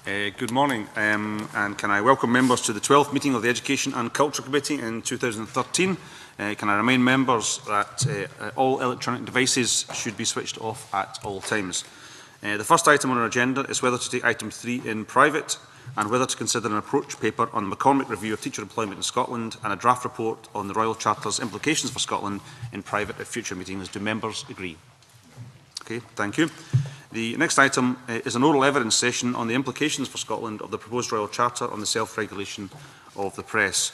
Good morning, and can I welcome members to the 12th meeting of the Education and Culture Committee in 2013. Can I remind members that all electronic devices should be switched off at all times. The first item on our agenda is whether to take item 3 in private and whether to consider an approach paper on the McCormick Review of Teacher Employment in Scotland and a draft report on the Royal Charter's implications for Scotland in private at future meetings. Do members agree? Okay, thank you. The next item is an oral evidence session on the implications for Scotland of the proposed Royal Charter on the self-regulation of the press.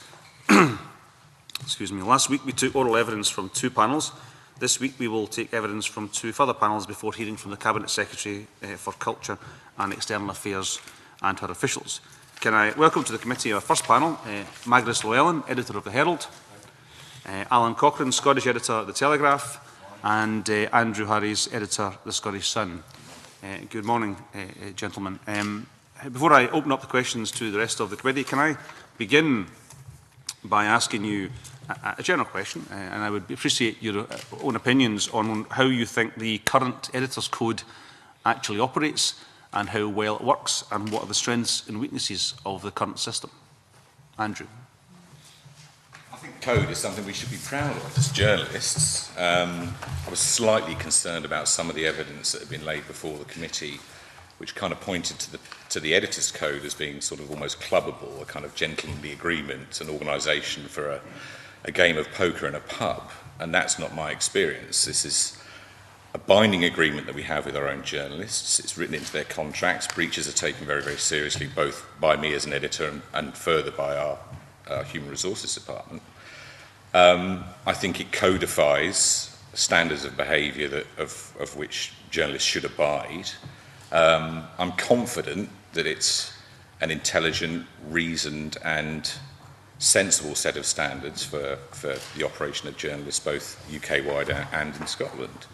Excuse me. Last week we took oral evidence from 2 panels. This week we will take evidence from 2 further panels before hearing from the Cabinet Secretary for Culture and External Affairs and her officials. Can I welcome to the committee our first panel, Magris Llewellyn, Editor of the Herald, Alan Cochrane, Scottish Editor of the Telegraph, and Andrew Harries, Editor of the Scottish Sun. Good morning, gentlemen. Before I open up the questions to the rest of the committee, can I begin by asking you a general question, and I would appreciate your own opinions on how you think the current Editor's Code actually operates and how well it works, and what are the strengths and weaknesses of the current system. Andrew. I think code is something we should be proud of as journalists. I was slightly concerned about some of the evidence that had been laid before the committee, which kind of pointed to the editor's code as being sort of almost clubbable, a kind of gentlemanly agreement, an organisation for a game of poker in a pub, and that's not my experience. This is a binding agreement that we have with our own journalists. It's written into their contracts. Breaches are taken very, very seriously, both by me as an editor and further by our Human Resources Department. I think it codifies standards of behaviour of which journalists should abide. I'm confident that it's an intelligent, reasoned and sensible set of standards for the operation of journalists, both UK-wide and in Scotland.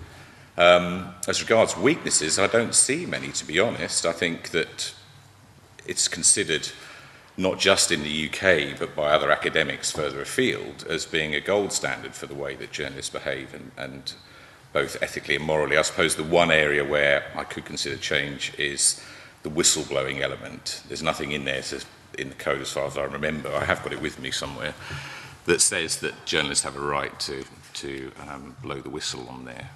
As regards weaknesses, I don't see many, to be honest. I think that it's considered not just in the UK, but by other academics further afield, as being a gold standard for the way that journalists behave, and both ethically and morally. I suppose the one area where I could consider change is the whistleblowing element. There's nothing in there in the code, as far as I remember, I have got it with me somewhere, that says that journalists have a right to blow the whistle on their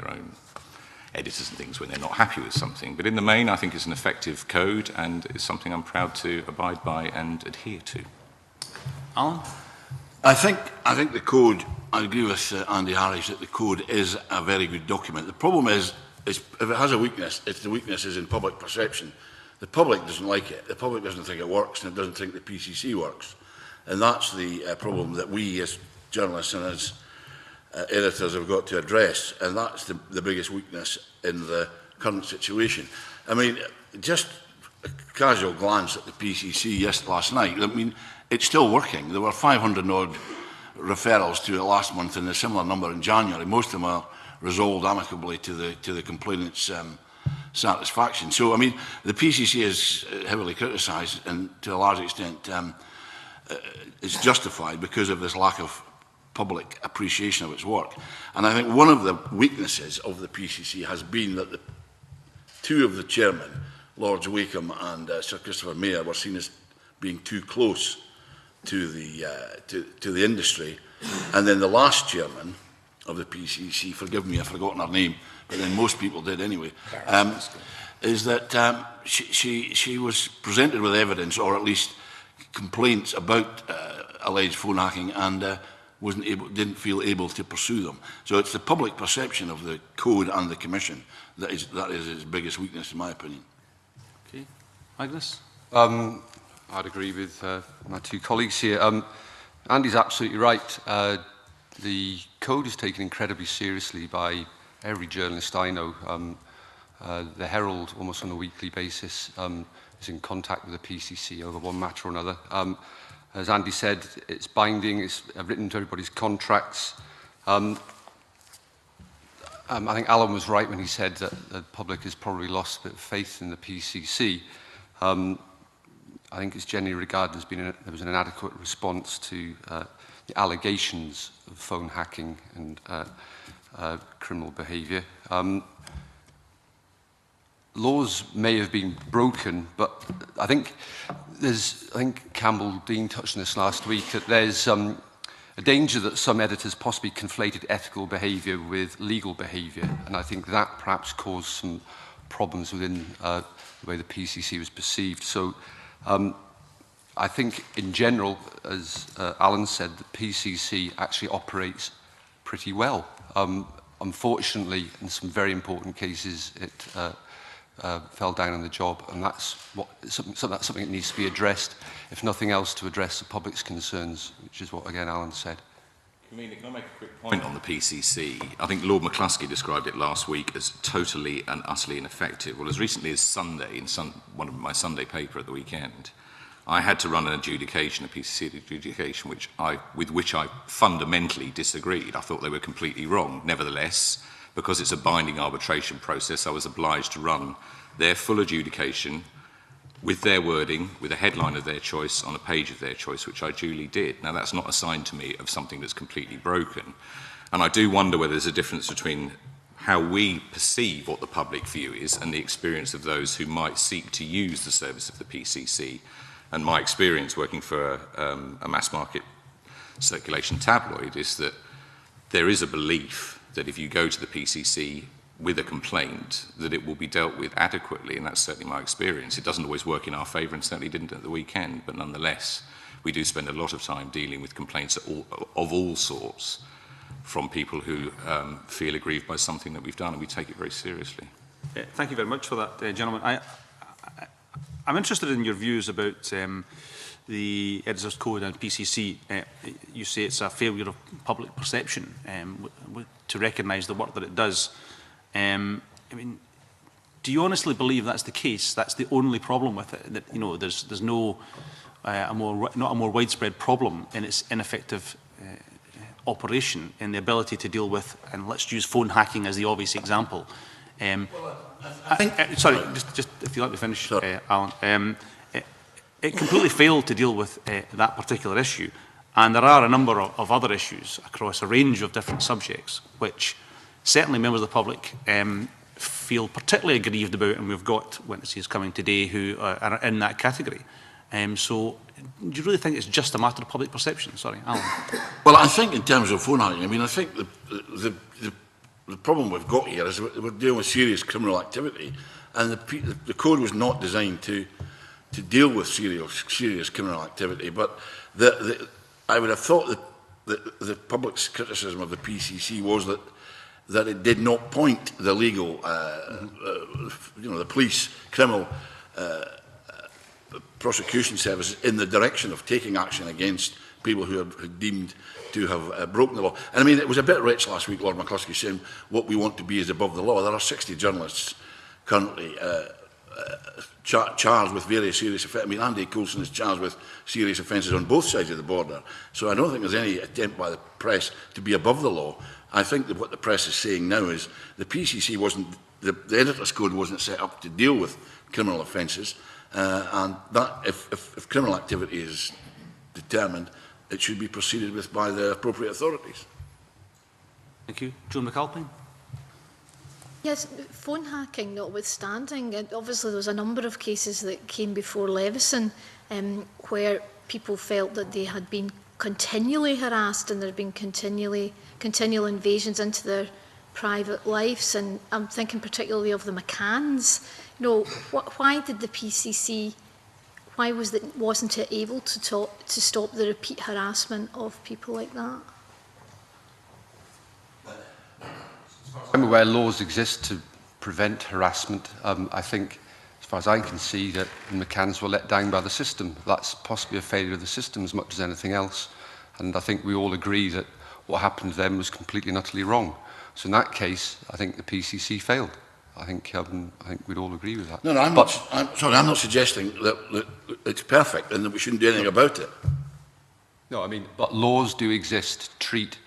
own editors and things when they're not happy with something. But in the main, I think it's an effective code, and it's something I'm proud to abide by and adhere to. Alan? I think the code, I agree with Andy Harris that the code is a very good document. The problem is if it has a weakness, the weakness is in public perception. The public doesn't like it. The public doesn't think it works, and it doesn't think the PCC works. And that's the problem that we as journalists and as editors have got to address, and that's the biggest weakness in the current situation. I mean, just a casual glance at the PCC last night, I mean, it's still working. There were 500 odd referrals to it last month and a similar number in January. Most of them are resolved amicably to the complainant's satisfaction. So, I mean, the PCC is heavily criticised, and to a large extent it's justified because of this lack of public appreciation of its work. And I think one of the weaknesses of the PCC has been that the 2 of the chairmen, Lords Wakeham and Sir Christopher Mayer, were seen as being too close to the industry. And then the last chairman of the PCC, forgive me, I've forgotten her name, but then most people did anyway, is that she was presented with evidence, or at least complaints about alleged phone hacking, and didn't feel able to pursue them. So it's the public perception of the code and the commission that is its biggest weakness, in my opinion. Okay, Agnes. I'd agree with my 2 colleagues here. Andy's absolutely right. The code is taken incredibly seriously by every journalist I know. The Herald, almost on a weekly basis, is in contact with the PCC over one matter or another. As Andy said, it's binding, it's written into everybody's contracts. I think Alan was right when he said that the public has probably lost a bit of faith in the PCC. I think it's generally regarded as being there was an inadequate response to the allegations of phone hacking and criminal behaviour. laws may have been broken, but I think Campbell Dean touched on this last week, that there's a danger that some editors possibly conflated ethical behaviour with legal behaviour, and I think that perhaps caused some problems within the way the PCC was perceived. So I think in general, as Alan said, the PCC actually operates pretty well. Unfortunately, in some very important cases, it fell down on the job, and that's something that needs to be addressed, if nothing else, to address the public's concerns, which is what, again, Alan said. Can I make a quick point on the PCC? I think Lord McCluskey described it last week as totally and utterly ineffective. Well, as recently as Sunday, in one of my Sunday paper at the weekend, I had to run an adjudication, a PCC adjudication, with which I fundamentally disagreed. I thought they were completely wrong. Nevertheless, because it's a binding arbitration process, I was obliged to run their full adjudication with their wording, with a headline of their choice on a page of their choice, which I duly did. Now, that's not a sign to me of something that's completely broken. And I do wonder whether there's a difference between how we perceive what the public view is and the experience of those who might seek to use the service of the PCC. And my experience working for a mass market circulation tabloid is that there is a belief that if you go to the PCC with a complaint, that it will be dealt with adequately, and that's certainly my experience. It doesn't always work in our favour, and certainly didn't at the weekend, but nonetheless, we do spend a lot of time dealing with complaints of all sorts from people who feel aggrieved by something that we've done, and we take it very seriously. Thank you very much for that, gentlemen. I'm interested in your views about the Editors' Code and PCC. You say it's a failure of public perception to recognise the work that it does. I mean, do you honestly believe that's the case? That's the only problem with it? That, you know, there's no not a more widespread problem in its ineffective operation, in the ability to deal with, and let's use phone hacking as the obvious example. I think, sorry, just if you'd like to finish, Alan. It completely failed to deal with that particular issue, and there are a number of other issues across a range of different subjects, which certainly members of the public feel particularly aggrieved about, and we've got witnesses coming today who are in that category. So, do you really think it's just a matter of public perception? Sorry, Alan. Well, I think in terms of phone hacking, I mean, I think the problem we've got here is we're dealing with serious criminal activity, and the code was not designed to deal with serious criminal activity. But I would have thought that the public's criticism of the PCC was that it did not point the legal, the police, criminal prosecution services in the direction of taking action against people who are deemed to have broken the law. And I mean, it was a bit rich last week, Lord McCluskey, saying what we want to be is above the law. There are 60 journalists currently charged with very serious offences. I mean, Andy Coulson is charged with serious offences on both sides of the border. So I don't think there's any attempt by the press to be above the law. I think that what the press is saying now is the PCC wasn't, the Editors' Code wasn't set up to deal with criminal offences, and that if criminal activity is determined, it should be proceeded with by the appropriate authorities. Thank you. Joan McAlpine. Yes, phone hacking notwithstanding, obviously there was a number of cases that came before Levison where people felt that they had been continually harassed and there had been continual invasions into their private lives, and I'm thinking particularly of the McCanns. You know, why did the PCC, wasn't it able to stop the repeat harassment of people like that? I'm aware laws exist to prevent harassment. I think, as far as I can see, that the McCanns were let down by the system. That's possibly a failure of the system as much as anything else. And I think we all agree that what happened to them was completely and utterly wrong. So in that case, I think the PCC failed. I think we'd all agree with that. No, I'm not suggesting that it's perfect and that we shouldn't do anything about it. No, I mean, but laws do exist to treat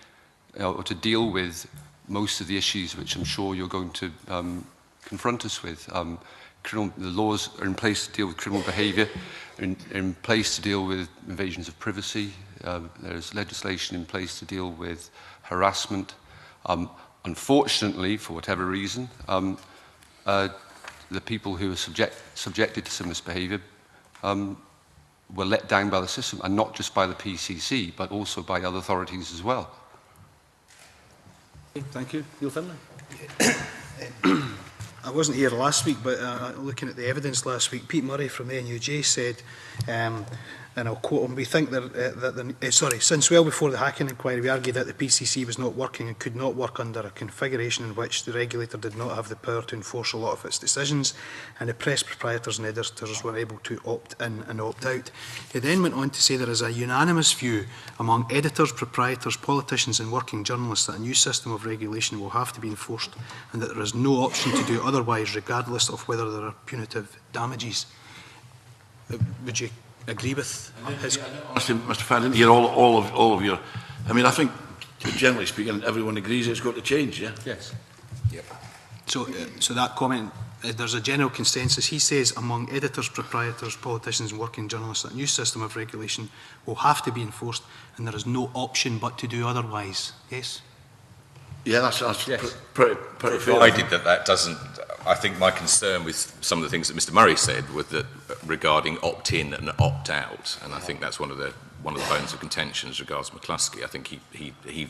or to deal with most of the issues which I'm sure you're going to confront us with. The laws are in place to deal with criminal behaviour, in place to deal with invasions of privacy. There's legislation in place to deal with harassment. Unfortunately, for whatever reason, the people who are subjected to some misbehaviour were let down by the system, and not just by the PCC, but also by other authorities as well. Thank you. Neil Finlay. I wasn't here last week, but looking at the evidence last week, Pete Murray from NUJ said, and I'll quote him, we think that, since well before the hacking inquiry, we argued that the PCC was not working and could not work under a configuration in which the regulator did not have the power to enforce a lot of its decisions, and the press proprietors and editors were able to opt in and opt out. He then went on to say there is a unanimous view among editors, proprietors, politicians and working journalists that a new system of regulation will have to be enforced, and that there is no option to do otherwise, regardless of whether there are punitive damages. Would you agree with his... Honestly, Mr. Farr, I didn't hear all of your... I mean, I think, generally speaking, everyone agrees it's got to change, yeah? Yes. Yep. So that comment, there's a general consensus. He says among editors, proprietors, politicians and working journalists that a new system of regulation will have to be enforced and there is no option but to do otherwise. Yes? Yeah, that's yes. pretty fair. Provided that doesn't... I think my concern with some of the things that Mr. Murray said was that regarding opt-in and opt-out, and I think that's one of the bones of contention as regards McCluskey. I think he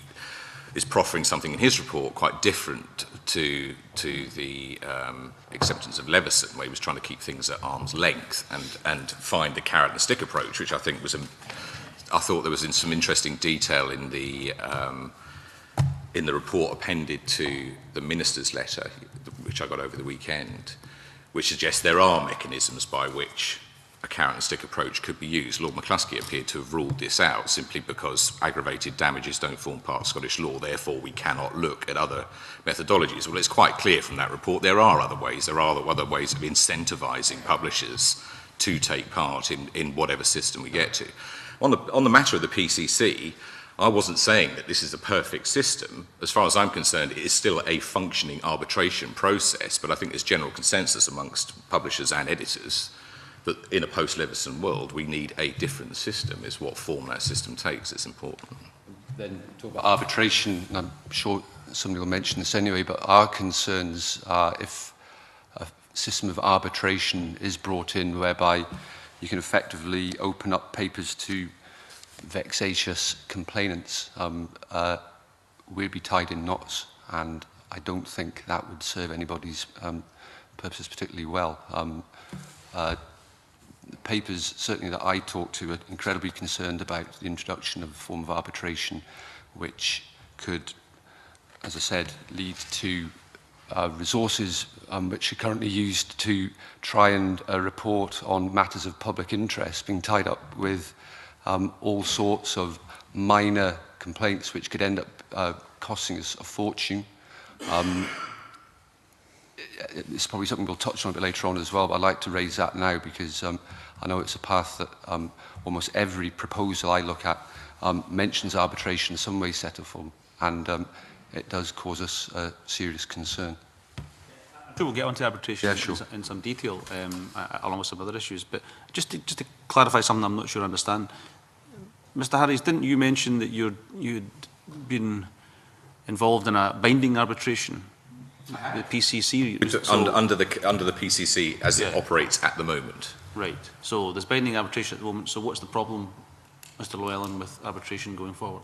is proffering something in his report quite different to the acceptance of Leveson, where he was trying to keep things at arm's length and find the carrot and stick approach, which I think was I thought there was some interesting detail in the report appended to the minister's letter, which I got over the weekend, which suggests there are mechanisms by which a carrot and stick approach could be used. Lord McCluskey appeared to have ruled this out simply because aggravated damages don't form part of Scottish law, therefore we cannot look at other methodologies. Well, it's quite clear from that report there are other ways. There are other ways of incentivising publishers to take part in whatever system we get to. On the matter of the PCC, I wasn't saying that this is a perfect system. As far as I'm concerned, it is still a functioning arbitration process, but I think there's general consensus amongst publishers and editors that in a post-Leveson world, we need a different system. Is what form that system takes is important. Then talk about arbitration, and I'm sure somebody will mention this anyway, but our concerns are if a system of arbitration is brought in whereby you can effectively open up papers to vexatious complainants, we'll be tied in knots, and I don't think that would serve anybody's purposes particularly well. The papers, certainly that I talk to, are incredibly concerned about the introduction of a form of arbitration which could, as I said, lead to resources which are currently used to try and report on matters of public interest being tied up with all sorts of minor complaints which could end up costing us a fortune. It's probably something we'll touch on a bit later on as well, but I'd like to raise that now because I know it's a path that almost every proposal I look at mentions arbitration in some way, set or form, and it does cause us a serious concern. I'm sure we'll get onto arbitration in some detail, along with some other issues, but just to clarify something I'm not sure I understand. Mr. Harries, didn't you mention that you'd been involved in a binding arbitration, the PCC? Under the PCC as it operates at the moment. Right. So there's binding arbitration at the moment. So what's the problem, Mr. Llewellyn, with arbitration going forward?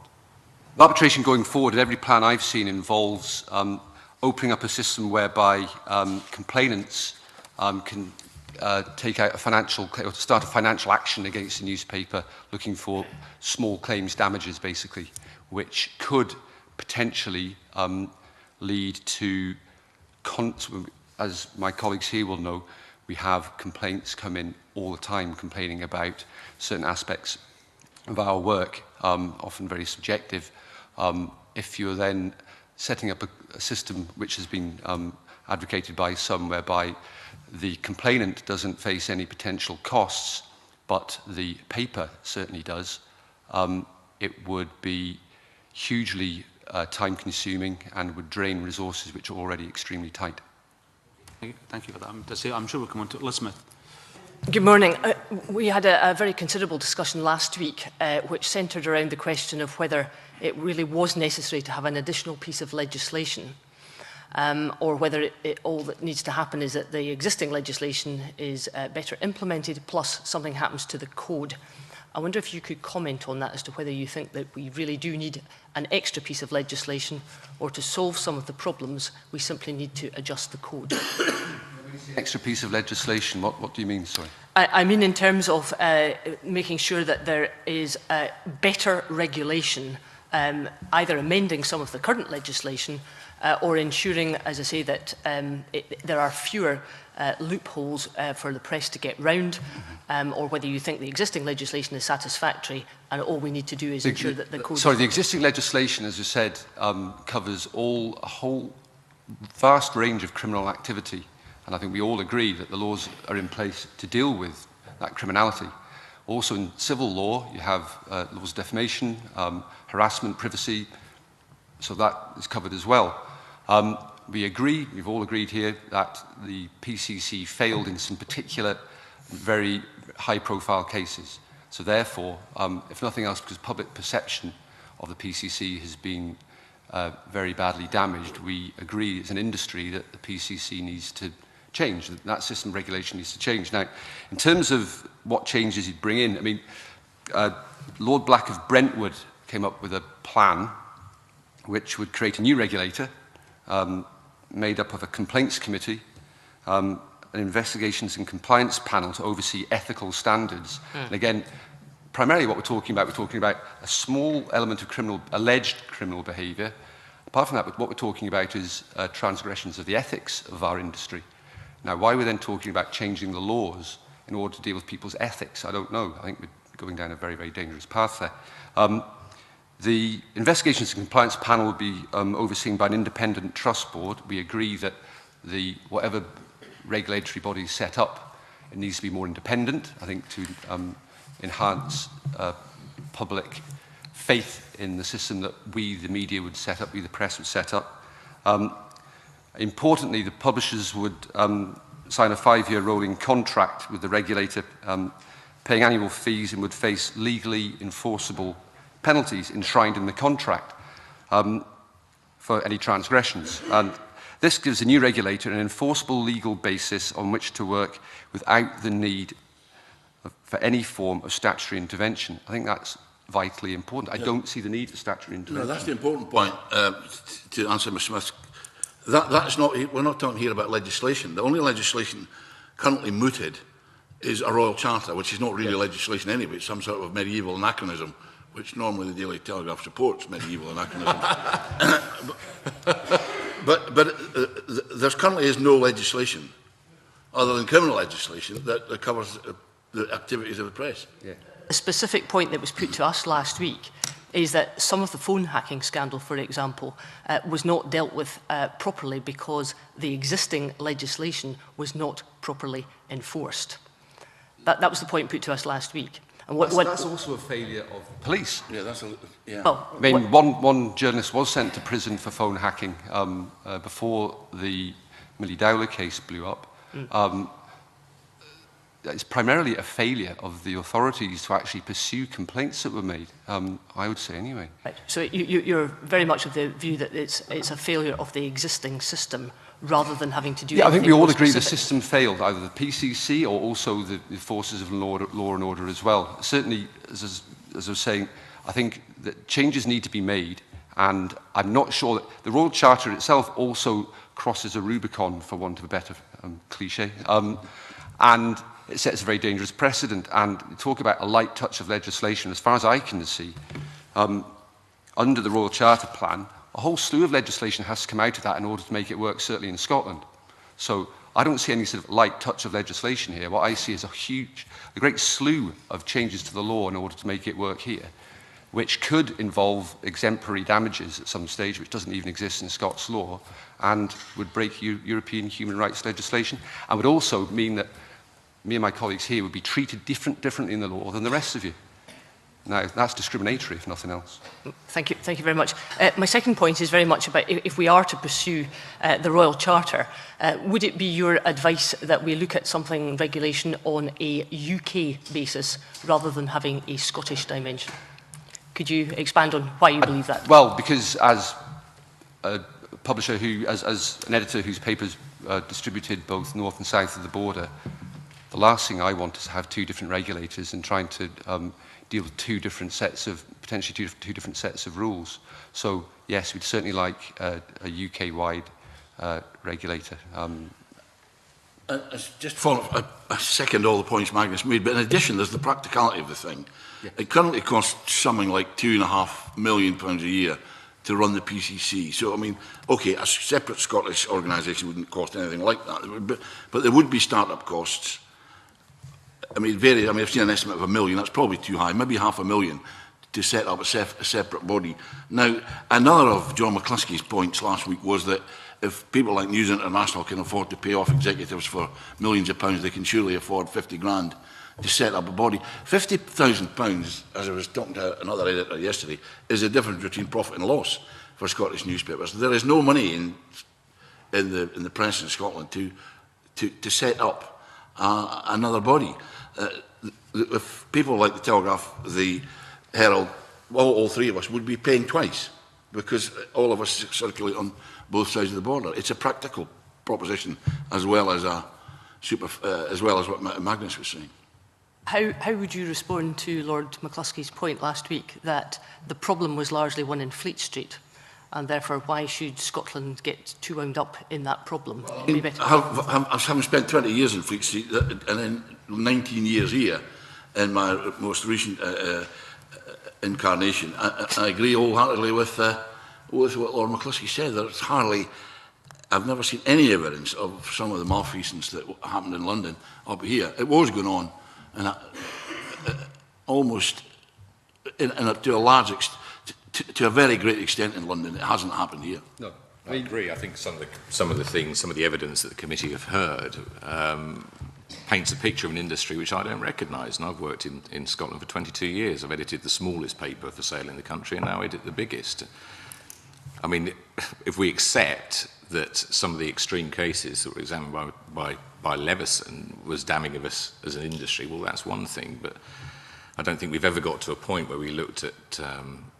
Arbitration going forward, every plan I've seen involves opening up a system whereby complainants can take out a financial, or start a financial action against the newspaper, looking for small claims damages, basically, which could potentially lead to, as my colleagues here will know, we have complaints come in all the time complaining about certain aspects of our work, often very subjective. If you're then setting up a system which has been advocated by some whereby the complainant doesn't face any potential costs, but the paper certainly does, it would be hugely time-consuming and would drain resources which are already extremely tight. Thank you for that. I'm sure we'll come on to it. Liz Smith. Good morning. We had a very considerable discussion last week which centred around the question of whether it really was necessary to have an additional piece of legislation. or whether all that needs to happen is that the existing legislation is better implemented, plus something happens to the code. I wonder if you could comment on that as to whether you think that we really do need an extra piece of legislation, or to solve some of the problems, we simply need to adjust the code. Extra piece of legislation, what do you mean, sorry? I mean in terms of making sure that there is better regulation, either amending some of the current legislation or ensuring, as I say, that there are fewer loopholes for the press to get round, or whether you think the existing legislation is satisfactory and all we need to do is ensure that the code... Sorry, the existing legislation, as you said, covers a whole vast range of criminal activity, and I think we all agree that the laws are in place to deal with that criminality. Also in civil law, you have laws of defamation, harassment, privacy, so that is covered as well. We've all agreed here that the PCC failed in some particular very high-profile cases. So therefore, if nothing else, because public perception of the PCC has been very badly damaged, we agree as an industry that the PCC needs to change, that system of regulation needs to change. Now, in terms of what changes you'd bring in, I mean, Lord Black of Brentwood came up with a plan which would create a new regulator made up of a complaints committee, an investigations and compliance panel to oversee ethical standards. And again, primarily what we're talking about a small element of alleged criminal behaviour. Apart from that, what we're talking about is transgressions of the ethics of our industry. Now, why we're then talking about changing the laws in order to deal with people's ethics, I don't know. I think we're going down a very, very dangerous path there. The Investigations and Compliance Panel will be overseen by an independent trust board. We agree that whatever regulatory body is set up, it needs to be more independent, I think, to enhance public faith in the system that we, the media, would set up, we, the press, would set up. Importantly, the publishers would sign a 5-year rolling contract with the regulator, paying annual fees, and would face legally enforceable penalties enshrined in the contract for any transgressions. And this gives the new regulator an enforceable legal basis on which to work without the need for any form of statutory intervention. I think that's vitally important. I don't see the need for statutory intervention. No, that's the important point to answer Ms Smith. That's not, we're not talking here about legislation. The only legislation currently mooted is a Royal Charter, which is not really legislation anyway. It's some sort of medieval anachronism, which normally the Daily Telegraph supports, medieval anachronism. but there currently is no legislation, other than criminal legislation, that covers the activities of the press. Yeah. A specific point that was put to us last week is that some of the phone hacking scandal, for example, was not dealt with properly because the existing legislation was not properly enforced. That was the point put to us last week. And that's also a failure of police. Yeah, yeah. Well, I mean, one journalist was sent to prison for phone hacking before the Millie Dowler case blew up. It's primarily a failure of the authorities to actually pursue complaints that were made, I would say anyway. Right. So you're very much of the view that it's a failure of the existing system rather than having to do... Yeah, I think we all agree the specific. system failed, either the PCC or also the forces of law and order as well. Certainly, as I was saying, I think that changes need to be made, and I'm not sure that the Royal Charter itself also crosses a Rubicon, for want of a better cliche, and it sets a very dangerous precedent. And talk about a light touch of legislation, as far as I can see, under the Royal Charter plan, a whole slew of legislation has to come out of that in order to make it work, certainly in Scotland. So I don't see any sort of light touch of legislation here. What I see is a great slew of changes to the law in order to make it work here, which could involve exemplary damages at some stage, which doesn't even exist in Scots law, and would break European human rights legislation, and would also mean that me and my colleagues here would be treated differently in the law than the rest of you. Now, that's discriminatory, if nothing else. Thank you very much. My second point is very much about if we are to pursue the Royal Charter, would it be your advice that we look at something, regulation, on a UK basis rather than having a Scottish dimension? Could you expand on why you believe that? Well, because as publisher who, as an editor whose papers distributed both north and south of the border, the last thing I want is to have two different regulators and trying to deal with two different sets of, potentially two different sets of rules. So yes, we'd certainly like a UK-wide regulator. Just follow, I second all the points Magnus made, but in addition, there's the practicality of the thing. Yeah. It currently costs something like £2.5 million a year to run the PCC. So, I mean, okay, a separate Scottish organisation wouldn't cost anything like that, but there would be start-up costs. I mean, I've seen an estimate of £1 million, that's probably too high, maybe £500,000 to set up a separate body. Now, another of John McCluskey's points last week was that if people like News International can afford to pay off executives for millions of pounds, they can surely afford 50 grand to set up a body. £50,000, as I was talking to another editor yesterday, is the difference between profit and loss for Scottish newspapers. There is no money in the press in Scotland to set up another body. If people like the Telegraph, the Herald, all three of us would be paying twice because all of us circulate on both sides of the border. It's a practical proposition as well as what Magnus was saying. How would you respond to Lord McCluskey's point last week that the problem was largely one in Fleet Street, and therefore why should Scotland get too wound up in that problem? Having spent 20 years in Fleet Street and then 19 years here in my most recent incarnation, I agree wholeheartedly with what Lord McCluskey said. There's hardly, I've never seen any evidence of some of the malfeasance that happened in London up here. It was going on, and almost to a large extent, to a very great extent in London. It hasn't happened here. No, I agree. I think some of the evidence that the committee have heard paints a picture of an industry which I don't recognise. And I've worked in Scotland for 22 years. I've edited the smallest paper for sale in the country, and now edit the biggest. I mean, if we accept that some of the extreme cases that were examined by Leveson was damning of us as an industry, well, that's one thing. But I don't think we've ever got to a point where we looked at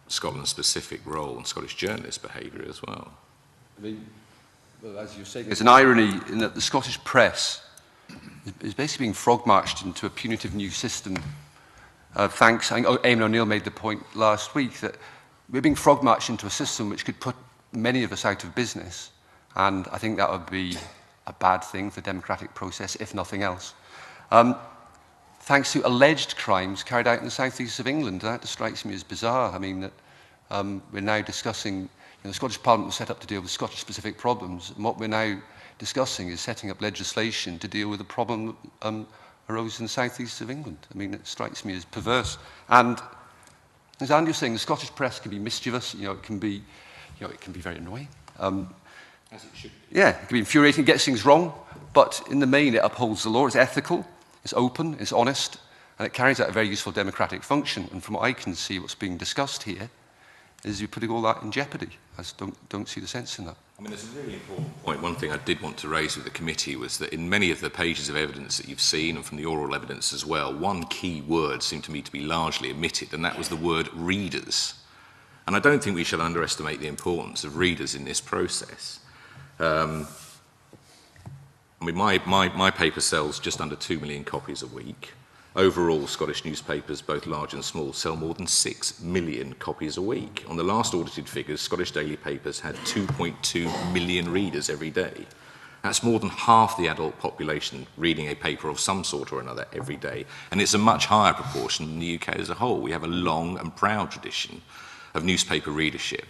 Scotland's specific role and Scottish journalists' behaviour as well. I mean, well, as you're saying, there's an irony in that the Scottish press is basically being frog-marched into a punitive new system. I think Eamon O'Neill made the point last week that we're being frog-marched into a system which could put many of us out of business, and I think that would be a bad thing for the democratic process, if nothing else. Thanks to alleged crimes carried out in the southeast of England, that strikes me as bizarre. I mean, that we're now discussing, the Scottish Parliament was set up to deal with Scottish-specific problems, and what we're now discussing is setting up legislation to deal with the problem that arose in the southeast of England. I mean, it strikes me as perverse. And as Andy was saying, the Scottish press can be mischievous. It can be very annoying. As it should be. Yeah, it can be infuriating. It gets things wrong, but in the main, it upholds the law. It's ethical, it's open, it's honest, and it carries out a very useful democratic function. And from what I can see, what's being discussed here is you're putting all that in jeopardy. I just don't see the sense in that. I mean, there's a really important point. One thing I did want to raise with the committee was that in many of the pages of evidence that you've seen, and from the oral evidence as well, one key word seemed to me to be largely omitted, and that was the word readers. And I don't think we should underestimate the importance of readers in this process. I mean, my paper sells just under 2 million copies a week. Overall, Scottish newspapers, both large and small, sell more than 6 million copies a week. On the last audited figures, Scottish daily papers had 2.2 million readers every day. That's more than half the adult population reading a paper of some sort or another every day. And it's a much higher proportion than the UK as a whole. We have a long and proud tradition of newspaper readership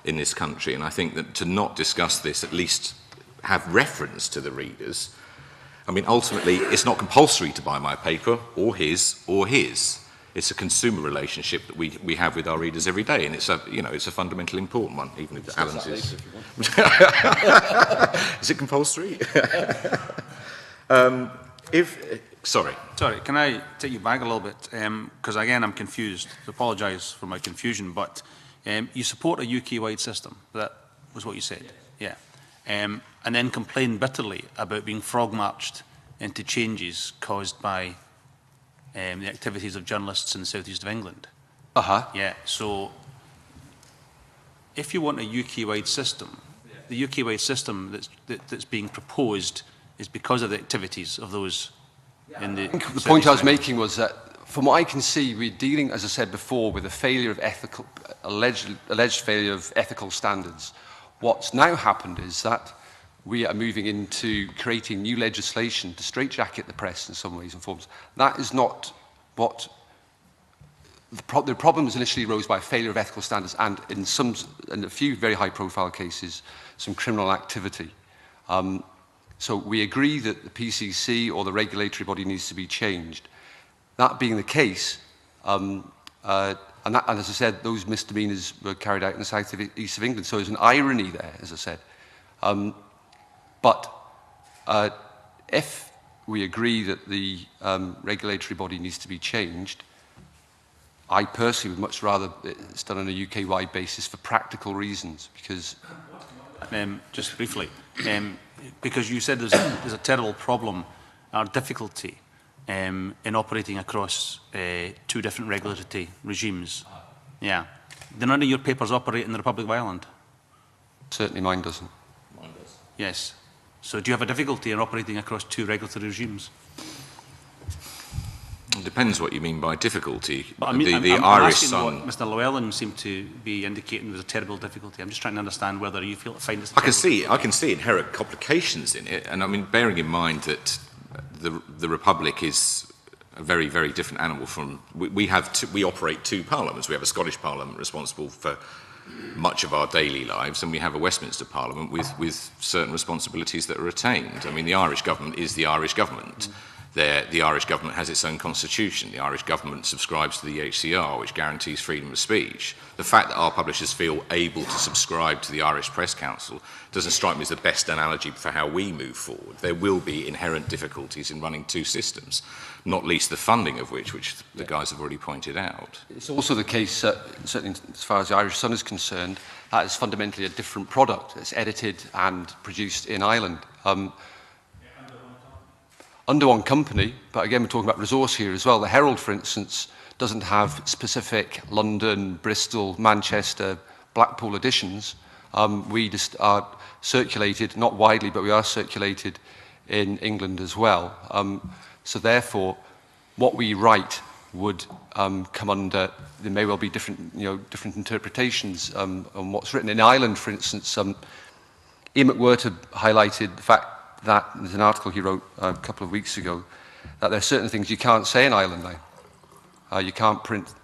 in this country. And I think that to not discuss this, at least have reference to the readers, I mean, ultimately, it's not compulsory to buy my paper, or his, or his. It's a consumer relationship that we have with our readers every day, and it's a fundamentally important one, even if Alan's is. Is it compulsory? Sorry, can I take you back a little bit? Because again, I'm confused. I apologise for my confusion, but you support a UK-wide system. That was what you said. Yeah. And then complain bitterly about being frog-marched into changes caused by the activities of journalists in the southeast of England. Uh-huh. Yeah, so if you want a UK-wide system, the UK-wide system that's being proposed is because of the activities of those in the... The point I was making was that, from what I can see, we're dealing, as I said before, with a failure of ethical, alleged failure of ethical standards. What's now happened is that we are moving into creating new legislation to straitjacket the press in some ways and forms. That is not what... The problems initially arose by a failure of ethical standards and, in a few very high-profile cases, some criminal activity. So we agree that the PCC or the regulatory body needs to be changed. That being the case, and as I said, those misdemeanours were carried out in the south of east of England. So there's an irony there, as I said. But if we agree that the regulatory body needs to be changed, I personally would much rather it's done on a UK-wide basis for practical reasons, because... just briefly, because you said there's a terrible problem or difficulty in operating across two different regulatory regimes. Yeah. Do none of your papers operate in the Republic of Ireland? Certainly mine doesn't. Mine does. Yes. So do you have a difficulty in operating across two regulatory regimes? It depends what you mean by difficulty. But I mean, the I'm Irish asking Sun... what Mr Llewellyn seemed to be indicating was a terrible difficulty. I'm just trying to understand whether you find this... I can see inherent complications in it, and I mean, bearing in mind that the Republic is a very, very different animal from... We operate two parliaments. We have a Scottish Parliament responsible for much of our daily lives, and we have a Westminster Parliament with certain responsibilities that are retained. I mean, the Irish government is the Irish government. The Irish government has its own constitution. The Irish government subscribes to the HCR, which guarantees freedom of speech. The fact that our publishers feel able to subscribe to the Irish Press Council doesn't strike me as the best analogy for how we move forward. There will be inherent difficulties in running two systems, not least the funding of which the guys have already pointed out. It's also the case, certainly as far as the Irish Sun is concerned, that is fundamentally a different product. It's edited and produced in Ireland. Under one company, but again we're talking about resource here as well. The Herald, for instance, doesn't have specific London, Bristol, Manchester, Blackpool editions. We just are circulated, not widely, but we are circulated in England as well. So therefore, what we write would come under, there may well be different interpretations on what's written. In Ireland, for instance, Ian McWhirter highlighted the fact that there's an article he wrote a couple of weeks ago that there are certain things you can't say in Ireland now. You can't print.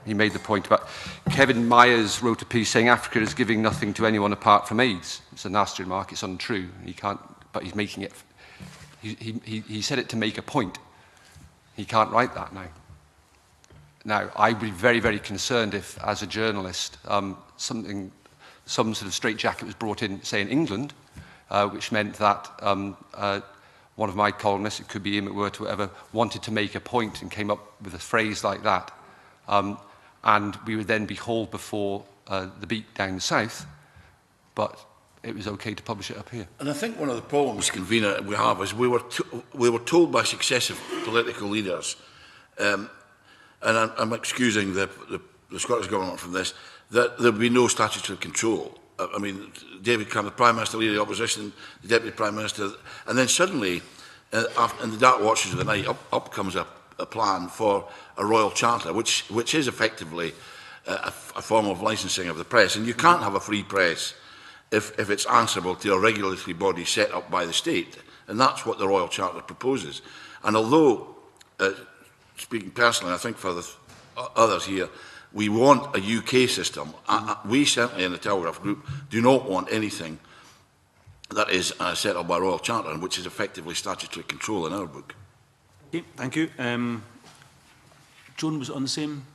He made the point about Kevin Myers wrote a piece saying Africa is giving nothing to anyone apart from AIDS. It's a nasty remark. It's untrue. He can't, but he's making it. He said it to make a point. He can't write that now. Now, I'd be very, very concerned if, as a journalist, some sort of straitjacket was brought in, say, in England, which meant that one of my columnists, it could be Ian McWhirter, whatever, wanted to make a point and came up with a phrase like that. And we would then be hauled before the beat down south, but it was okay to publish it up here. And I think one of the problems, convener, we have is we were told by successive political leaders, and I'm excusing the Scottish Government from this, that there would be no statutory control. I mean, David Cameron, the Prime Minister, leader of the opposition, the Deputy Prime Minister, and then suddenly, in the dark watches of the night, up comes a plan for a royal charter, which is effectively a form of licensing of the press. And you can't have a free press if it's answerable to a regulatory body set up by the state. And that's what the royal charter proposes. And although, speaking personally, I think for the others here, we want a UK system. We certainly in the Telegraph Group do not want anything that is set up by Royal Charter, and which is effectively statutory control in our book. Okay, thank you. Joan, was it on the same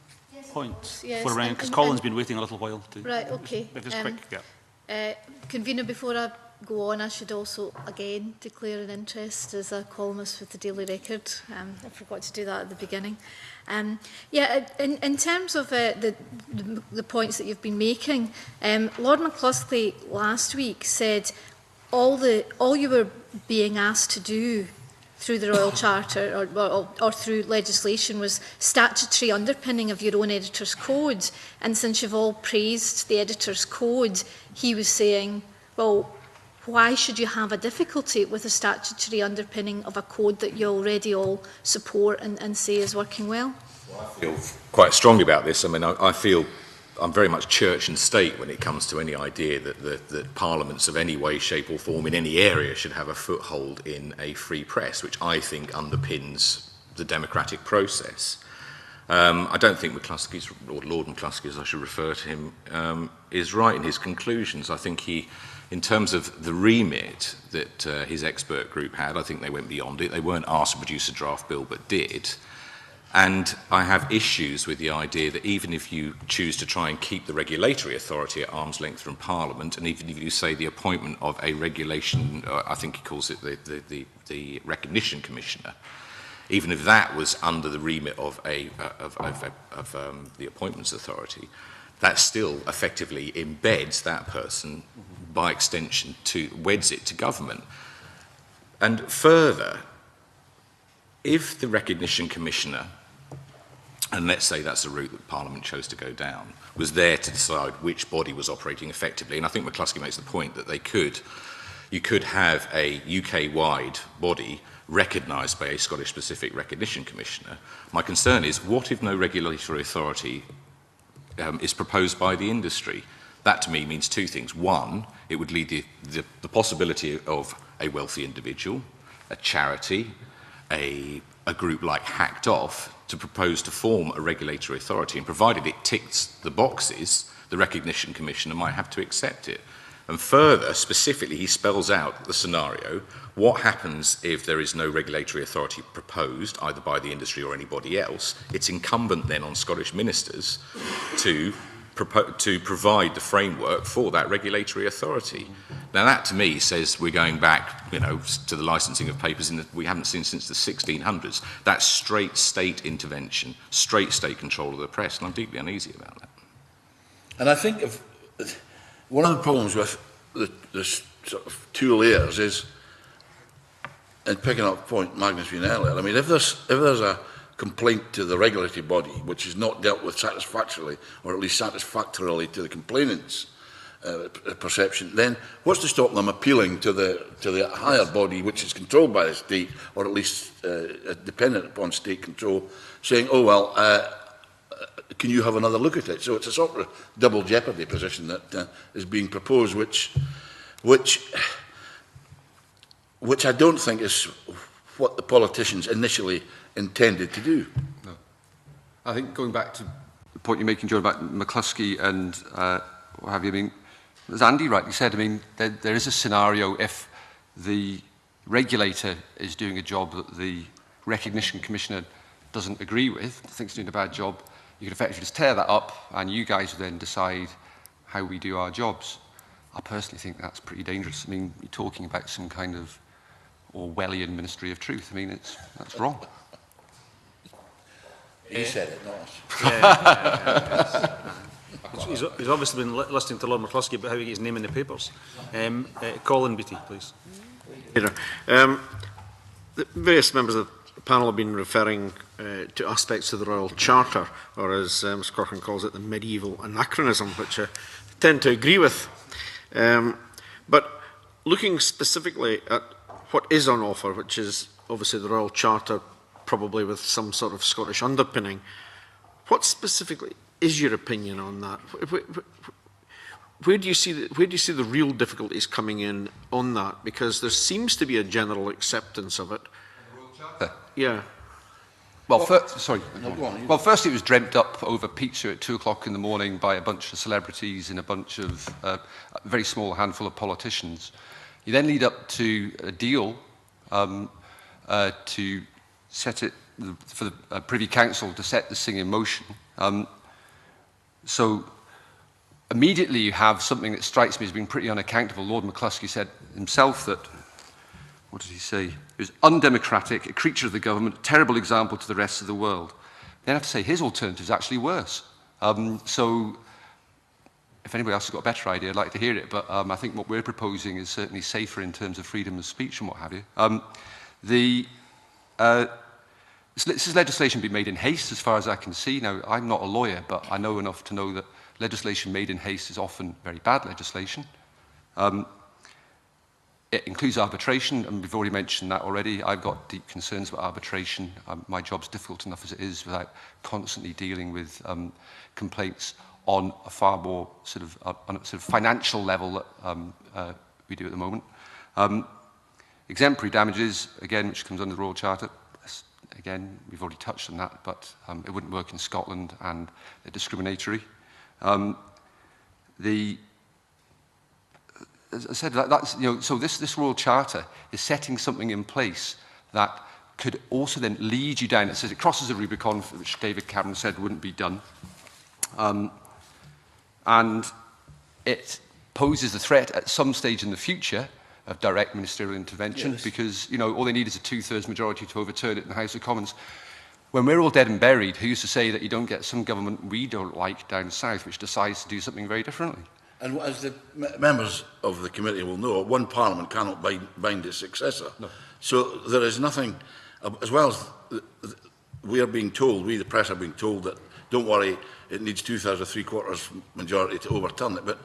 point? Yes. For Ryan, because Colin's been waiting a little while to... Right, okay. If it's quick, yeah. Convener, before I go on, I should also again declare an interest as a columnist with the Daily Record. I forgot to do that at the beginning. In terms of the points that you've been making, Lord McCluskey last week said all you were being asked to do through the Royal Charter or through legislation was statutory underpinning of your own editor's code. And since you've all praised the editor's code, he was saying, well, why should you have a difficulty with the statutory underpinning of a code that you already all support and say is working well? Well, I feel quite strongly about this. I mean, I feel I'm very much church and state when it comes to any idea that parliaments of any way, shape or form in any area should have a foothold in a free press, which I think underpins the democratic process. I don't think McCluskey's, or Lord McCluskey, as I should refer to him, is right in his conclusions. I think he, in terms of the remit that his expert group had, I think they went beyond it. They weren't asked to produce a draft bill, but did. And I have issues with the idea that even if you choose to try and keep the regulatory authority at arm's length from Parliament, and even if you say the appointment of a regulation, I think he calls it the Recognition Commissioner, even if that was under the remit of the Appointments Authority, that still effectively embeds that person, by extension, weds it to government. And further, if the Recognition Commissioner, and let's say that's the route that Parliament chose to go down, was there to decide which body was operating effectively, and I think McCluskey makes the point that you could have a UK-wide body recognised by a Scottish-specific Recognition Commissioner. My concern is, what if no regulatory authority is proposed by the industry? That to me means two things. One, it would lead the possibility of a wealthy individual, a charity, a group like Hacked Off to propose to form a regulatory authority, and provided it ticks the boxes, the Recognition Commissioner might have to accept it. And further, specifically, he spells out the scenario: what happens if there is no regulatory authority proposed, either by the industry or anybody else? It's incumbent then on Scottish ministers to provide the framework for that regulatory authority. Now that to me says we're going back, to the licensing of papers we haven't seen since the 1600s. That's straight state intervention, straight state control of the press, and I'm deeply uneasy about that. And I think one of the problems with the sort of two layers is, and picking up a point Magnus made earlier, I mean, if there's a complaint to the regulatory body which is not dealt with satisfactorily, or at least satisfactorily to the complainant's perception, then what's to stop them appealing to the higher body which is controlled by the state, or at least dependent upon state control, saying, oh well, can you have another look at it? So it's a sort of double jeopardy position that is being proposed, which I don't think is what the politicians initially intended to do. No. I think going back to the point you're making, John, about McCluskey and what have you, I mean, as Andy rightly said, I mean, there is a scenario if the regulator is doing a job that the Recognition Commissioner doesn't agree with, thinks doing a bad job, you can effectively just tear that up and you guys then decide how we do our jobs. I personally think that's pretty dangerous. I mean, you're talking about some kind of Orwellian Ministry of Truth. I mean, that's wrong. He said it, not us. He's obviously been listening to Lord McCluskey about how he gets his name in the papers. Colin Beattie, please. Peter, the various members of the panel have been referring to aspects of the Royal Charter, or as Mr Corcoran calls it, the medieval anachronism, which I tend to agree with. But looking specifically at what is on offer, which is obviously the Royal Charter, probably with some sort of Scottish underpinning, what specifically is your opinion on that? Where do you see the real difficulties coming in on that? Because there seems to be a general acceptance of it. Yeah. Well, first it was dreamt up over pizza at 2 o'clock in the morning by a bunch of celebrities and a bunch of a very small handful of politicians. You then lead up to a deal to set it for the Privy Council to set this thing in motion. So immediately you have something that strikes me as being pretty unaccountable. Lord McCluskey said himself that, what did he say? It was undemocratic, a creature of the government, a terrible example to the rest of the world. Then I have to say his alternative is actually worse. So if anybody else has got a better idea, I'd like to hear it. But I think what we're proposing is certainly safer in terms of freedom of speech and what have you. This is legislation being made in haste, as far as I can see. Now, I'm not a lawyer, but I know enough to know that legislation made in haste is often very bad legislation. It includes arbitration, and we've already mentioned that already. I've got deep concerns about arbitration. My job's difficult enough as it is without constantly dealing with complaints on a far more sort of financial level that we do at the moment. Exemplary damages, again, which comes under the Royal Charter. Again, we've already touched on that, but it wouldn't work in Scotland and they're discriminatory. As I said, that's, you know, so this Royal Charter is setting something in place that could also then lead you down. It says it crosses the Rubicon, which David Cameron said wouldn't be done. And it poses a threat at some stage in the future of direct ministerial intervention, yes, because, you know, all they need is a 2/3 majority to overturn it in the House of Commons. When we're all dead and buried, who used to say that you don't get some government we don't like down south which decides to do something very differently? And as the members of the committee will know, one parliament cannot bind its successor. No. So there is nothing, as well as we are being told, we the press are being told that, don't worry, it needs 2/3 or 3/4 majority to overturn it. But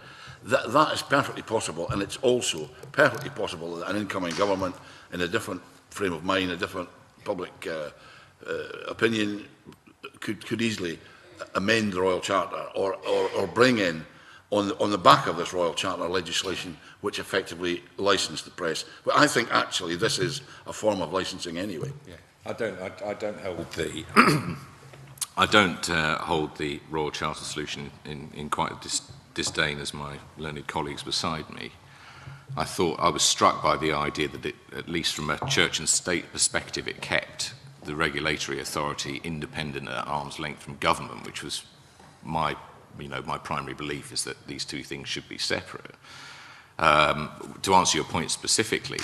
that is perfectly possible, and it's also perfectly possible that an incoming government in a different frame of mind, a different public opinion could easily amend the Royal Charter or bring in on the back of this Royal Charter legislation which effectively licensed the press. But I think actually this is a form of licensing anyway. Yeah. I don't hold the I don't hold the Royal Charter solution in quite a disdain as my learned colleagues beside me. I was struck by the idea that it, at least from a church and state perspective, it kept the regulatory authority independent at arm's length from government, which was my primary belief, is that these two things should be separate. To answer your point specifically,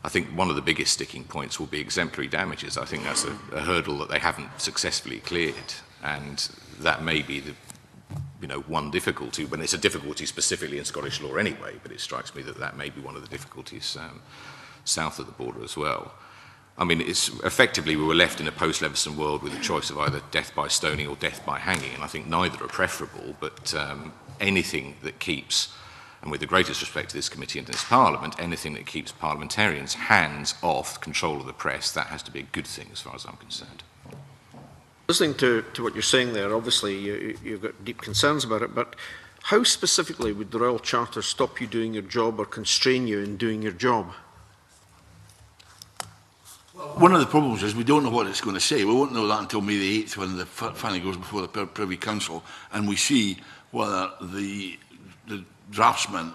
I think one of the biggest sticking points will be exemplary damages. I think that's a hurdle that they haven't successfully cleared, and that may be the one difficulty, when it's a difficulty specifically in Scottish law anyway, but it strikes me that that may be one of the difficulties south of the border as well. I mean, it's effectively we were left in a post-Leveson world with a choice of either death by stoning or death by hanging, and I think neither are preferable, but anything that keeps, and with the greatest respect to this committee and this parliament, anything that keeps parliamentarians hands off control of the press, that has to be a good thing as far as I'm concerned. Listening to what you're saying there, obviously you've got deep concerns about it, but how specifically would the Royal Charter stop you doing your job or constrain you in doing your job? One of the problems is we don't know what it's going to say. We won't know that until May the 8th when the finally goes before the Privy Council and we see whether the draftsmen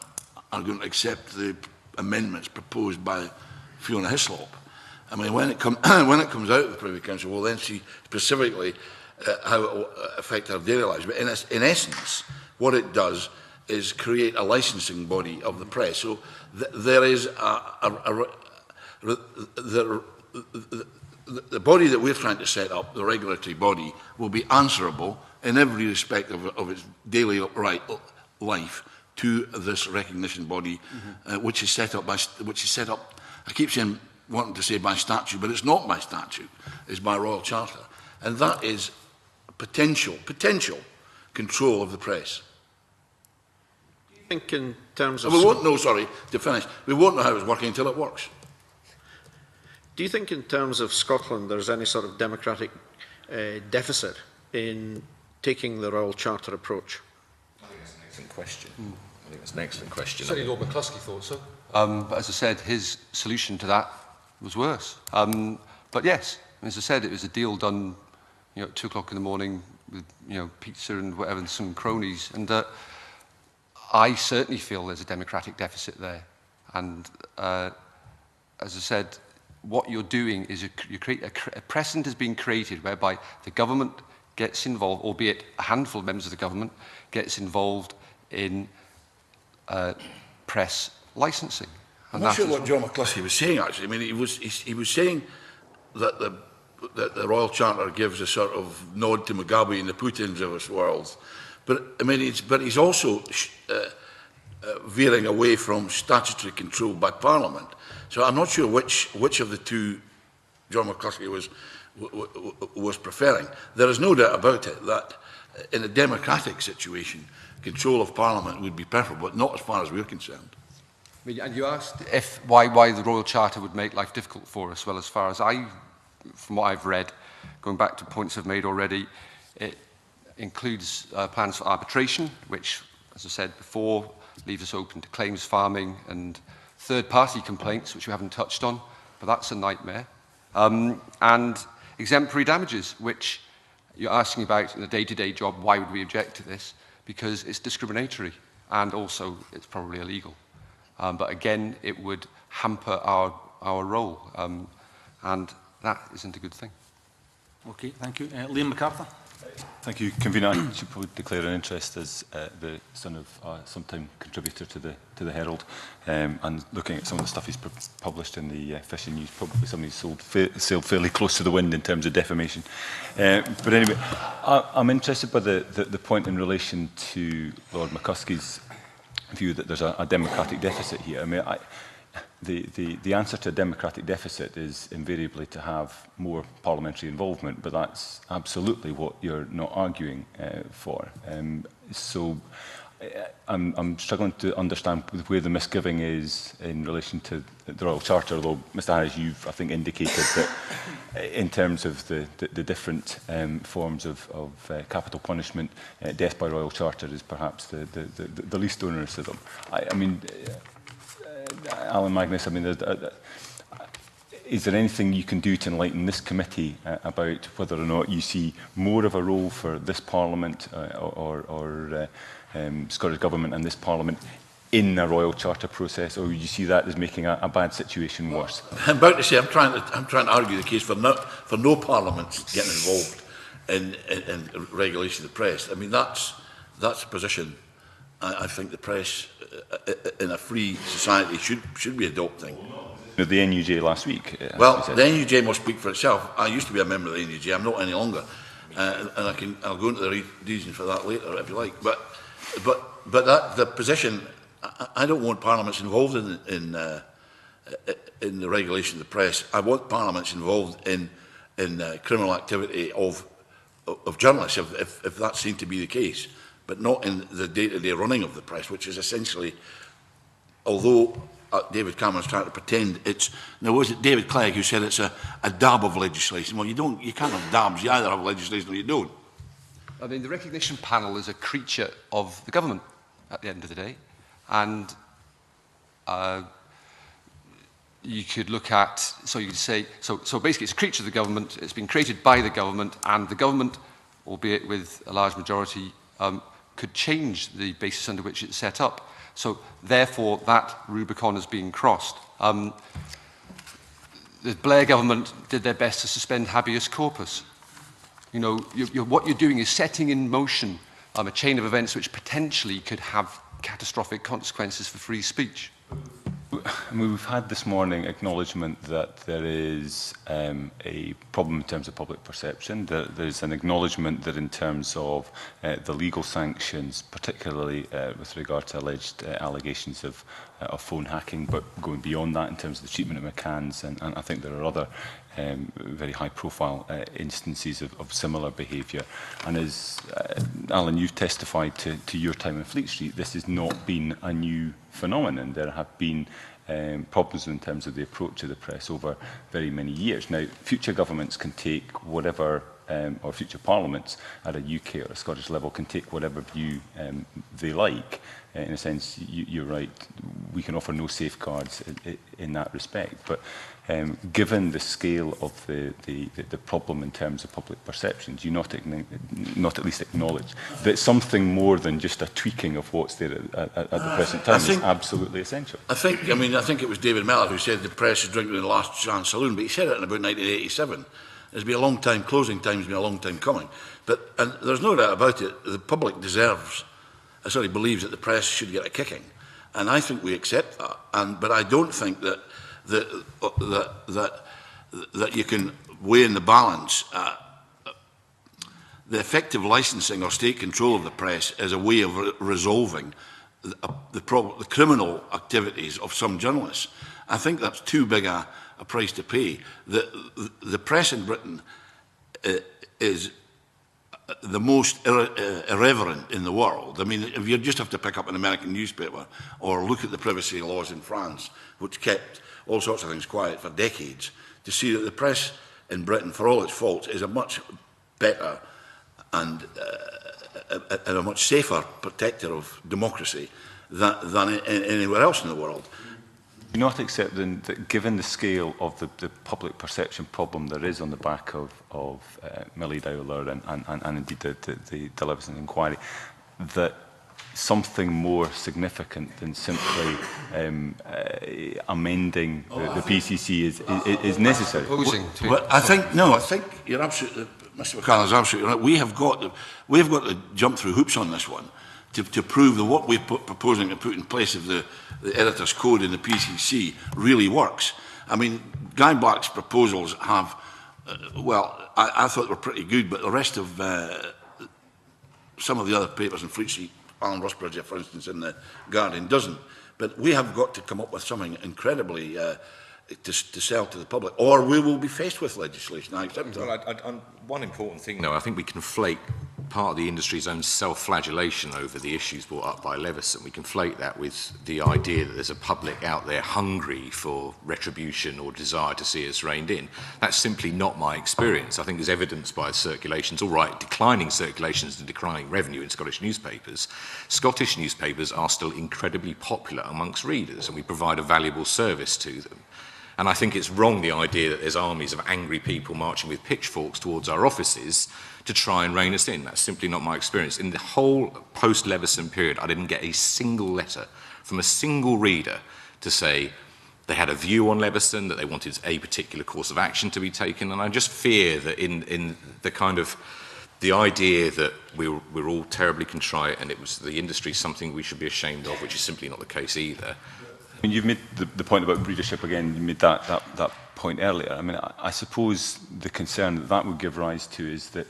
are going to accept the amendments proposed by Fiona Hislop. I mean, when it comes out of the Privy Council, we'll then see specifically how it will affect our daily lives. But in essence, what it does is create a licensing body of the press. So there is the body that we're trying to set up, the regulatory body, will be answerable in every respect of its daily life to this recognition body, which is set up. I keep saying, wanting to say by statute, but it's not by statute. It's by Royal Charter, and that is potential control of the press. Do you think, in terms of, we won't know. Sorry, to finish, we won't know how it's working until it works. Do you think in terms of Scotland there's any sort of democratic deficit in taking the Royal Charter approach? I think that's an excellent question. I think that's an excellent question. Certainly Lord McCluskey thought so. But as I said, his solution to that was worse. But yes, as I said, it was a deal done at 2 o'clock in the morning with pizza and whatever and some cronies. And I certainly feel there's a democratic deficit there. And as I said, what you're doing is you create a precedent is being created whereby the government gets involved, albeit a handful of members of the government gets involved in press licensing. I'm not sure what John McCluskey was saying, actually. I mean, he was saying that the Royal Charter gives a sort of nod to Mugabe and the Putins of this world. But, I mean, he's also veering away from statutory control by Parliament. So I'm not sure which of the two John McCluskey was preferring. There is no doubt about it that in a democratic situation, control of Parliament would be preferable, but not as far as we're concerned. mean, and you asked why the Royal Charter would make life difficult for us. Well, as far as from what I've read, going back to points I've made already, it includes plans for arbitration, which, as I said before, leaves us open to claims farming and third-party complaints, which we haven't touched on, but that's a nightmare. And exemplary damages, which you're asking about in the day-to-day job. Why would we object to this? Because it's discriminatory, and also it's probably illegal. But again, it would hamper our role, and that isn't a good thing. Okay, thank you. Liam MacArthur. Thank you, Convener. I should probably declare an interest as the son of a sometime contributor to the Herald, and looking at some of the stuff he's published in the Fishing News. Probably somebody sailed fairly close to the wind in terms of defamation. But anyway, I'm interested by the point in relation to Lord McCuskey's view that there's a democratic deficit here. I mean, the answer to a democratic deficit is invariably to have more parliamentary involvement, but that's absolutely what you're not arguing for. So I'm struggling to understand where the misgiving is in relation to the Royal Charter, although, Mr Harris, you've, I think, indicated that in terms of the different forms of capital punishment, death by Royal Charter is perhaps the least onerous of them. I mean, Alan Magnus, I mean, is there anything you can do to enlighten this committee about whether or not you see more of a role for this Parliament or Scottish Government and this Parliament in a Royal Charter process, or would you see that as making a bad situation worse? I'm about to say I'm trying to argue the case for no Parliament getting involved in regulation of the press. I mean, that's a position I think the press in a free society should be adopting. The NUJ last week. Well, the NUJ must speak for itself. I used to be a member of the NUJ. I'm not any longer, and I'll go into the reason for that later if you like. But that the position, I don't want parliaments involved in the regulation of the press. I want parliaments involved in criminal activity of journalists, if that seemed to be the case, but not in the day-to-day running of the press, which is essentially, although David Cameron's trying to pretend it's, now was it David Clegg who said it's a dab of legislation? Well, you can't have dabs, you either have legislation or you don't. I mean, the recognition panel is a creature of the government at the end of the day, and you could look at, so you could say, so basically it's a creature of the government, it's been created by the government, and the government, albeit with a large majority, could change the basis under which it's set up. So therefore, that Rubicon is being crossed. The Blair government did their best to suspend habeas corpus. You know, what you're doing is setting in motion a chain of events which potentially could have catastrophic consequences for free speech. I mean, we've had this morning acknowledgement that there is a problem in terms of public perception. There's an acknowledgement that in terms of the legal sanctions, particularly with regard to alleged allegations of phone hacking, but going beyond that in terms of the treatment of McCann's, and I think there are other very high-profile instances of similar behaviour. And as Alan, you've testified to your time in Fleet Street, this has not been a new phenomenon. There have been problems in terms of the approach to the press over very many years. Now, future governments can take whatever, or future parliaments at a UK or a Scottish level can take whatever view they like. In a sense, you're right, we can offer no safeguards in that respect. But given the scale of the problem in terms of public perception, do you not at least acknowledge that something more than just a tweaking of what's there at the present time is absolutely essential? I think it was David Mellor who said the press is drinking in the last chance saloon, but he said it in about 1987. It's been a long time, closing time's been a long time coming. And there's no doubt about it, the public believes that the press should get a kicking. And I think we accept that. But I don't think that you can weigh in the balance the effective licensing or state control of the press as a way of resolving the criminal activities of some journalists. I think that's too big a price to pay. The press in Britain is the most irreverent in the world. I mean, if you just have to pick up an American newspaper or look at the privacy laws in France, which kept all sorts of things quiet for decades, to see that the press in Britain, for all its faults, is a much better and a much safer protector of democracy than anywhere else in the world. Do you not accept then that given the scale of the public perception problem there is on the back of Millie Dowler and indeed the Leveson inquiry, that something more significant than simply amending the PCC is necessary? Well, I think you're absolutely, Mr. McCallum is absolutely right. We have got to jump through hoops on this one to prove that what we're proposing to put in place of the editor's code in the PCC really works. I mean, Guy Black's proposals have, well, I thought were pretty good, but the rest of some of the other papers in Fleet Street, Alan Rusbridge, for instance, in the Guardian, doesn't. But we have got to come up with something incredibly to sell to the public, or we will be faced with legislation. I accept that. Well, one important thing, though, I think we conflate part of the industry's own self-flagellation over the issues brought up by Leveson. We conflate that with the idea that there's a public out there hungry for retribution or desire to see us reined in. That's simply not my experience. I think there's evidenced by circulations, all right, declining circulations and declining revenue in Scottish newspapers. Scottish newspapers are still incredibly popular amongst readers, and we provide a valuable service to them. And I think it's wrong, the idea that there's armies of angry people marching with pitchforks towards our offices to try and rein us in. That's simply not my experience. In the whole post-Leveson period, I didn't get a single letter from a single reader to say they had a view on Leveson, that they wanted a particular course of action to be taken. And I just fear that in the kind of the idea that we're all terribly contrite and it was the industry something we should be ashamed of, which is simply not the case either. I mean, you've made the point about readership again. You made that point earlier. I mean, I suppose the concern that would give rise to is that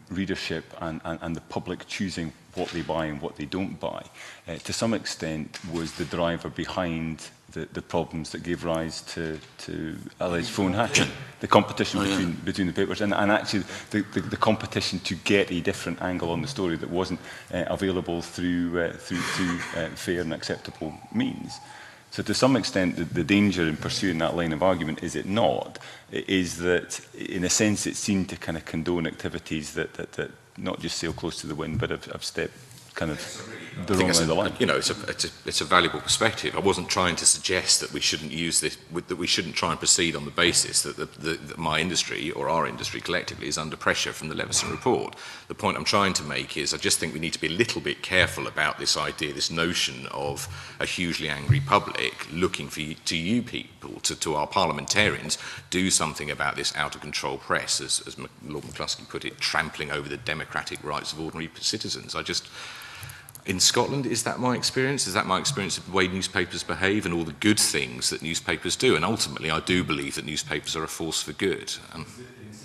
readership and the public choosing what they buy and what they don't buy, to some extent, was the driver behind the problems that gave rise to alleged phone hacking, the competition between the papers, and actually the competition to get a different angle on the story that wasn't available through fair and acceptable means. So to some extent, the danger in pursuing that line of argument, is it not, is that, in a sense, it seemed to kind of condone activities that not just sail close to the wind, but have stepped kind of the wrong end of the line. You know, it's a valuable perspective. I wasn't trying to suggest that we shouldn't use this, that we shouldn't try and proceed on the basis that my industry, or our industry collectively, is under pressure from the Leveson report. The point I'm trying to make is I just think we need to be a little bit careful about this idea, this notion of a hugely angry public looking to you people, to our parliamentarians, do something about this out-of-control press, as Lord McCluskey put it, trampling over the democratic rights of ordinary citizens. In Scotland, is that my experience? Is that my experience of the way newspapers behave and all the good things that newspapers do? And ultimately, I do believe that newspapers are a force for good.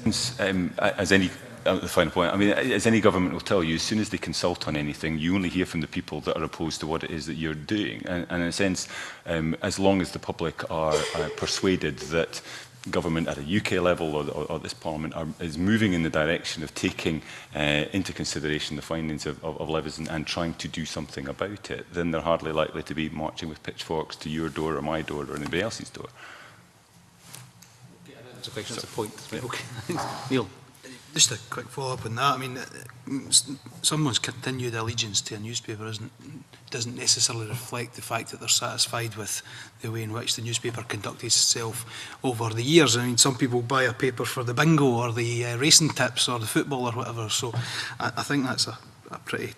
As any the final point, I mean, as any government will tell you, as soon as they consult on anything, you only hear from the people that are opposed to what it is that you're doing. And in a sense, as long as the public are persuaded that government at a UK level or this Parliament is moving in the direction of taking into consideration the findings of Leveson and trying to do something about it, then they're hardly likely to be marching with pitchforks to your door or my door or anybody else's door. That's a question, that's a point. Okay. Neil. Just a quick follow-up on that. I mean, someone's continued allegiance to a newspaper doesn't necessarily reflect the fact that they're satisfied with the way in which the newspaper conducted itself over the years. I mean, some people buy a paper for the bingo or the racing tips or the football or whatever. So I think that's a pretty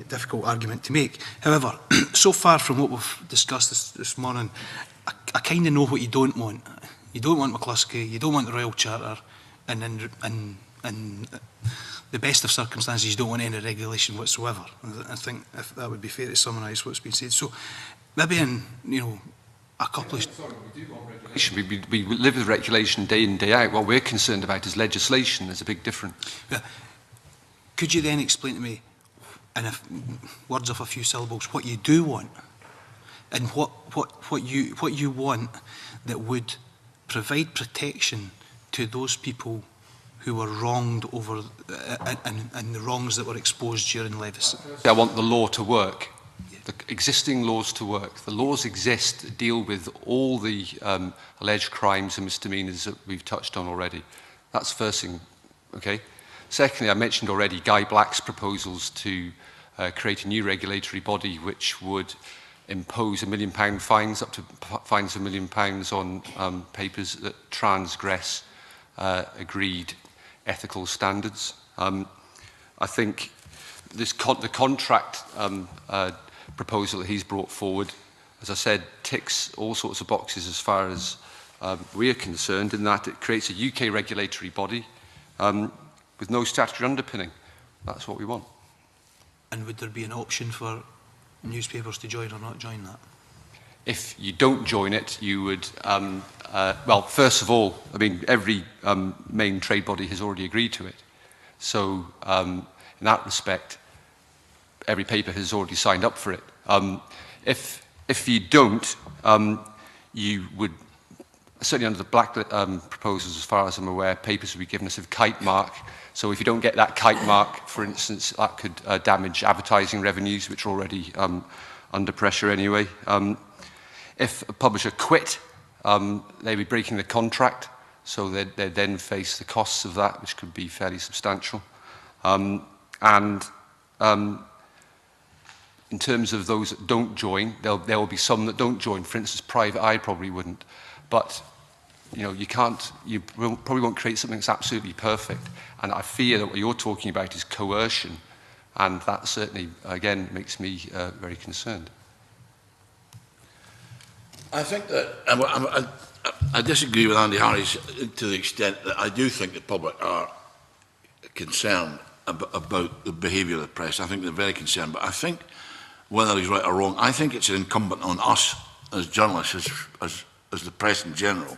difficult argument to make. However, so far from what we've discussed this morning, I kind of know what you don't want. You don't want McCluskey, you don't want the Royal Charter, and in the best of circumstances, you don't want any regulation whatsoever. I think if that would be fair to summarise what's been said. So maybe in, a couple of... Sorry, we do want regulation. We live with regulation day in, day out. What we're concerned about is legislation. There's a big difference. Yeah. Could you then explain to me, in words of a few syllables, what you do want? And what you want that would provide protection to those people who were wronged over and the wrongs that were exposed during Leveson? I want the law to work. The existing laws to work. The laws exist that deal with all the alleged crimes and misdemeanours that we've touched on already. That's the first thing, okay? Secondly, I mentioned already Guy Black's proposals to create a new regulatory body which would impose £1 million fines, up to fines of £1 million on papers that transgress agreed ethical standards. I think the contract proposal that he's brought forward, as I said, ticks all sorts of boxes as far as we are concerned, in that it creates a UK regulatory body with no statutory underpinning. That's what we want. And would there be an option for newspapers to join or not join that? If you don't join it, you would, well, first of all, I mean, every main trade body has already agreed to it. So, in that respect, every paper has already signed up for it. If you don't, you would, certainly under the Black proposals, as far as I'm aware, papers would be given a sort of kite mark. So if you don't get that kite mark, for instance, that could damage advertising revenues, which are already under pressure anyway. If a publisher quit, they'd be breaking the contract, so they'd then face the costs of that, which could be fairly substantial. In terms of those that don't join, there will be some that don't join. For instance, Private Eye probably wouldn't. But you know, you probably won't create something that's absolutely perfect. And I fear that what you're talking about is coercion, and that certainly, again, makes me very concerned. I think that I disagree with Andy Harris to the extent that I do think the public are concerned about the behaviour of the press. I think they're very concerned, but I think whether he's right or wrong, I think it's incumbent on us as journalists, as the press in general,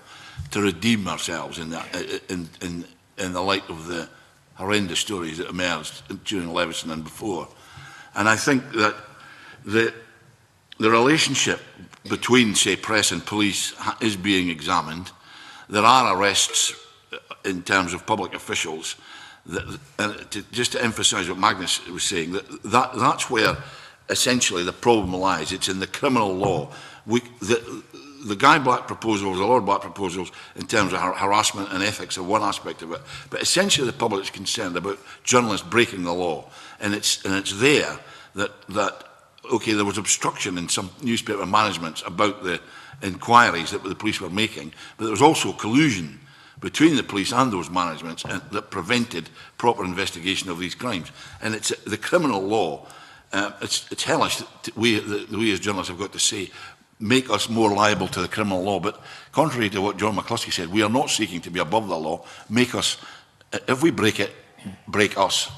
to redeem ourselves in the light of the horrendous stories that emerged during Leveson and before. And I think that the relationship between, say, press and police is being examined. There are arrests in terms of public officials. Just to emphasise what Magnus was saying, that's where essentially the problem lies. It's in the criminal law. The Guy Black proposals, the Lord Black proposals, in terms of harassment and ethics are one aspect of it. But essentially the public is concerned about journalists breaking the law. And it's there that okay, there was obstruction in some newspaper managements about the inquiries that the police were making, but there was also collusion between the police and those managements that prevented proper investigation of these crimes. And it's the criminal law. It's hellish that we as journalists have got to say, make us more liable to the criminal law. But contrary to what John McCluskey said, we are not seeking to be above the law. Make us, if we break it, break us.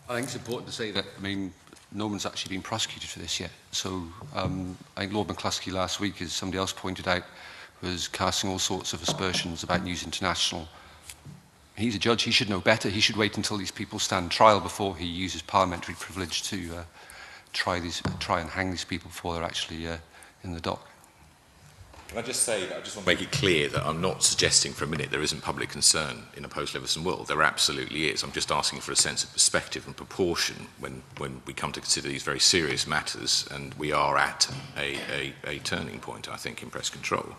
I think it's important to say that, I mean, no one's actually been prosecuted for this yet. So I think Lord McCluskey last week, as somebody else pointed out, was casting all sorts of aspersions about News International. He's a judge, he should know better. He should wait until these people stand trial before he uses parliamentary privilege to try and hang these people before they're actually in the dock. Can I just say that I just want to make it clear that I'm not suggesting for a minute there isn't public concern in a post-Leveson world. There absolutely is. I'm just asking for a sense of perspective and proportion when we come to consider these very serious matters, and we are at a turning point, I think, in press control.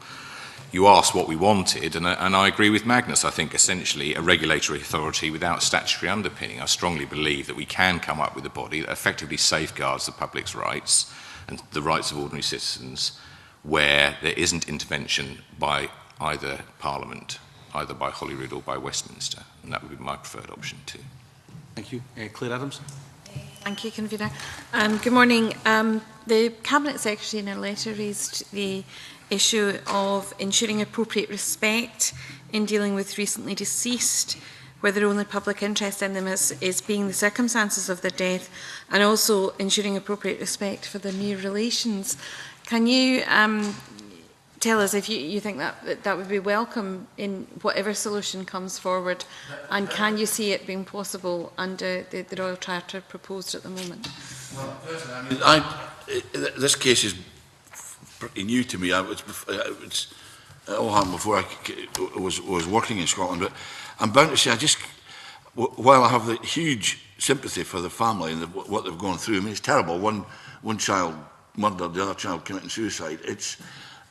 You asked what we wanted, and I agree with Magnus. I think essentially a regulatory authority without statutory underpinning. I strongly believe that we can come up with a body that effectively safeguards the public's rights and the rights of ordinary citizens, where there isn't intervention by either Parliament, either by Holyrood or by Westminster. And that would be my preferred option too. Thank you. Claire Adams. Thank you, Convener. Good morning. The Cabinet Secretary in a letter raised the issue of ensuring appropriate respect in dealing with recently deceased, where the only public interest in them is being the circumstances of their death, and also ensuring appropriate respect for their near relations. Can you tell us if you think that would be welcome in whatever solution comes forward, and can you see it being possible under the Royal Charter proposed at the moment? Well, personally, I mean, this case is pretty new to me. It all happened before I was working in Scotland. But I'm bound to say, while I have the huge sympathy for the family and what they've gone through, I mean, it's terrible. One child murdered, the other child committing suicide. It's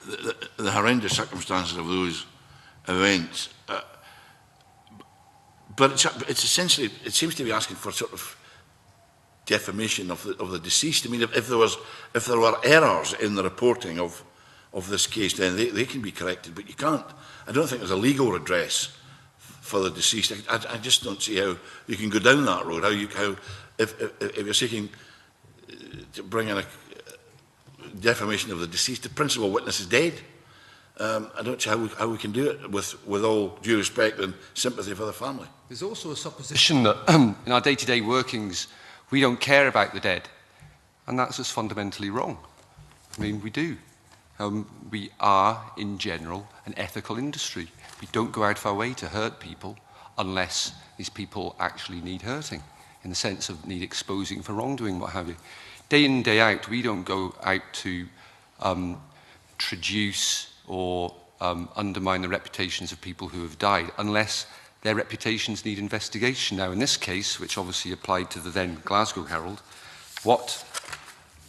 the horrendous circumstances of those events. But it's essentially, it seems to be asking for sort of defamation of the deceased. I mean, if there were errors in the reporting of this case, then they can be corrected. But you can't. I don't think there's a legal redress for the deceased. I just don't see how you can go down that road. If you're seeking to bring in a defamation of the deceased, the principal witness is dead. I don't see how we can do it with all due respect and sympathy for the family. There's also a supposition that in our day-to-day workings, we don't care about the dead. And that's just fundamentally wrong. I mean, we do. We are, in general, an ethical industry. We don't go out of our way to hurt people unless these people actually need hurting, in the sense of need exposing for wrongdoing, what have you. Day in, day out, we don't go out to traduce or undermine the reputations of people who have died unless their reputations need investigation. Now, in this case, which obviously applied to the then Glasgow Herald, what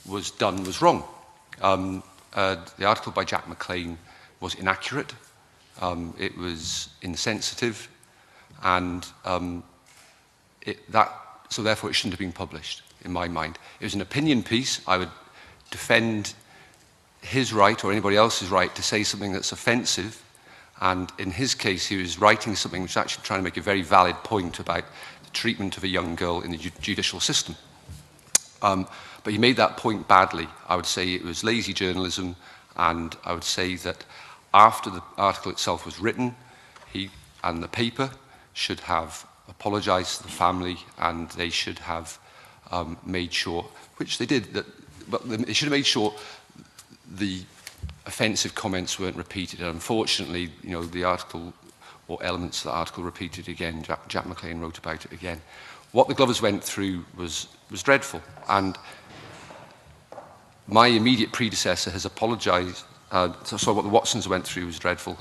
was done was wrong. The article by Jack McLean was inaccurate, it was insensitive, and so therefore it shouldn't have been published, in my mind. It was an opinion piece. I would defend his right or anybody else's right to say something that's offensive, and in his case he was writing something which was actually trying to make a very valid point about the treatment of a young girl in the judicial system. But he made that point badly. I would say it was lazy journalism, and I would say that after the article itself was written, he and the paper should have apologised to the family, and they should have made sure, which they did, but they should have made sure the offensive comments weren't repeated. And unfortunately, you know, the article or elements of the article repeated again. Jack McLean wrote about it again. What the Glovers went through was dreadful, and my immediate predecessor has apologised. So what the Watsons went through was dreadful,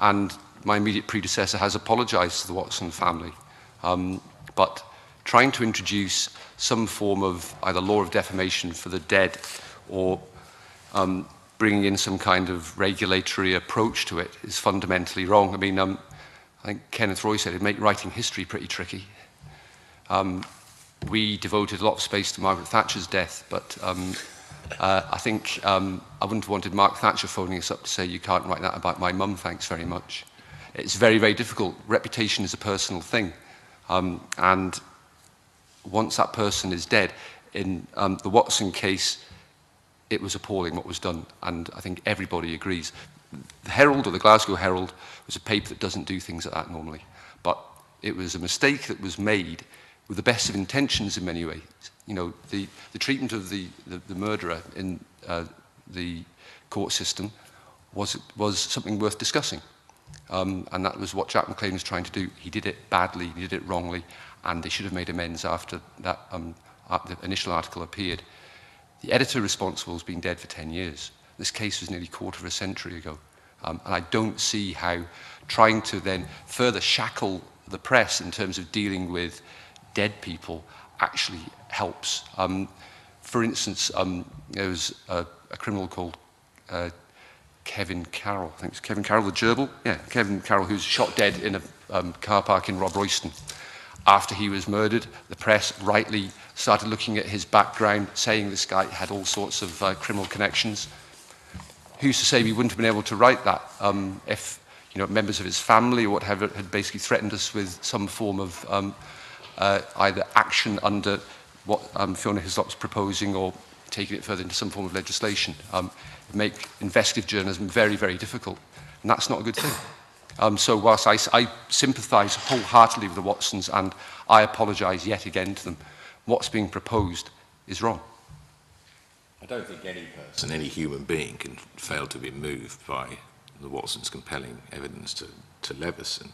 and my immediate predecessor has apologised to the Watson family. But trying to introduce some form of either law of defamation for the dead or bringing in some kind of regulatory approach to it is fundamentally wrong. I mean, I think Kenneth Roy said it'd make writing history pretty tricky. We devoted a lot of space to Margaret Thatcher's death, but I think I wouldn't have wanted Mark Thatcher phoning us up to say, you can't write that about my mum, thanks very much. It's very, very difficult. Reputation is a personal thing. And once that person is dead, in the Watson case, it was appalling what was done, and I think everybody agrees. The Herald, or the Glasgow Herald, was a paper that doesn't do things like that normally, but it was a mistake that was made with the best of intentions in many ways. You know, the treatment of the murderer in the court system was something worth discussing, and that was what Jack McLean was trying to do. He did it badly, he did it wrongly, and they should have made amends after that the initial article appeared. The editor responsible has been dead for 10 years. This case was nearly a quarter of a century ago. And I don't see how trying to then further shackle the press in terms of dealing with dead people actually helps. For instance, there was a criminal called Kevin Carroll. I think it's Kevin Carroll, the gerbil. Yeah, Kevin Carroll, who was shot dead in a car park in Rob Royston. After he was murdered, the press rightly started looking at his background, saying this guy had all sorts of criminal connections. Who's to say we wouldn't have been able to write that if, you know, members of his family or whatever had basically threatened us with some form of either action under what Fiona Hislop's proposing or taking it further into some form of legislation. Make investigative journalism very, very difficult, and that's not a good thing. So whilst I sympathise wholeheartedly with the Watsons, and I apologise yet again to them, what's being proposed is wrong. I don't think any person, any human being, can fail to be moved by the Watsons' compelling evidence to Leveson,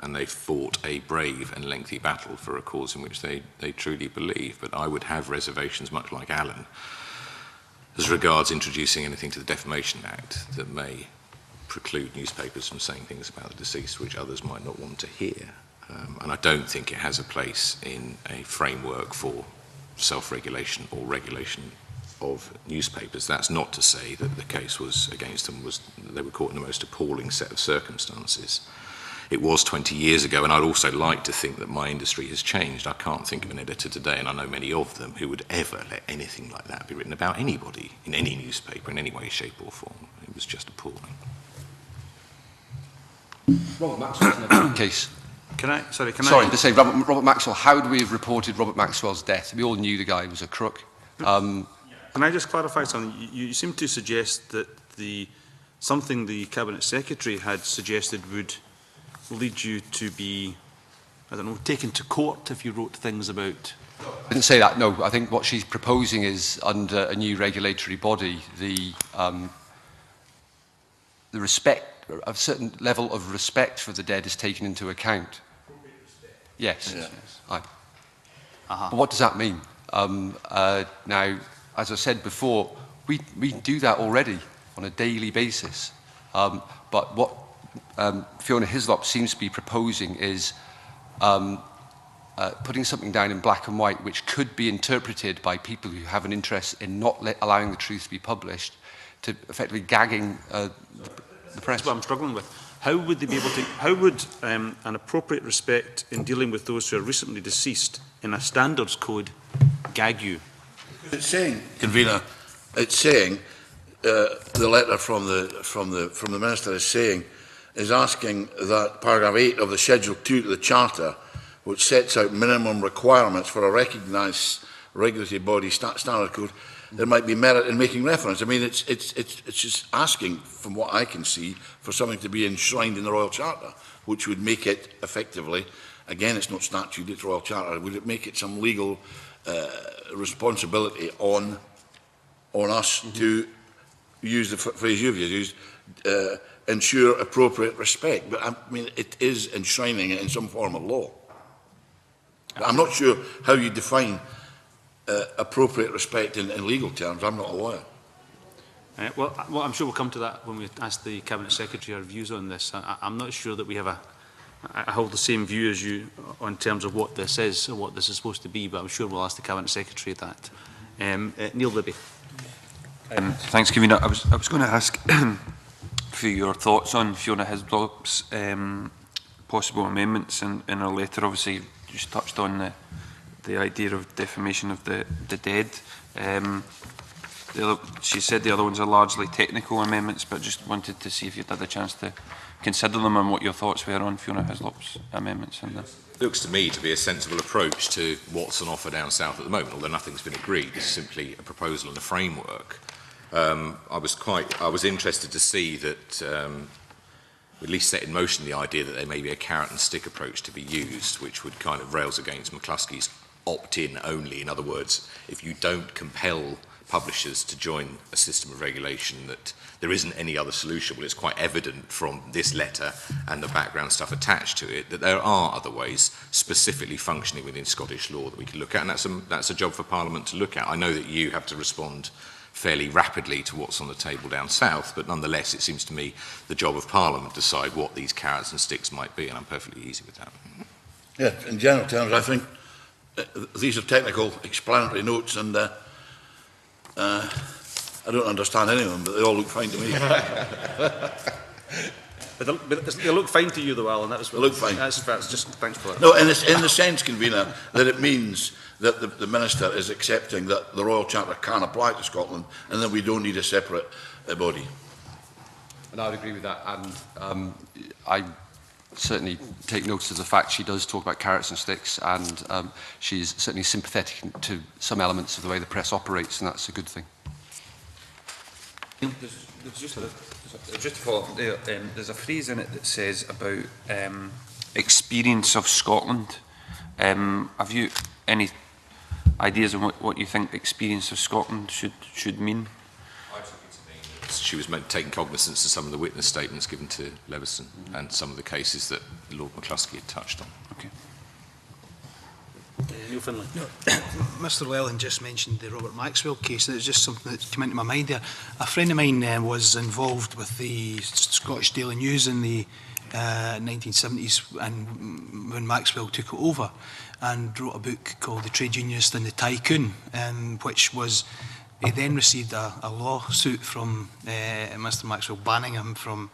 and they fought a brave and lengthy battle for a cause in which they truly believe. But I would have reservations, much like Alan, as regards introducing anything to the Defamation Act that may preclude newspapers from saying things about the deceased which others might not want to hear. And I don't think it has a place in a framework for self-regulation or regulation of newspapers. That's not to say that the case was against them, they were caught in the most appalling set of circumstances. It was 20 years ago, and I'd also like to think that my industry has changed. I can't think of an editor today, and I know many of them, who would ever let anything like that be written about anybody in any newspaper in any way, shape or form. It was just appalling. Robert Maxwell's in a case. Sorry, to say, Robert Maxwell, how do we have reported Robert Maxwell's death? We all knew the guy was a crook. Can I just clarify something? You seem to suggest that something the Cabinet Secretary had suggested would lead you to be, I don't know, taken to court if you wrote things about... I didn't say that, no. I think what she's proposing is, under a new regulatory body, the respect, a certain level of respect for the dead is taken into account. Yes. Yeah. Yes. But what does that mean? Now, as I said before, we do that already on a daily basis. But what Fiona Hislop seems to be proposing is putting something down in black and white which could be interpreted by people who have an interest in not allowing the truth to be published, to effectively gagging the press. That's what I'm struggling with. How would they be able to, how would an appropriate respect in dealing with those who are recently deceased in a standards code gag you? It's saying, convener, it's saying, the letter from the Minister is asking that paragraph 8 of the Schedule 2 to the Charter, which sets out minimum requirements for a recognised regulatory body standard code, there might be merit in making reference. I mean, it's just asking, from what I can see, for something to be enshrined in the Royal Charter, which would make it effectively, again, it's not statute, it's Royal Charter, would it make it some legal responsibility on us to use the phrase you've used, ensure appropriate respect. But I mean, it is enshrining it in some form of law. But I'm not sure how you define appropriate respect in legal terms. I'm not a lawyer. Well, I'm sure we'll come to that when we ask the Cabinet Secretary our views on this. I'm not sure that we have I hold the same view as you on terms of what this is or what this is supposed to be, but I'm sure we'll ask the Cabinet Secretary that. Neil Libby. Thanks, Convener. I was going to ask for your thoughts on Fiona Hislop's possible amendments in her letter. Obviously, you just touched on the idea of defamation of the dead. She said the other ones are largely technical amendments, but just wanted to see if you'd had a chance to consider them and what your thoughts were on Fiona Hislop's amendments. It looks to me to be a sensible approach to what's on offer down south at the moment, although nothing's been agreed. It's simply a proposal and a framework. I was interested to see that at least set in motion the idea that there may be a carrot and stick approach to be used, which would kind of rails against McCluskey's opt-in only. In other words, if you don't compel publishers to join a system of regulation, that there isn't any other solution. Well, it's quite evident from this letter and the background stuff attached to it that there are other ways specifically functioning within Scottish law that we can look at, and that's a job for Parliament to look at. I know that you have to respond fairly rapidly to what's on the table down south, but nonetheless it seems to me the job of Parliament to decide what these carrots and sticks might be, and I'm perfectly easy with that. Yeah, in general terms, I think these are technical explanatory notes, and I don't understand any of them, but they all look fine to me. But they look fine to you, though, Alan. That was they look fine. That's just thanks for that. No, in the sense, Convener, that it means that the Minister is accepting that the Royal Charter can apply to Scotland and that we don't need a separate body. And I would agree with that. And I certainly take notice of the fact she does talk about carrots and sticks, and she's certainly sympathetic to some elements of the way the press operates, and that's a good thing. Just to follow up there, there's a phrase in it that says about experience of Scotland. Have you any ideas on what you think experience of Scotland should mean? I took it to mean that she was taking cognizance of some of the witness statements given to Leveson and some of the cases that Lord McCluskey had touched on. Okay. Neil Finlay. No, Mr Llewellyn just mentioned the Robert Maxwell case, and it's just something that came into my mind there. A friend of mine was involved with the Scottish Daily News in the 1970s, and when Maxwell took it over, and wrote a book called The Trade Unionist and the Tycoon, which was, he then received a lawsuit from Mr Maxwell banning him from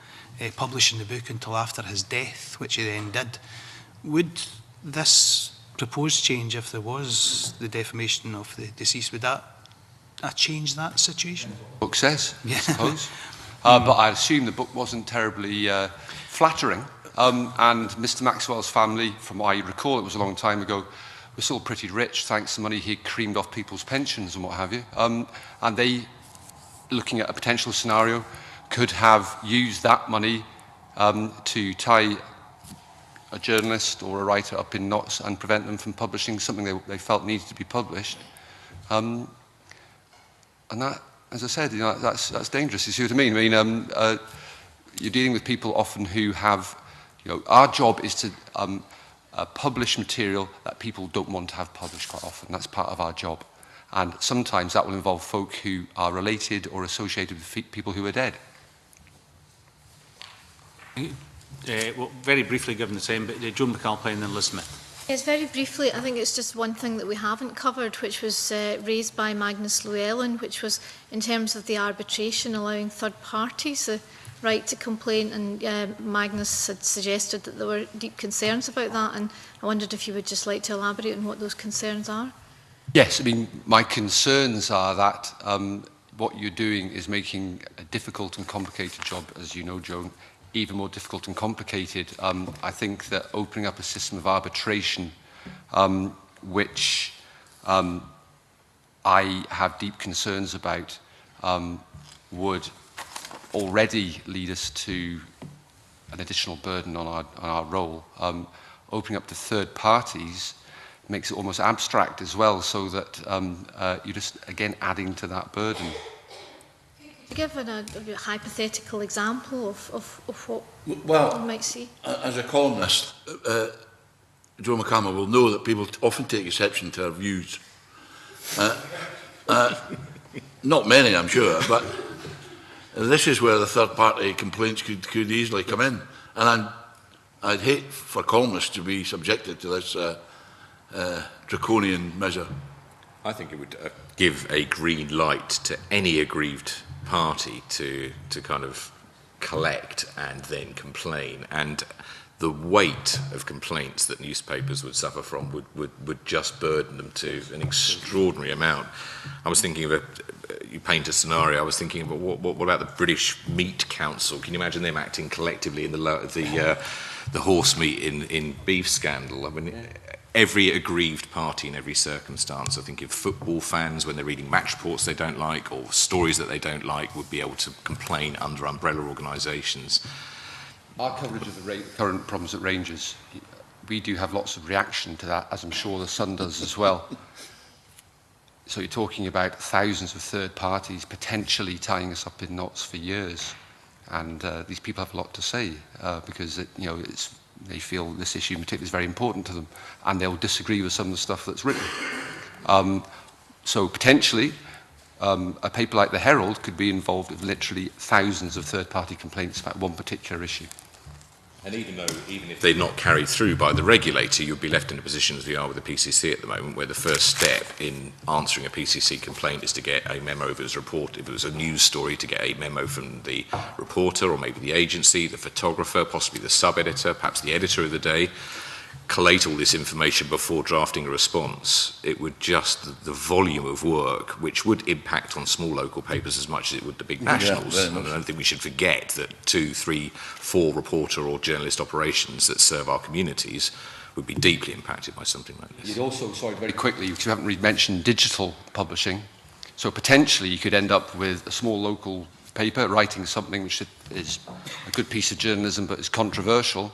publishing the book until after his death, which he then did. Would this proposed change, if there was the defamation of the deceased, would that change that situation? Book says, Yeah. I suppose. But I assume the book wasn't terribly flattering. And Mr Maxwell's family, from what I recall, it was a long time ago, were still pretty rich thanks to money he creamed off people's pensions and what have you. And they, looking at a potential scenario, could have used that money to tie a journalist or a writer up in knots and prevent them from publishing something they felt needed to be published. And that, as I said, you know, that's dangerous. You see what I mean? You're dealing with people often who have, you know, our job is to publish material that people don't want to have published quite often. That's part of our job. And sometimes that will involve folk who are related or associated with people who are dead. Well, very briefly, given the time, but Joan McAlpine and then Liz Smith. Yes, very briefly, I think it's just one thing that we haven't covered, which was raised by Magnus Llewellyn, which was in terms of the arbitration, allowing third parties the right to complain, and Magnus had suggested that there were deep concerns about that, and I wondered if you would just like to elaborate on what those concerns are. Yes, I mean, my concerns are that what you're doing is making a difficult and complicated job, as you know, Joan, even more difficult and complicated. I think that opening up a system of arbitration, which I have deep concerns about, would already lead us to an additional burden on our role. Opening up to third parties makes it almost abstract as well, so that you're just, again, adding to that burden. Give a hypothetical example of what you might see. As a columnist, Joe McCarmel will know that people often take exception to our views. Not many, I'm sure, but this is where the third-party complaints could easily come in. And I'd hate for columnists to be subjected to this draconian measure. I think it would give a green light to any aggrieved party to kind of collect and then complain, and the weight of complaints that newspapers would suffer from would just burden them to an extraordinary amount. I was thinking of you paint a scenario, I was thinking about what about the British Meat Council? Can you imagine them acting collectively in the horse meat in beef scandal? I mean, every aggrieved party in every circumstance. I think if football fans, when they're reading match reports they don't like or stories that they don't like, would be able to complain under umbrella organisations. Our coverage of the current problems at Rangers, we do have lots of reaction to that, as I'm sure the Sun does as well. So you're talking about thousands of third parties potentially tying us up in knots for years. And these people have a lot to say because they feel this issue in particular is very important to them, and they'll disagree with some of the stuff that's written. So potentially, a paper like the Herald could be involved with literally thousands of third-party complaints about one particular issue. And even if they're not carried through by the regulator, you'd be left in a position as we are with the PCC at the moment, where the first step in answering a PCC complaint is to get a memo if it was reported, if it was a news story, to get a memo from the reporter or maybe the agency, the photographer, possibly the sub-editor, perhaps the editor of the day, collate all this information before drafting a response. It would just, the volume of work, which would impact on small local papers as much as it would the big nationals. Yeah, I don't think we should forget that 2, 3, 4 reporter or journalist operations that serve our communities would be deeply impacted by something like this. You'd also, sorry, very quickly, because you haven't really mentioned digital publishing, so potentially you could end up with a small local paper writing something which is a good piece of journalism but is controversial.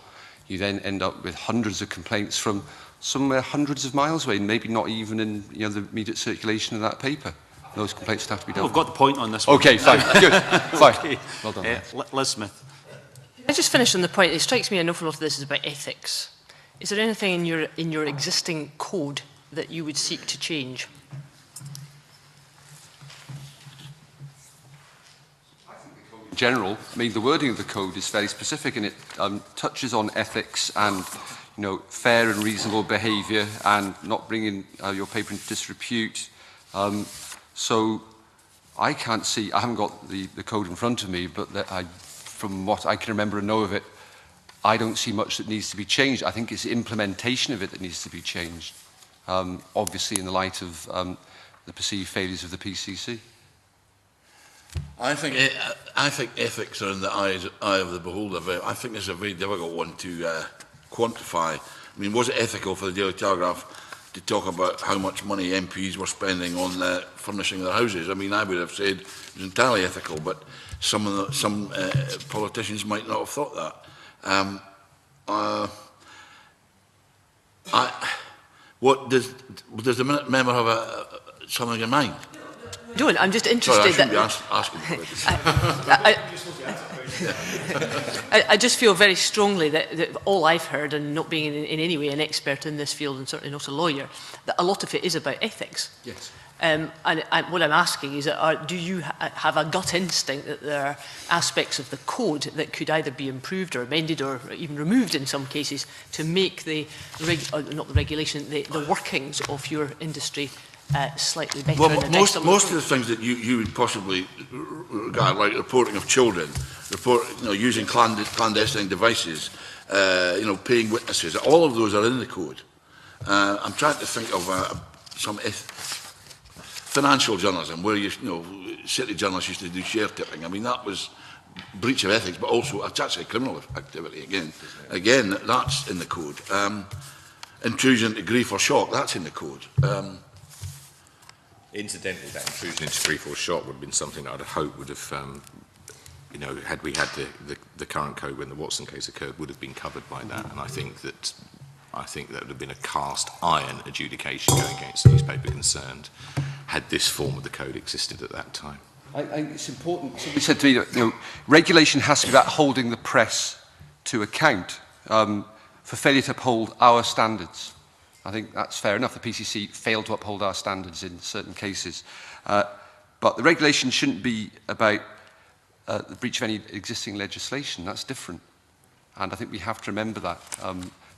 You then end up with hundreds of complaints from somewhere hundreds of miles away, maybe not even in the immediate circulation of that paper. Those complaints have to be dealt with. We've got the point on this one. Okay, fine, good, fine. Okay. Well done. Liz Smith. I just finish on the point. It strikes me an awful lot of this is about ethics. Is there anything in your existing code that you would seek to change? In general, I mean, the wording of the code is very specific, and it touches on ethics and, fair and reasonable behaviour and not bringing your paper into disrepute. So I can't see, I haven't got the code in front of me, but from what I can remember and know of it, I don't see much that needs to be changed. I think it's the implementation of it that needs to be changed, obviously in the light of the perceived failures of the PCC. I think ethics are in the eye of the beholder. I think it's a very difficult one to quantify. I mean, was it ethical for the Daily Telegraph to talk about how much money MPs were spending on furnishing their houses? I mean, I would have said it was entirely ethical, but some politicians might not have thought that. Does the member have something in mind? Don't. I'm just interested. Sorry, I shouldn't be asking. I just feel very strongly that all I've heard, and not being in any way an expert in this field and certainly not a lawyer, that a lot of it is about ethics. Yes. And what I'm asking is, do you have a gut instinct that there are aspects of the code that could either be improved or amended or even removed in some cases to make the workings of your industry slightly better? Well, most of the things that you would possibly regard, like reporting of children, using clandestine devices, paying witnesses, all of those are in the code. I'm trying to think of some financial journalism, where city journalists used to do share tipping. I mean, that was breach of ethics, but also it's actually a criminal activity again. Again, that's in the code. Intrusion into grief or shock, that's in the code. Incidentally, that intrusion into grief or shock would have been something that I'd hope would have, had we had the current code when the Watson case occurred, would have been covered by that. And I think that would have been a cast iron adjudication going against newspaper concerned had this form of the code existed at that time. I think it's important. Somebody said to me, regulation has to be about holding the press to account for failure to uphold our standards. I think that's fair enough. The PCC failed to uphold our standards in certain cases. But the regulation shouldn't be about the breach of any existing legislation. That's different. And I think we have to remember that.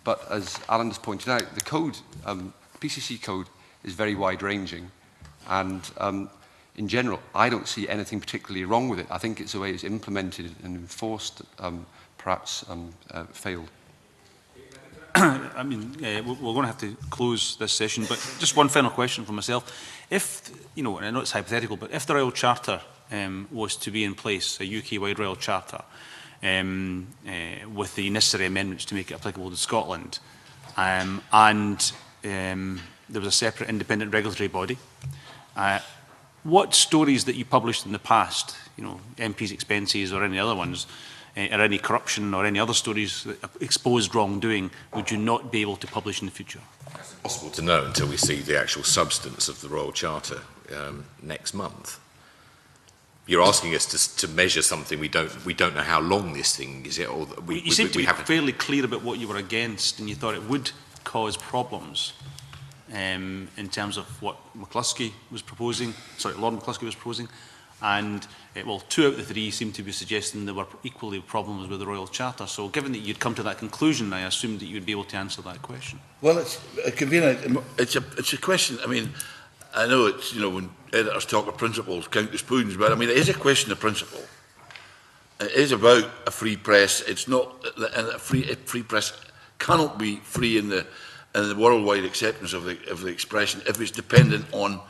But as Alan has pointed out, the code, PCC code, is very wide-ranging. And in general, I don't see anything particularly wrong with it. I think it's the way it's implemented and enforced perhaps failed. I mean, we're going to have to close this session, but just one final question for myself. If, and I know it's hypothetical, but if the Royal Charter was to be in place, a UK-wide Royal Charter, with the necessary amendments to make it applicable to Scotland, and there was a separate independent regulatory body, what stories that you published in the past, MP's expenses or any other ones, or any corruption or any other stories that exposed wrongdoing, would you not be able to publish in the future? It's impossible to know until we see the actual substance of the Royal Charter next month. You're asking us to measure something we don't know how long this thing is. You seem to be fairly clear about what you were against, and you thought it would cause problems in terms of what McCluskey was proposing. Sorry, Lord McCluskey was proposing. And, well, 2 out of the 3 seem to be suggesting there were equally problems with the Royal Charter. So given that you'd come to that conclusion, I assumed that you'd be able to answer that question. Well, it's a question. I mean, I know it's, when editors talk of principles, count as spoons, but I mean, it is a question of principle. It is about a free press. It's not, a free press cannot be free in the worldwide acceptance of the expression if it's dependent on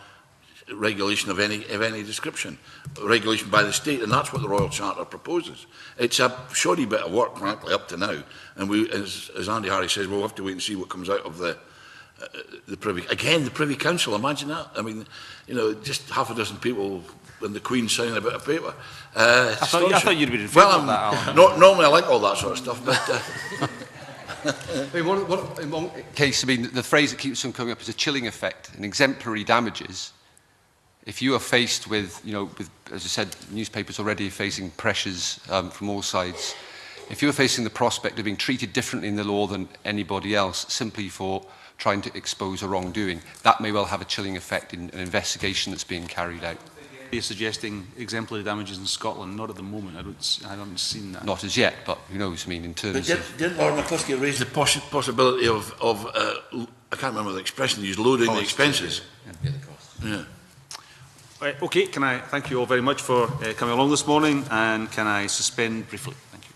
regulation of any description, regulation by the state, and that's what the Royal Charter proposes. It's a shoddy bit of work, frankly, up to now, and we, as Andy Harry says, we'll have to wait and see what comes out of the Privy. Again, the Privy Council, imagine that. I mean, just half a dozen people and the Queen signing a bit of paper. I thought you'd be in favour of that, Alan. Normally I like all that sort of stuff, but... in one case, I mean, the phrase that keeps on coming up is a chilling effect, and exemplary damages. If you are faced with, as I said, newspapers already facing pressures from all sides, if you're facing the prospect of being treated differently in the law than anybody else simply for trying to expose a wrongdoing, that may well have a chilling effect in an investigation that's being carried out. You're suggesting exemplary damages in Scotland, not at the moment. I haven't seen that. Not as yet, but who knows? I mean, in terms But didn't Lord McCluskey raise the possibility of I can't remember the expression used, loading the expenses? Yeah, the cost. Yeah. Right, okay, can I thank you all very much for coming along this morning, and can I suspend briefly? Thank you.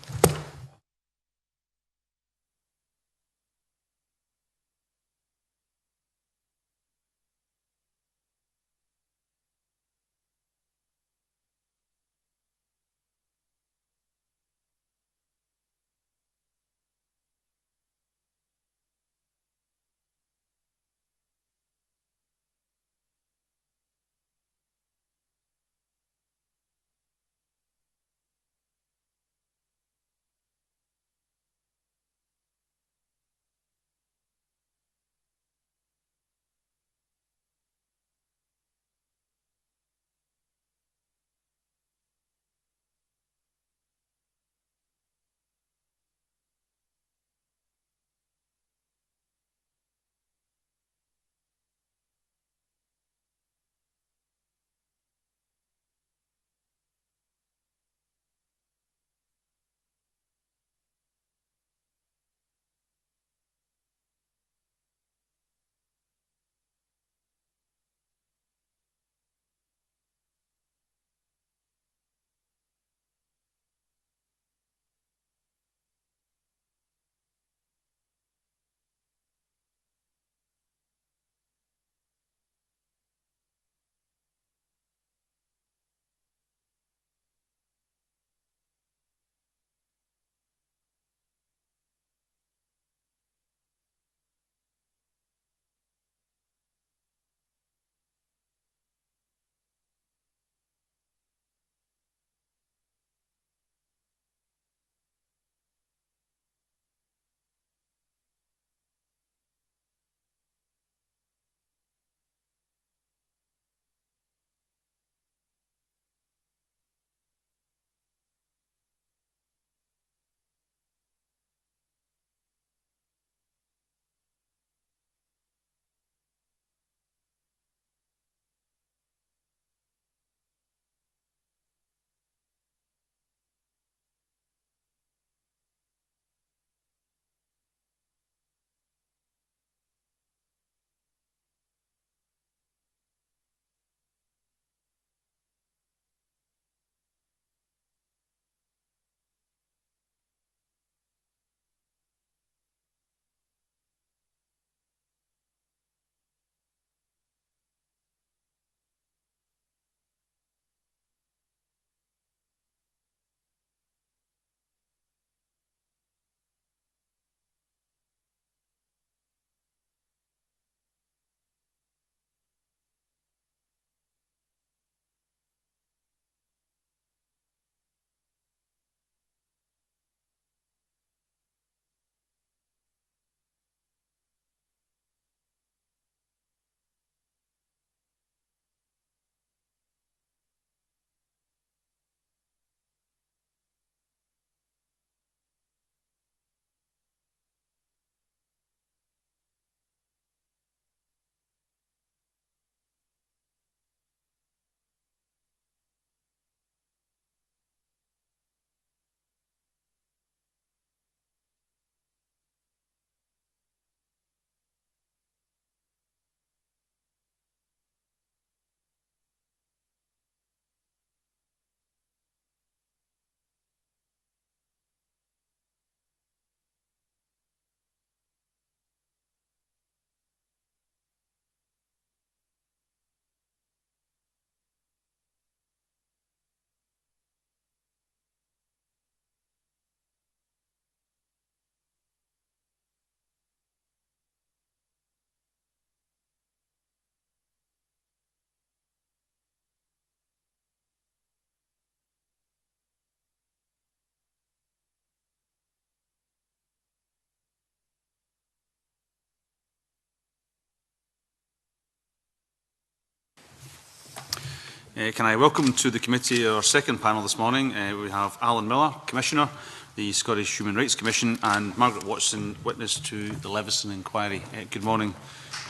Can I welcome to the committee our second panel this morning. We have Alan Miller, Commissioner, the Scottish Human Rights Commission, and Margaret Watson, witness to the Leveson inquiry. Good morning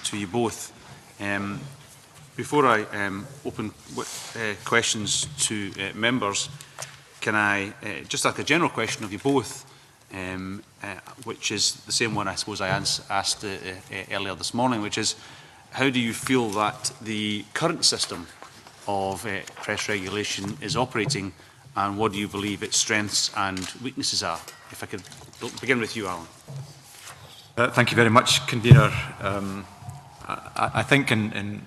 to you both. Before I open questions to members, can I just ask a general question of you both, which is the same one I suppose I asked earlier this morning, which is, how do you feel that the current system of press regulation is operating, and what do you believe its strengths and weaknesses are? If I could begin with you, Alan. Thank you very much, Convener. I think in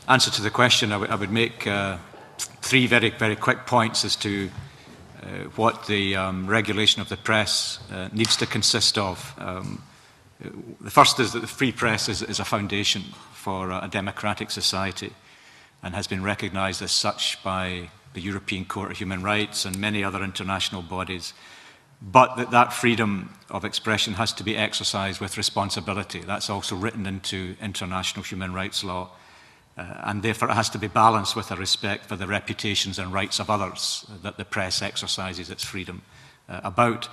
answer to the question, I would make three very quick points as to what the regulation of the press needs to consist of. The first is that the free press is a foundation for a democratic society and has been recognised as such by the European Court of Human Rights and many other international bodies, but that freedom of expression has to be exercised with responsibility. That's also written into international human rights law, and therefore it has to be balanced with a respect for the reputations and rights of others that the press exercises its freedom about.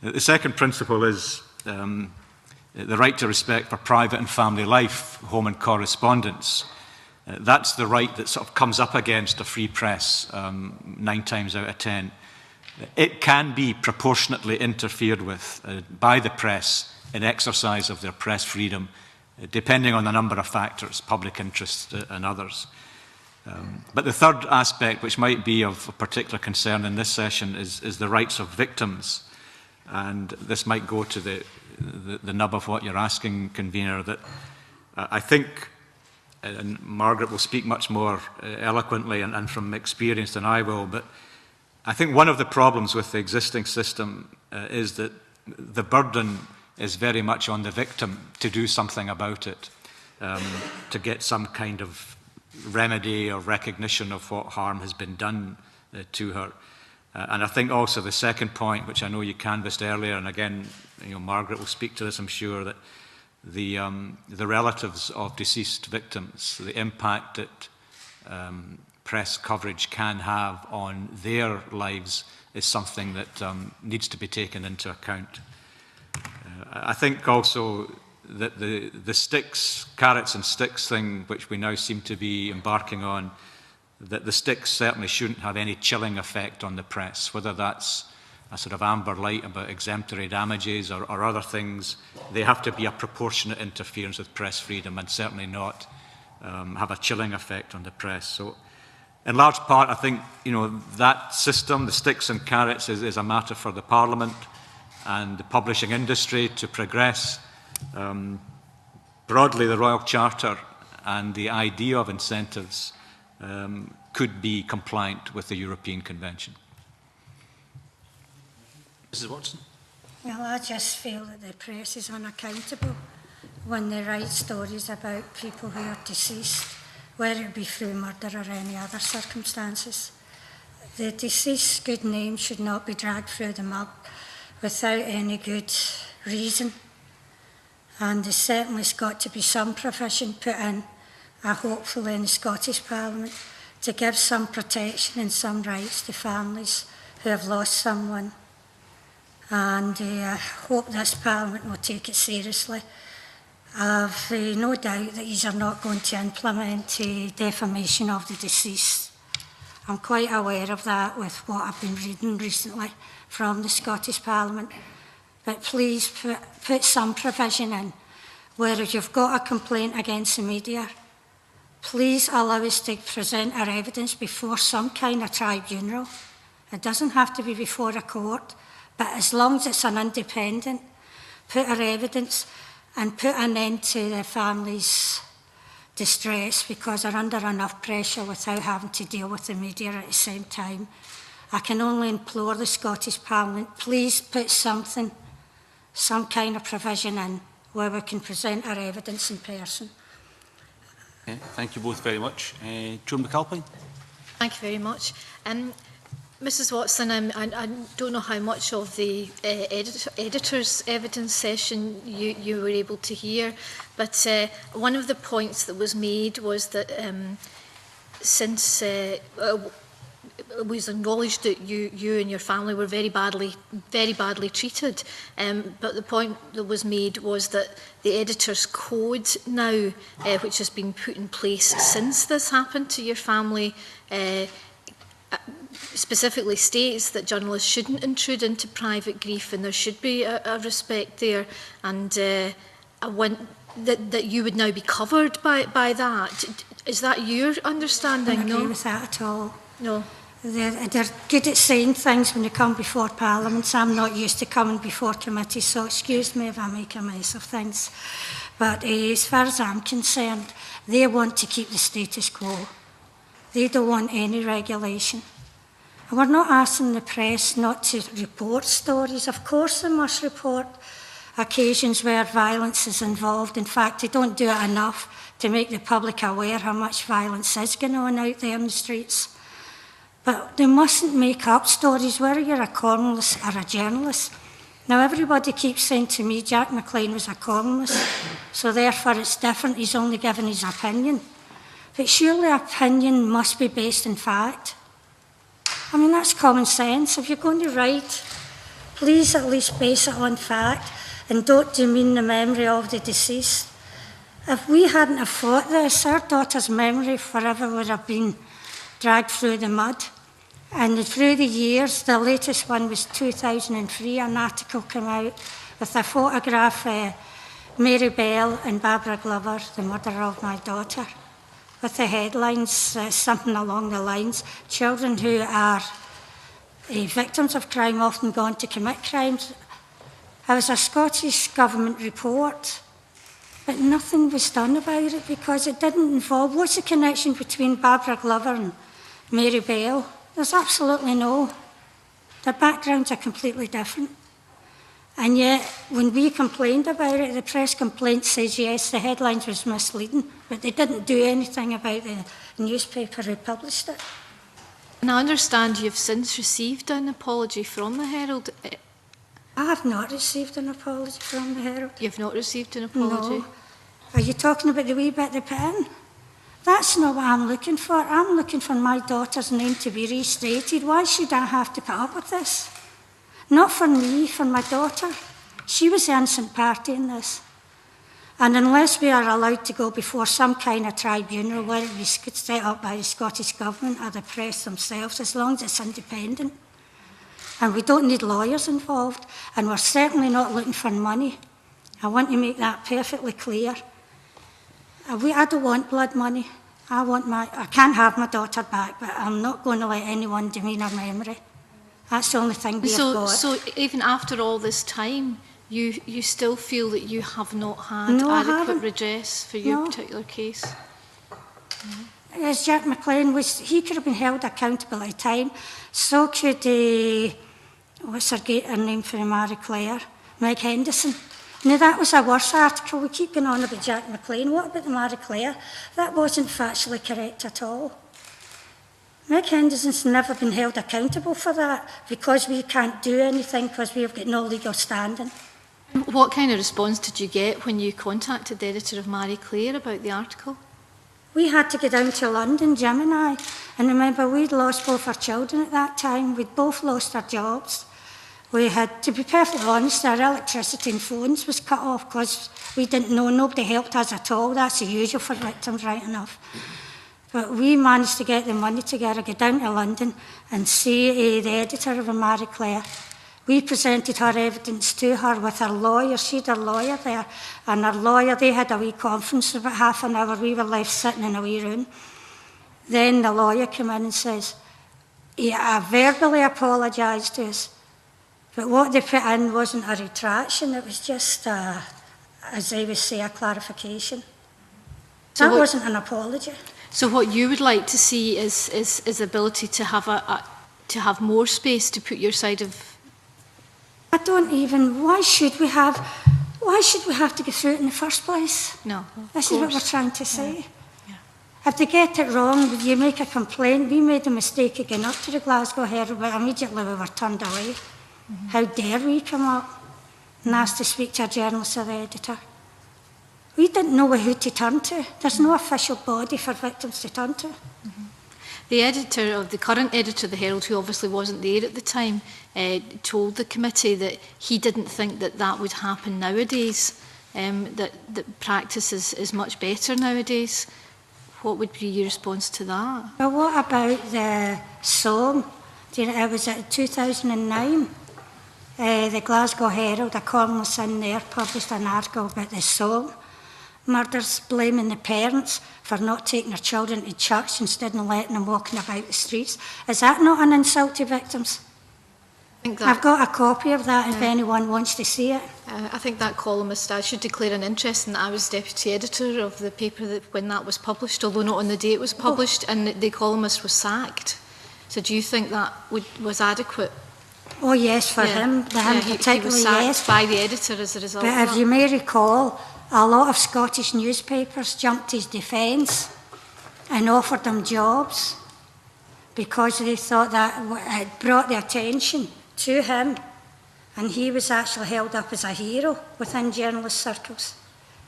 The second principle is the right to respect for private and family life, home and correspondence. That's the right that sort of comes up against a free press 9 times out of 10. It can be proportionately interfered with by the press in exercise of their press freedom, depending on a number of factors, public interest and others. But the third aspect, which might be of particular concern in this session, is the rights of victims. And this might go to the nub of what you're asking, Convener, that I think, and Margaret will speak much more eloquently and from experience than I will, but I think one of the problems with the existing system is that the burden is very much on the victim to do something about it, to get some kind of remedy or recognition of what harm has been done to her. And I think also the second point, which I know you canvassed earlier, and again, Margaret will speak to this, I'm sure, that the relatives of deceased victims, the impact that press coverage can have on their lives is something that needs to be taken into account. I think also that the carrots and sticks thing, which we now seem to be embarking on, that the sticks certainly shouldn't have any chilling effect on the press, whether that's a sort of amber light about exemplary damages or other things. They have to be a proportionate interference with press freedom and certainly not have a chilling effect on the press. So in large part, I think that system, the sticks and carrots, is a matter for the Parliament and the publishing industry to progress. Broadly, the Royal Charter and the idea of incentives could be compliant with the European Convention. Mrs. Watson. Well, I just feel that the press is unaccountable when they write stories about people who are deceased, whether it be through murder or any other circumstances. The deceased's good name should not be dragged through the mud without any good reason. And there's certainly got to be some provision put in, hopefully in the Scottish Parliament, to give some protection and some rights to families who have lost someone. And I hope this Parliament will take it seriously. I've no doubt that these are not going to implement defamation of the deceased. I'm quite aware of that with what I've been reading recently from the Scottish Parliament. But please put some provision in where if you've got a complaint against the media, please allow us to present our evidence before some kind of tribunal. It doesn't have to be before a court, but as long as it's an independent, put our evidence and put an end to the family's distress because they're under enough pressure without having to deal with the media at the same time. I can only implore the Scottish Parliament, please put some kind of provision in where we can present our evidence in person. Okay, thank you both very much. Joan McAlpine. Thank you very much. Mrs. Watson, I don't know how much of the editor's evidence session you were able to hear, but one of the points that was made was that since it was acknowledged that you and your family were very badly treated. But the point that was made was that the editor's code now, which has been put in place since this happened to your family, specifically states that journalists shouldn't intrude into private grief, and there should be a respect there, and that you would now be covered by that. Is that your understanding? I don't agree with that at all. No. They're good at saying things when they come before Parliament. I'm not used to coming before committees, so excuse me if I make a mess of things. But as far as I'm concerned, they want to keep the status quo. They don't want any regulation. And we're not asking the press not to report stories. Of course they must report occasions where violence is involved. In fact, they don't do it enough to make the public aware how much violence is going on out there in the streets. But they mustn't make up stories, whether you're a columnist or a journalist. Now, everybody keeps saying to me, Jack McLean was a columnist, so therefore it's different, he's only given his opinion. But surely opinion must be based in fact. I mean, that's common sense. If you're going to write, please at least base it on fact and don't demean the memory of the deceased. If we hadn't have fought this, our daughter's memory forever would have been dragged through the mud. And through the years, the latest one was 2003, an article came out with a photograph of Mary Bell and Barbara Glover, the murder of my daughter, with the headlines, something along the lines, children who are victims of crime often go on to commit crimes. It was a Scottish Government report, but nothing was done about it because it didn't involve. What's the connection between Barbara Glover and Mary Bell? There's absolutely no. Their backgrounds are completely different. And yet, when we complained about it, the press complaint says, yes, the headlines was misleading, but they didn't do anything about the newspaper who published it. And I understand you've since received an apology from the Herald. I have not received an apology from the Herald. You've not received an apology? No. Are you talking about the wee bit they put in? That's not what I'm looking for. I'm looking for my daughter's name to be restated. Why should I have to put up with this? Not for me, for my daughter. She was the innocent party in this. And unless we are allowed to go before some kind of tribunal, whether it be set up by the Scottish Government or the press themselves, as long as it's independent, and we don't need lawyers involved, and we're certainly not looking for money. I want to make that perfectly clear. I don't want blood money. I can't have my daughter back, but I'm not going to let anyone demean her memory. That's the only thing we've got. So even after all this time, you still feel that you have not had adequate redress for your particular case? As Jack McLean he could have been held accountable at the time. So could what's her name for Marie Claire? Meg Henderson. Now, that was a worse article. We keep going on about Jack McLean. What about the Marie Claire? That wasn't factually correct at all. Meg Henderson's never been held accountable for that because we can't do anything because we've got no legal standing. What kind of response did you get when you contacted the editor of Marie Claire about the article? We had to go down to London, Jim and I. And remember, we'd lost both our children at that time. We'd both lost our jobs. We had, to be perfectly honest, our electricity and phones was cut off because we didn't know, nobody helped us at all. That's the usual for victims, right enough. But we managed to get the money together, go down to London and see the editor of Marie Claire. We presented her evidence to her with her lawyer. She had a lawyer there, and her lawyer, they had a wee conference for about half an hour. We were left sitting in a wee room. Then the lawyer came in and says, I verbally apologised to us. But what they put in wasn't a retraction, it was just, as they would say, a clarification. That wasn't an apology. So what you would like to see is the ability to have more space to put your side of... I don't even... Why should we have to go through it in the first place? No, This is what we're trying to say. Yeah. If they get it wrong, you make a complaint. We made the mistake of going up to the Glasgow Herald, but immediately we were turned away. Mm-hmm. How dare we come up and ask to speak to a journalist or the editor? We didn't know who to turn to. There's no official body for victims to turn to. Mm-hmm. The editor, of the current editor of the Herald, who obviously wasn't there at the time, told the committee that he didn't think that that would happen nowadays, that practice is much better nowadays. What would be your response to that? Well, what about the Somme? It was at 2009. The Glasgow Herald, a columnist in there, published an article about the Somme murders, blaming the parents for not taking their children to church instead of letting them walking about the streets. Is that not an insult to victims? I've got a copy of that if anyone wants to see it. I think that columnist, I should declare an interest in that. I was deputy editor of the paper when that was published, although not on the day it was published, and the columnist was sacked. So do you think that was adequate? Oh yes, for him particularly, he was sacked yes. by the editor as a result But of that. if you may recall, a lot of Scottish newspapers jumped to his defence and offered him jobs because they thought that it brought the attention to him, and he was actually held up as a hero within journalist circles.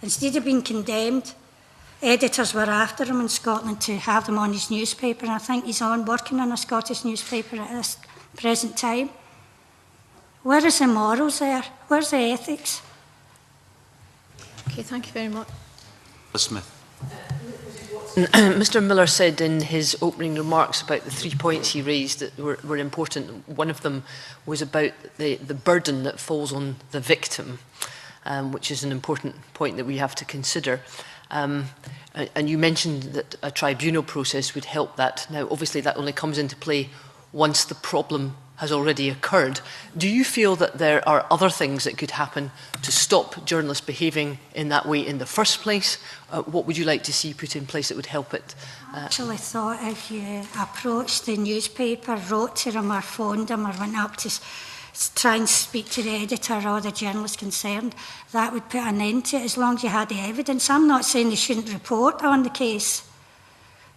Instead of being condemned, editors were after him in Scotland to have him on his newspaper, and I think he's on working on a Scottish newspaper at this present time. Where is the morals there? Where's the ethics? Okay, thank you very much. Smith. Mr Miller said in his opening remarks about the 3 points he raised that were important. One of them was about the burden that falls on the victim, which is an important point that we have to consider. And you mentioned that a tribunal process would help that. Now, obviously, that only comes into play once the problem has already occurred. Do you feel that there are other things that could happen to stop journalists behaving in that way in the first place? What would you like to see put in place that would help it? I actually thought if you approached the newspaper, wrote to them or phoned them or went up to try and speak to the editor or the journalist concerned, that would put an end to it as long as you had the evidence. I'm not saying they shouldn't report on the case,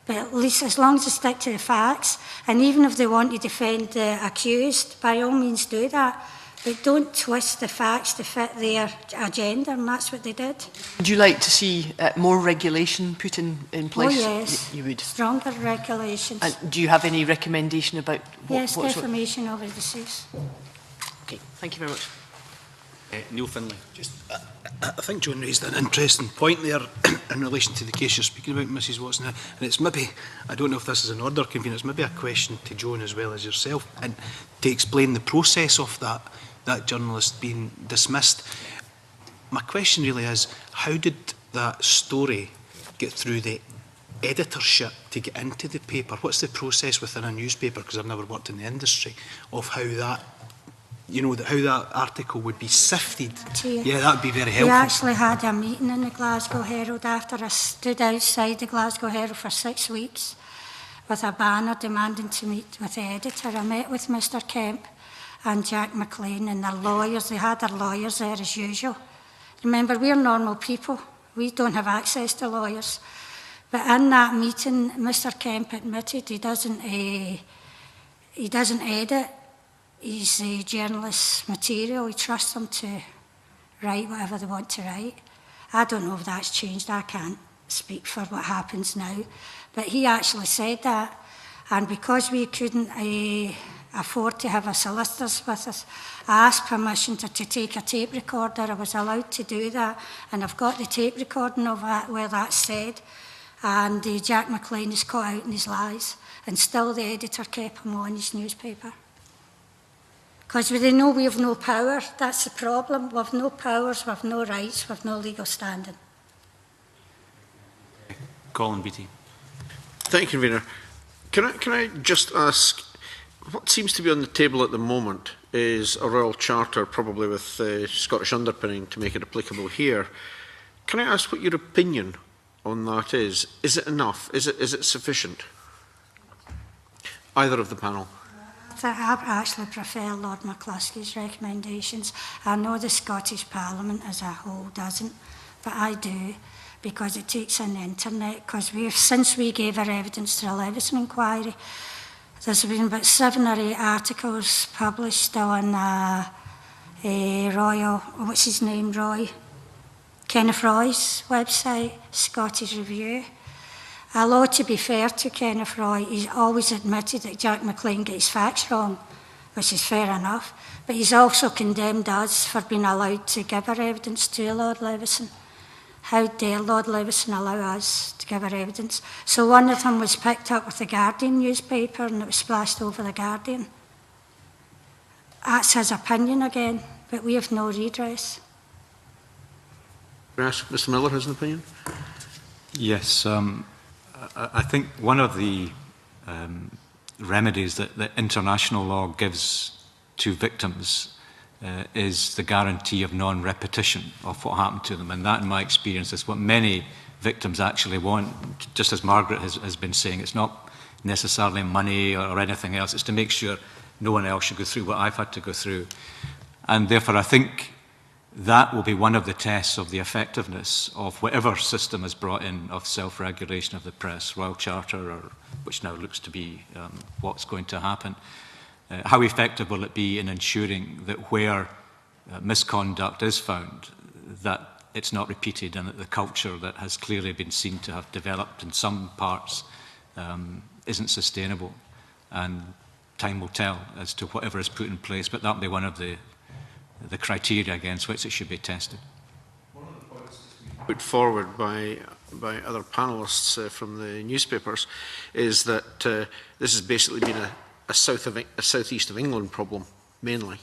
but at least as long as they stick to the facts, and even if they want to defend the accused, by all means do that, but don't twist the facts to fit their agenda, and that's what they did. Would you like to see more regulation put in place? Oh yes, you would. Stronger regulations. And do you have any recommendation about yes, defamation of the deceased. Okay, thank you very much. Neil Finlay. I think John raised an interesting point there in relation to the case you're speaking about, Mrs Watson, and it's maybe, I don't know if this is an order, convener, it's maybe a question to Joan as well as yourself, and to explain the process of that journalist being dismissed. My question really is, how did that story get through the editorship to get into the paper? What's the process within a newspaper, because I've never worked in the industry, of how that, you know, how that article would be sifted? Yeah, that would be very helpful. We actually had a meeting in the Glasgow Herald after I stood outside the Glasgow Herald for 6 weeks with a banner demanding to meet with the editor. I met with Mr Kemp and Jack McLean and their lawyers. They had their lawyers there as usual. Remember, we're normal people. We don't have access to lawyers. But in that meeting, Mr Kemp admitted he doesn't edit his journalist's material. He trusts them to write whatever they want to write. I don't know if that's changed. I can't speak for what happens now. But he actually said that. And because we couldn't afford to have a solicitors with us, I asked permission to take a tape recorder. I was allowed to do that. And I've got the tape recording of that, where that's said. And Jack McLean is caught out in his lies. And still the editor kept him on his newspaper. Because they know we have no power. That's the problem. We have no powers, we have no rights, we have no legal standing. Colin Beattie. Thank you, Convener. Can I just ask, what seems to be on the table at the moment is a Royal Charter, probably with Scottish underpinning to make it applicable here. Can I ask what your opinion on that is? Is it enough? Is it sufficient? Either of the panel. I actually prefer Lord McCluskey's recommendations. I know the Scottish Parliament as a whole doesn't, but I do, because it takes in the internet. Because since we gave our evidence to the Levison inquiry, there's been about 7 or 8 articles published on Royal, what's his name, Kenneth Roy's website, Scottish Review. Although, to be fair to Kenneth Roy, he's always admitted that Jack McLean gets facts wrong, which is fair enough, but he's also condemned us for being allowed to give our evidence to Lord Leveson. How dare Lord Leveson allow us to give our evidence? So one of them was picked up with the Guardian newspaper and it was splashed over the Guardian. That's his opinion again, but we have no redress. Mr. Miller has an opinion? Yes, I think one of the remedies that international law gives to victims is the guarantee of non-repetition of what happened to them. And that, in my experience, is what many victims actually want. Just as Margaret has been saying, it's not necessarily money or anything else. It's to make sure no one else should go through what I've had to go through. And therefore, I think that will be one of the tests of the effectiveness of whatever system is brought in of self-regulation of the press, Royal Charter, or which now looks to be what's going to happen. How effective will it be in ensuring that where misconduct is found, that it's not repeated and that the culture that has clearly been seen to have developed in some parts isn't sustainable? And time will tell as to whatever is put in place, but that will be one of the criteria against which it should be tested. One of the points put forward by other panellists from the newspapers is that this has basically been a southeast of England problem mainly,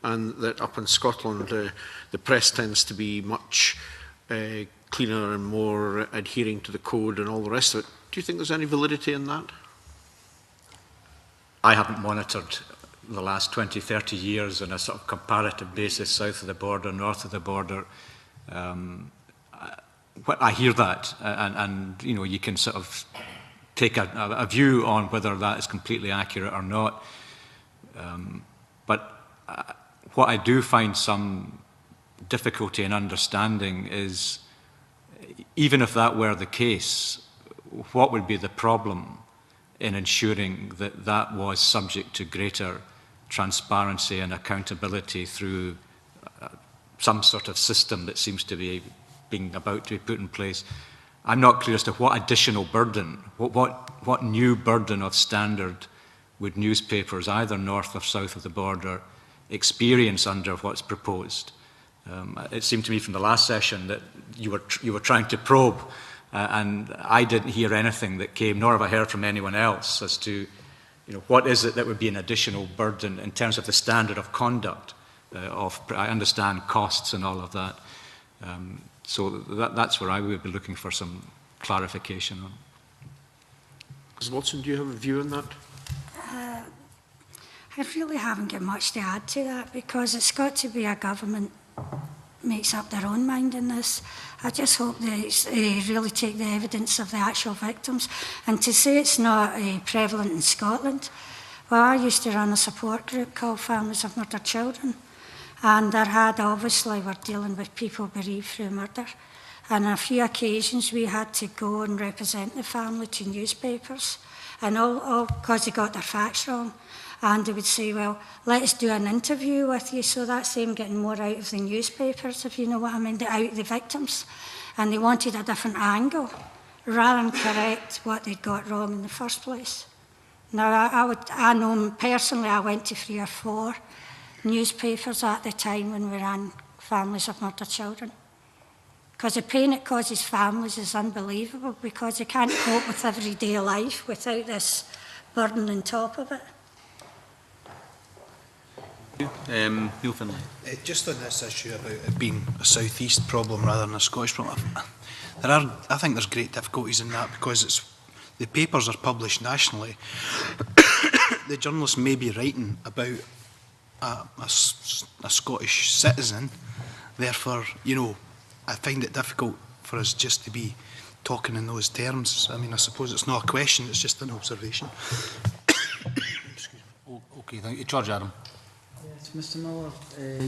and that up in Scotland the press tends to be much cleaner and more adhering to the code and all the rest of it. Do you think there's any validity in that? I haven't monitored the last 20, 30 years on a sort of comparative basis, south of the border, north of the border. I hear that, and you know, you can sort of take a view on whether that is completely accurate or not. But what I do find some difficulty in understanding is, even if that were the case, what would be the problem in ensuring that that was subject to greater transparency and accountability through some sort of system that seems to be about to be put in place? I'm not clear as to what additional burden, what new burden of standard would newspapers, either north or south of the border, experience under what's proposed. It seemed to me from the last session that you were trying to probe, and I didn't hear anything that came, nor have I heard from anyone else, as to what is it that would be an additional burden in terms of the standard of conduct. I understand costs and all of that. So that's where I would be looking for some clarification on. Ms. Watson, do you have a view on that? I really haven't got much to add to that, because it's got to be a government makes up their own mind in this. I just hope they really take the evidence of the actual victims. And to say it's not prevalent in Scotland, well, I used to run a support group called Families of Murdered Children, and obviously we're dealing with people bereaved through murder. And on a few occasions we had to go and represent the family to newspapers, and all because they got their facts wrong. And they would say, well, let us do an interview with you. So that's them getting more out of the newspapers, if you know what I mean, out of the victims. And they wanted a different angle, rather than correct what they'd got wrong in the first place. Now, I know personally, I went to 3 or 4 newspapers at the time when we ran Families of Murdered Children. Because the pain it causes families is unbelievable, because they can't cope with everyday life without this burden on top of it. Neil Finlay. Just on this issue about it being a south-east problem rather than a Scottish problem, I think there's great difficulties in that, because the papers are published nationally. The journalists may be writing about a Scottish citizen, therefore, I find it difficult for us just to be talking in those terms. I mean, I suppose it's not a question, it's just an observation. Okay, thank you. George Adam. Yes, Mr Miller,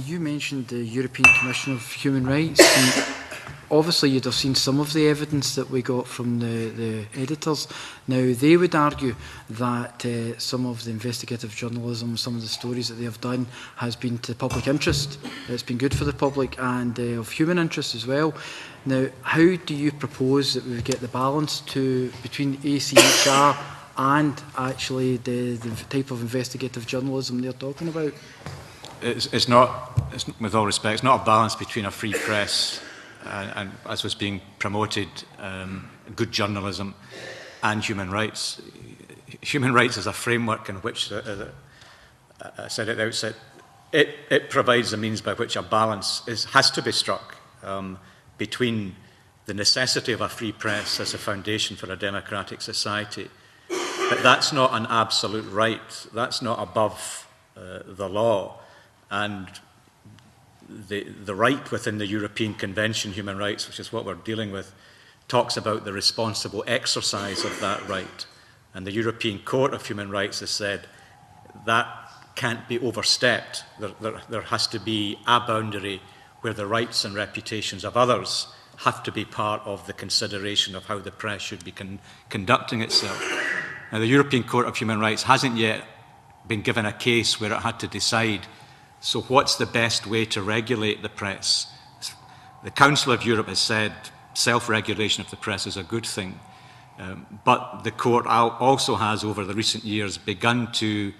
you mentioned the European Commission of Human Rights, and obviously you'd have seen some of the evidence that we got from the editors. Now, they would argue that some of the investigative journalism, some of the stories that they have done has been to public interest. It's been good for the public and of human interest as well. Now, how do you propose that we would get the balance between ACHR and actually the type of investigative journalism they're talking about? It's not, with all respect, it's not a balance between a free press and as was being promoted, good journalism and human rights. Human rights is a framework in which, I said at the outset, it provides a means by which a balance has to be struck between the necessity of a free press as a foundation for a democratic society. But that's not an absolute right. That's not above the law. And the right within the European Convention on Human Rights, which is what we're dealing with, talks about the responsible exercise of that right. And the European Court of Human Rights has said that can't be overstepped. There has to be a boundary where the rights and reputations of others have to be part of the consideration of how the press should be conducting itself. Now, the European Court of Human Rights hasn't yet been given a case where it had to decide, so what's the best way to regulate the press? The Council of Europe has said self-regulation of the press is a good thing, but the court also has, over the recent years, begun to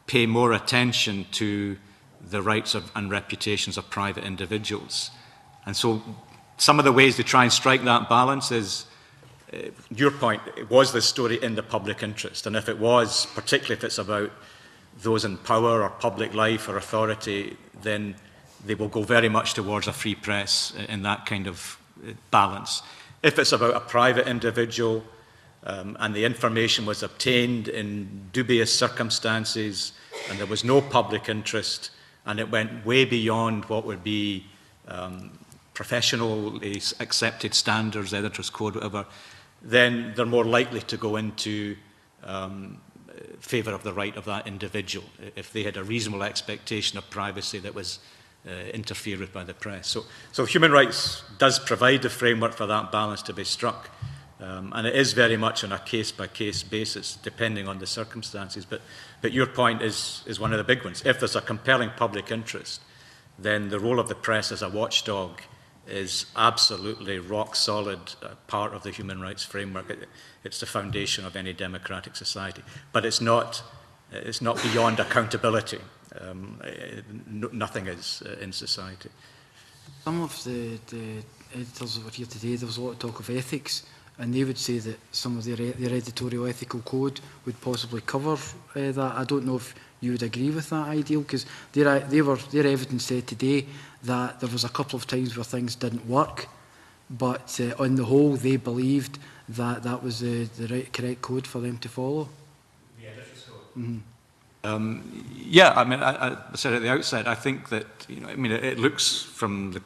pay more attention to the rights and reputations of private individuals. And so some of the ways to try and strike that balance is, your point, was this story in the public interest? And if it was, particularly if it's about those in power or public life or authority, then they will go very much towards a free press in that kind of balance. If it's about a private individual and the information was obtained in dubious circumstances and there was no public interest and it went way beyond what would be professionally accepted standards, editors' code, whatever, then they're more likely to go into favour of the right of that individual if they had a reasonable expectation of privacy that was interfered with by the press. So human rights does provide the framework for that balance to be struck, and it is very much on a case-by-case basis, depending on the circumstances. But your point is one of the big ones. If there's a compelling public interest, then the role of the press as a watchdog is absolutely rock-solid part of the human rights framework. It's the foundation of any democratic society. But it's not beyond accountability. Nothing is in society. Some of the editors that were here today, there was a lot of talk of ethics, and they would say that some of their editorial ethical code would possibly cover that. I don't know if you would agree with that ideal, because their evidence said today that there was a couple of times where things didn't work, but on the whole they believed that that was the correct code for them to follow. The editor's code. Mm-hmm. Yeah, I mean, I said at the outset, I think that, it looks from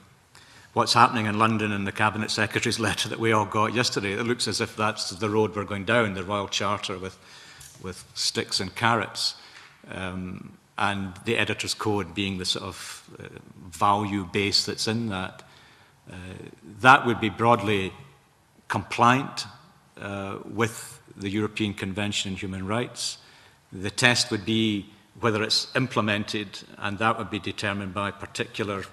what's happening in London and the Cabinet Secretary's letter that we all got yesterday, it looks as if that's the road we're going down, the Royal Charter with sticks and carrots. And the editor's code being the sort of value base that's in that. That would be broadly compliant with the European Convention on Human Rights. The test would be whether it's implemented, and that would be determined by particular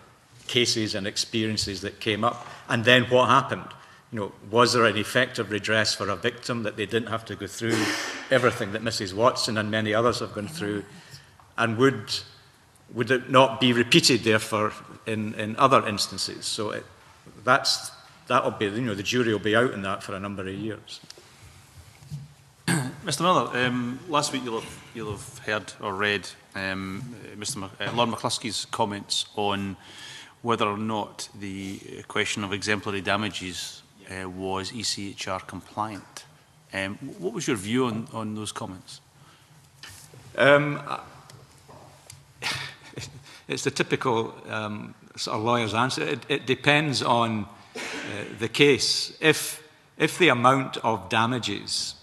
cases and experiences that came up. And then what happened? Was there an effective redress for a victim that they didn't have to go through everything that Mrs. Watson and many others have gone through? And would it not be repeated, therefore, in other instances? So that'll be, the jury will be out in that for a number of years. Mr. Miller, last week you'll have heard or read Lord McCluskey's comments on whether or not the question of exemplary damages was ECHR compliant. What was your view on those comments? It's the typical sort of lawyer's answer. It depends on the case. If the amount of damages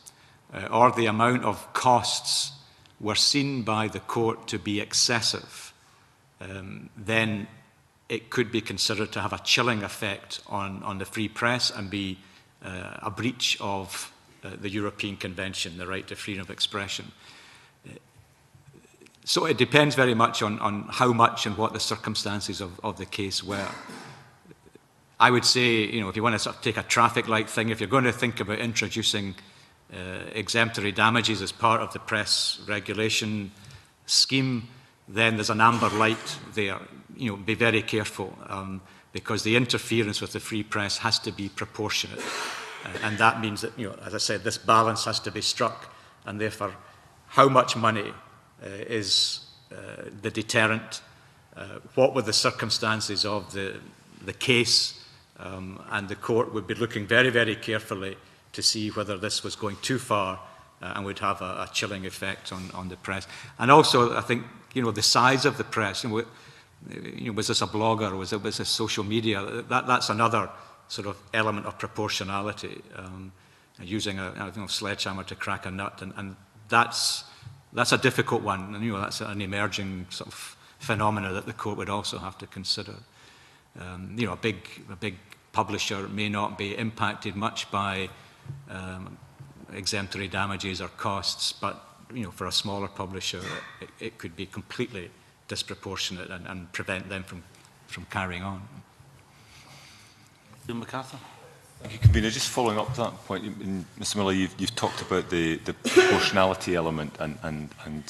or the amount of costs were seen by the court to be excessive, then it could be considered to have a chilling effect on the free press and be a breach of the European Convention, the right to freedom of expression. So it depends very much on how much and what the circumstances of the case were. I would say, you know, if you want to sort of take a traffic light thing, if you're going to think about introducing exemplary damages as part of the press regulation scheme, then there's an amber light there. You know, be very careful, because the interference with the free press has to be proportionate. And that means that, you know, as I said, this balance has to be struck, and therefore how much money is the deterrent, what were the circumstances of the case, and the court would be looking very, very carefully to see whether this was going too far and would have a chilling effect on the press. And also, I think, you know, the size of the press, you know, was this a blogger, was this social media? That's another sort of element of proportionality, using a sledgehammer to crack a nut, and that's a difficult one, and you know, that's an emerging sort of phenomena that the court would also have to consider. You know, a big publisher may not be impacted much by exemplary damages or costs, but you know, for a smaller publisher, it could be completely disproportionate and prevent them from carrying on. Ian MacArthur. Thank you, Convener. Just following up to that point, Mr Miller, you've talked about the proportionality element and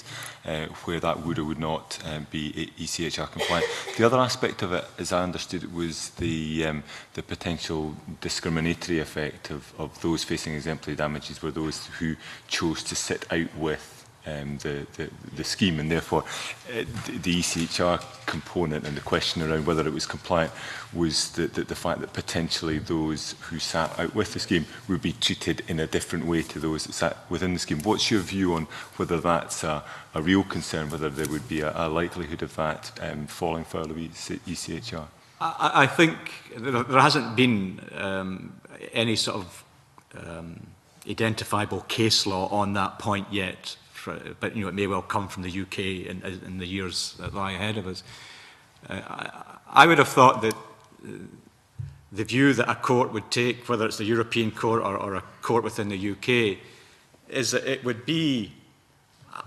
where that would or would not be ECHR compliant. The other aspect of it, as I understood it, was the potential discriminatory effect of those facing exemplary damages were those who chose to sit out with the scheme, and therefore the ECHR component and the question around whether it was compliant was the fact that potentially those who sat out with the scheme would be treated in a different way to those that sat within the scheme. What's your view on whether that's a real concern, whether there would be a likelihood of that falling foul of ECHR? I think there hasn't been any sort of identifiable case law on that point yet. But you know, it may well come from the UK in the years that lie ahead of us. I would have thought that the view that a court would take, whether it's the European court or a court within the UK, is that it would be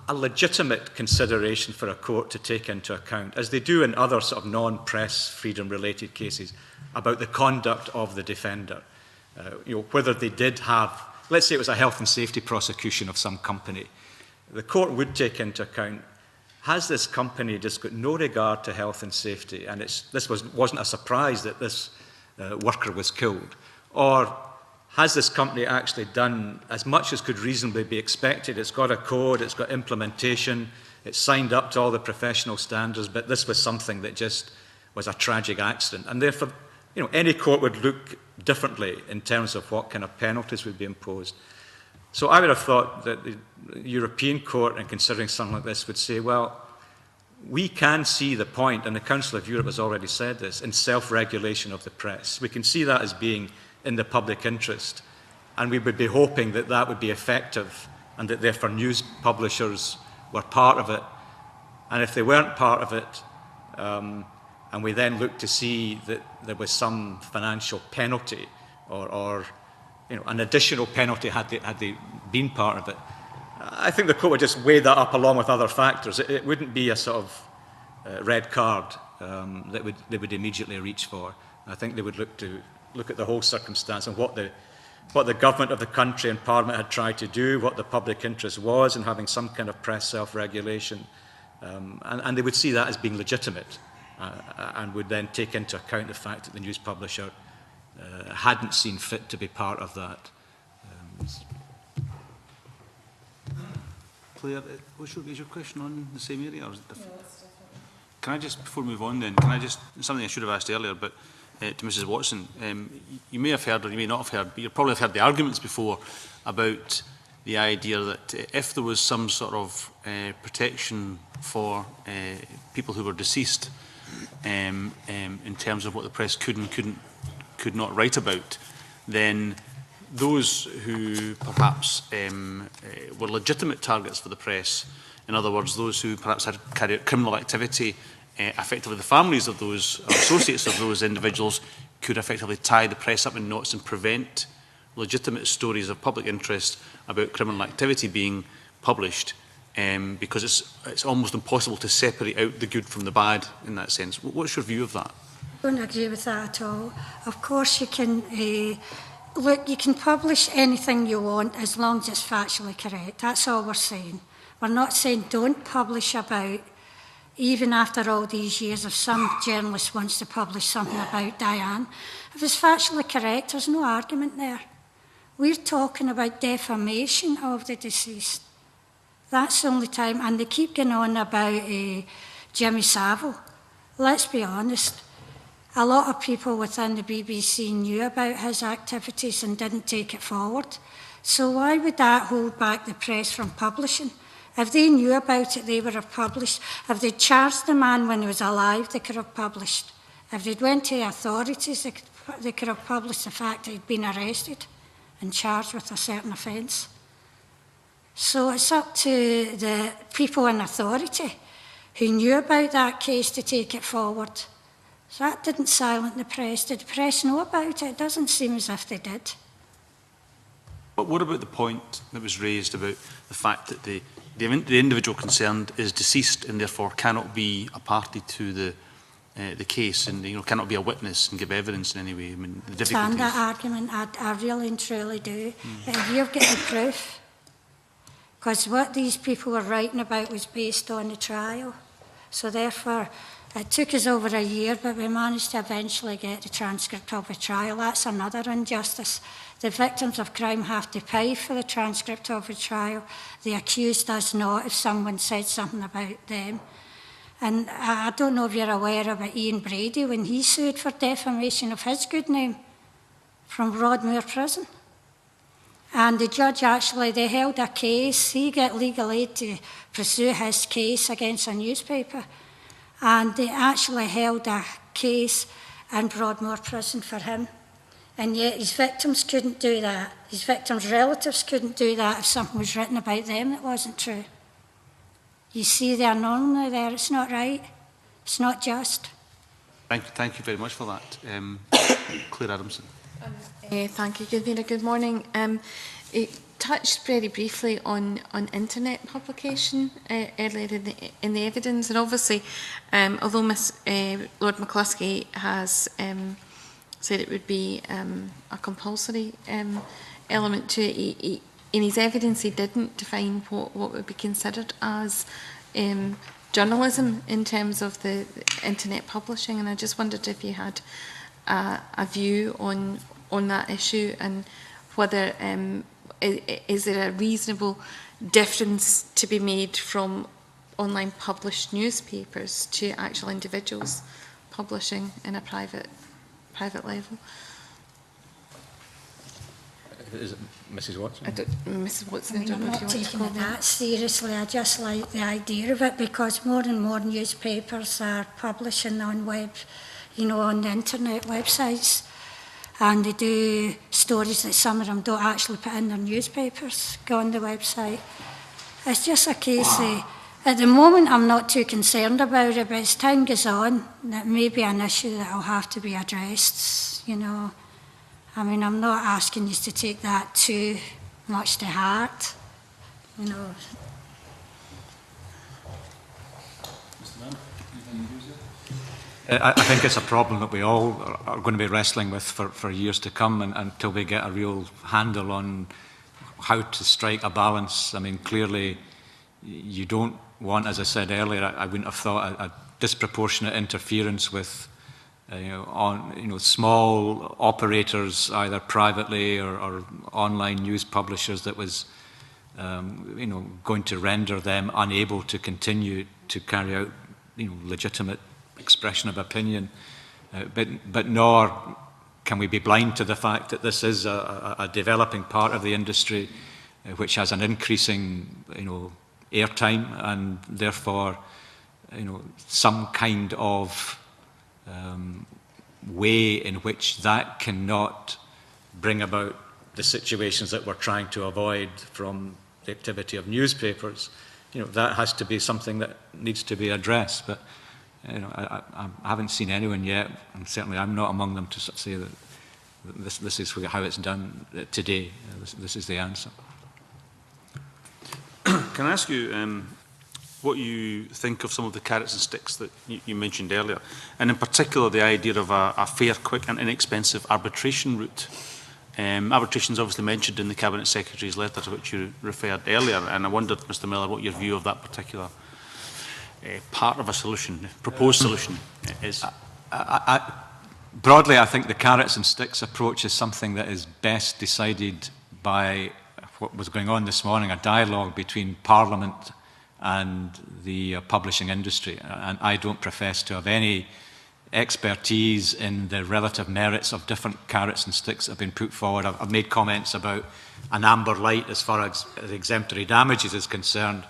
a legitimate consideration for a court to take into account, as they do in other sort of non-press freedom-related cases, about the conduct of the defender. You know, whether they did have, let's say it was a health and safety prosecution of some company, the court would take into account, has this company just got no regard to health and safety, and this wasn't a surprise that this worker was killed, or has this company actually done as much as could reasonably be expected? It's got a code, it's got implementation, it's signed up to all the professional standards, but this was something that just was a tragic accident. And therefore, you know, any court would look differently in terms of what kind of penalties would be imposed. So I would have thought that the European Court, in considering something like this, would say, well, we can see the point, and the Council of Europe has already said this, in self-regulation of the press. We can see that as being in the public interest, and we would be hoping that that would be effective and that therefore news publishers were part of it. And if they weren't part of it, and we then looked to see that there was some financial penalty or you know, an additional penalty had they been part of it, I think the court would just weigh that up along with other factors. It wouldn't be a sort of red card that they would immediately reach for. I think they would look at the whole circumstance and what the government of the country and Parliament had tried to do, what the public interest was in having some kind of press self-regulation, and they would see that as being legitimate, and would then take into account the fact that the news publisher hadn't seen fit to be part of that. Claire, is your question on the same area? Or is it different? No, it's different. Can I just, before we move on then, something I should have asked earlier, but to Mrs Watson, you may have heard or you may not have heard, but you probably have heard the arguments before about the idea that if there was some sort of protection for people who were deceased in terms of what the press could not write about, then those who perhaps were legitimate targets for the press, in other words, those who perhaps had carried out criminal activity effectively the families of those, or associates of those individuals, could effectively tie the press up in knots and prevent legitimate stories of public interest about criminal activity being published, because it's almost impossible to separate out the good from the bad in that sense. What's your view of that? I don't agree with that at all. Of course you can, look, you can publish anything you want as long as it's factually correct. That's all we're saying. We're not saying don't publish about, even after all these years, if some journalist wants to publish something about Diane. If it's factually correct, there's no argument there. We're talking about defamation of the deceased. That's the only time, and they keep going on about Jimmy Savile. Let's be honest. A lot of people within the BBC knew about his activities and didn't take it forward. So why would that hold back the press from publishing? If they knew about it, they would have published. If they'd charged the man when he was alive, they could have published. If they'd went to authorities, they could have published the fact that he'd been arrested and charged with a certain offence. So it's up to the people in authority who knew about that case to take it forward. So that didn't silence the press. Did the press know about it? It doesn't seem as if they did. But what about the point that was raised about the fact that the individual concerned is deceased and therefore cannot be a party to the case, and cannot be a witness and give evidence in any way? I mean, the difficulties. Stand that argument. I really and truly do. But if you've got the proof, because what these people were writing about was based on the trial, so therefore it took us over a year, but we managed to eventually get the transcript of the trial. That's another injustice. The victims of crime have to pay for the transcript of the trial. The accused does not if someone said something about them. And I don't know if you're aware about Ian Brady when he sued for defamation of his good name from Rodmore Prison. And the judge actually, they held a case. He got legal aid to pursue his case against a newspaper. And they actually held a case in Broadmoor Prison for him. And yet his victims couldn't do that. His victims' relatives couldn't do that if something was written about them that wasn't true. You see the anomaly there. It's not right. It's not just. Thank you very much for that. Claire Adamson. Thank you, Convener. Good morning. It touched very briefly on internet publication earlier in the evidence, and obviously, although Lord McCluskey has said it would be a compulsory element to it, in his evidence he didn't define what would be considered as journalism in terms of the internet publishing, and I just wondered if you had a view on that issue, and whether is there a reasonable difference to be made from online published newspapers to actual individuals publishing in a private level? Is it Mrs. Watson? Mrs. Watson, I don't I'm know if you not want to taking it comment. that seriously. I just like the idea of it, because more and more newspapers are publishing on on the internet websites, and they do stories that some of them don't actually put in their newspapers, go on the website. It's just a case of, at the moment I'm not too concerned about it, but as time goes on, that may be an issue that will have to be addressed, I mean, I'm not asking you to take that too much to heart, I think it's a problem that we all are going to be wrestling with for years to come, and until we get a real handle on how to strike a balance. I mean, clearly, you don't want, as I said earlier, I wouldn't have thought a disproportionate interference with small operators, either privately or online news publishers, that was going to render them unable to continue to carry out legitimate expression of opinion, but nor can we be blind to the fact that this is a developing part of the industry which has an increasing airtime, and therefore some kind of way in which that cannot bring about the situations that we're trying to avoid from the activity of newspapers. That has to be something that needs to be addressed. But I haven't seen anyone yet, and certainly I'm not among them, to say that this is how it's done today. This is the answer. Can I ask you what you think of some of the carrots and sticks that you mentioned earlier, and in particular the idea of a fair, quick and inexpensive arbitration route? Arbitration is obviously mentioned in the Cabinet Secretary's letter to which you referred earlier, and I wondered, Mr Miller, what your view of that particular part of a solution, proposed solution, is. Broadly, I think the carrots and sticks approach is something that is best decided by what was going on this morning, a dialogue between Parliament and the publishing industry. And I don't profess to have any expertise in the relative merits of different carrots and sticks that have been put forward. I've made comments about an amber light as far as exemplary damages is concerned.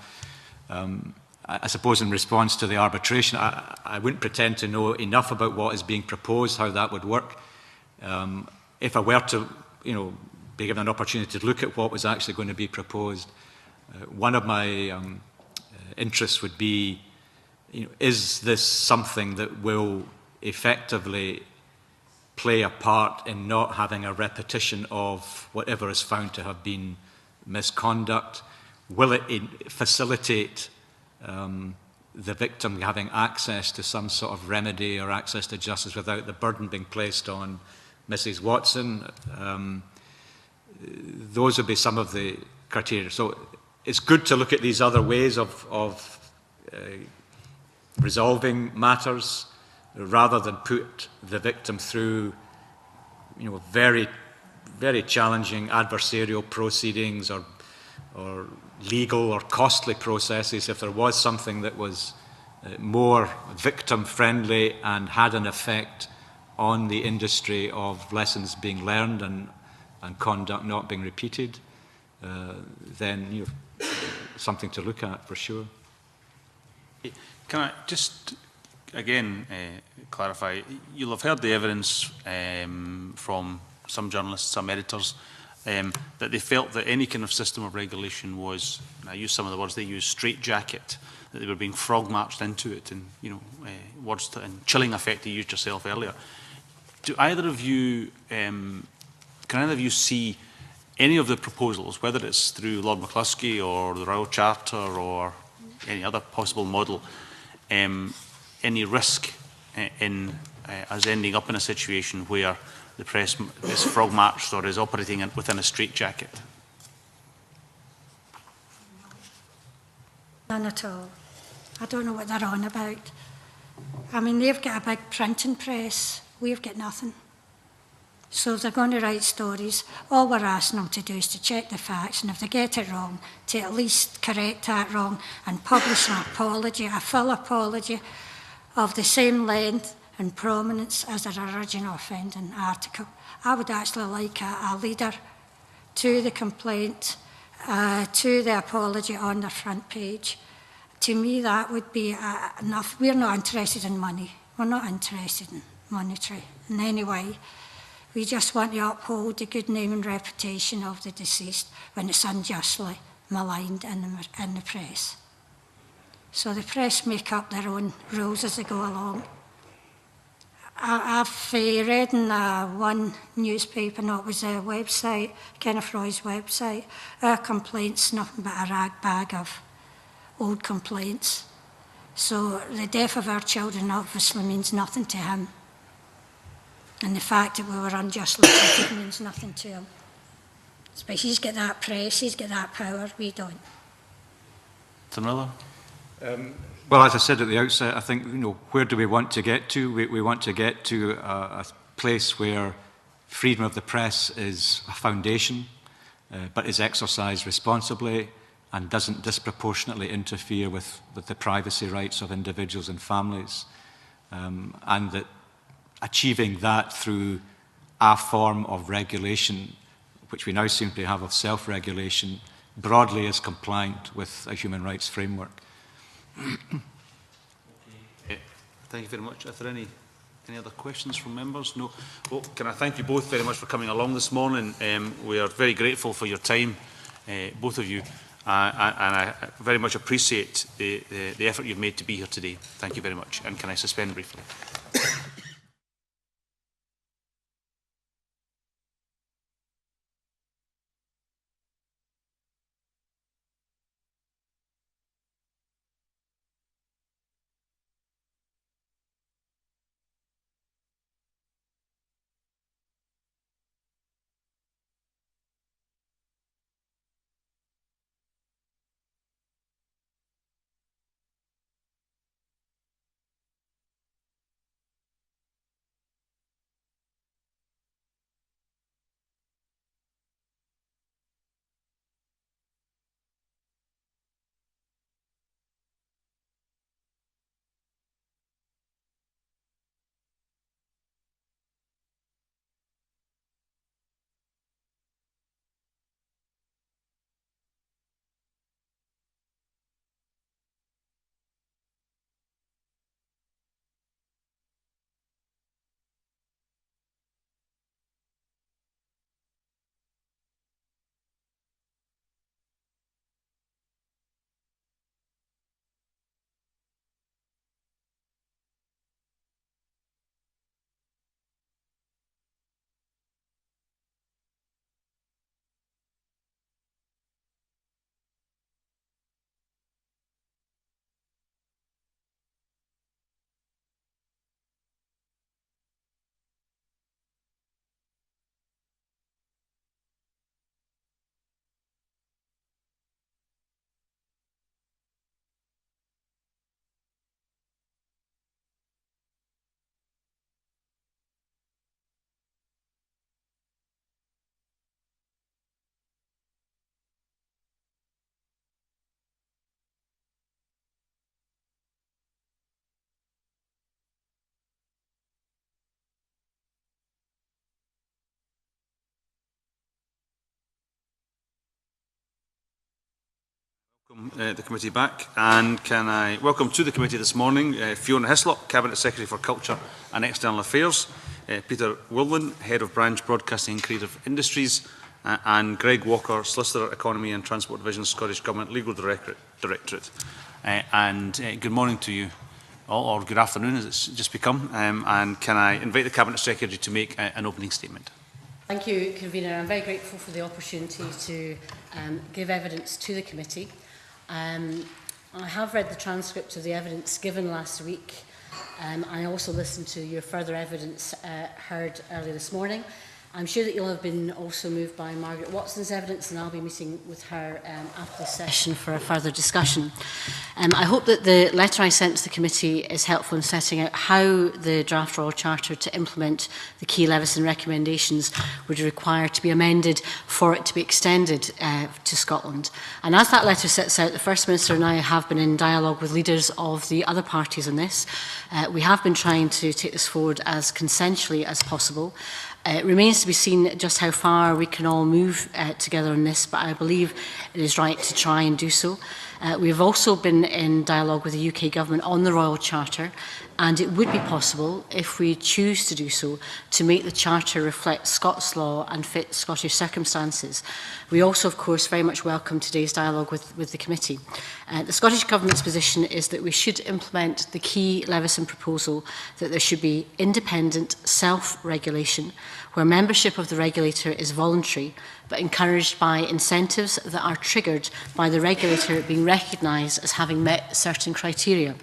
I suppose in response to the arbitration, I wouldn't pretend to know enough about what is being proposed, how that would work. If I were to, be given an opportunity to look at what was actually going to be proposed, one of my interests would be, is this something that will effectively play a part in not having a repetition of whatever is found to have been misconduct? Will it facilitate the victim having access to some sort of remedy or access to justice without the burden being placed on Mrs. Watson? Those would be some of the criteria. So it's good to look at these other ways of resolving matters rather than put the victim through very, very challenging adversarial proceedings or legal or costly processes. If there was something that was more victim-friendly and had an effect on the industry of lessons being learned and conduct not being repeated, then something to look at for sure. Can I just again clarify? You'll have heard the evidence from some journalists, some editors, that they felt that any kind of system of regulation was, and I use some of the words they use, straitjacket, that they were being frog-marched into it, and words and chilling effect you used yourself earlier. Do either of you, can either of you see any of the proposals, whether it's through Lord McCluskey or the Royal Charter or any other possible model, any risk in us ending up in a situation where the press is frog-marched or is operating within a straitjacket? None at all. I don't know what they're on about. I mean, they've got a big printing press. We've got nothing. So if they're going to write stories, all we're asking them to do is to check the facts, and if they get it wrong, to at least correct that wrong and publish an apology, a full apology of the same length and prominence as their original offending article. I would actually like a leader to the complaint, to the apology on the front page. To me, that would be enough. We're not interested in money. We're not interested in monetary in any way. We just want to uphold the good name and reputation of the deceased when it's unjustly maligned in the press. So the press make up their own rules as they go along. I've read in one newspaper, no, it was a website, Kenneth Roy's website, our complaints nothing but a rag bag of old complaints. So the death of our children obviously means nothing to him. And the fact that we were unjustly treated means nothing to him. But he's got that press, he's got that power, we don't. Mr. Miller? Well, as I said at the outset, I think, where do we want to get to? We want to get to a place where freedom of the press is a foundation, but is exercised responsibly and doesn't disproportionately interfere with the privacy rights of individuals and families, and that achieving that through a form of regulation, which we now seem to have of self-regulation, broadly is compliant with a human rights framework. Thank you very much. Are there any other questions from members? No. Well, can I thank you both very much for coming along this morning. We are very grateful for your time, both of you. and I very much appreciate the effort you've made to be here today. Thank you very much. And can I suspend briefly? Welcome the committee back, and can I welcome to the committee this morning Fiona Hislop, Cabinet Secretary for Culture and External Affairs, Peter Willan, Head of Branch Broadcasting and Creative Industries, and Greg Walker, Solicitor, Economy and Transport Division, Scottish Government Legal Directorate. Good morning to you all, or good afternoon as it's just become, and can I invite the Cabinet Secretary to make an opening statement. Thank you, Convener. I'm very grateful for the opportunity to give evidence to the committee. I have read the transcript of the evidence given last week. I also listened to your further evidence heard earlier this morning. I'm sure that you'll have been also moved by Margaret Watson's evidence, and I'll be meeting with her after this session for a further discussion. I hope that the letter I sent to the committee is helpful in setting out how the draft Royal Charter to implement the key Leveson recommendations would require to be amended for it to be extended to Scotland. And as that letter sets out, the First Minister and I have been in dialogue with leaders of the other parties on this. We have been trying to take this forward as consensually as possible. It remains to be seen just how far we can all move together on this, but I believe it is right to try and do so. We have also been in dialogue with the UK Government on the Royal Charter, and it would be possible, if we choose to do so, to make the Charter reflect Scots law and fit Scottish circumstances. We also, of course, very much welcome today's dialogue with the committee. The Scottish Government's position is that we should implement the key Leveson proposal, that there should be independent self-regulation, where membership of the regulator is voluntary, but encouraged by incentives that are triggered by the regulator being recognised as having met certain criteria.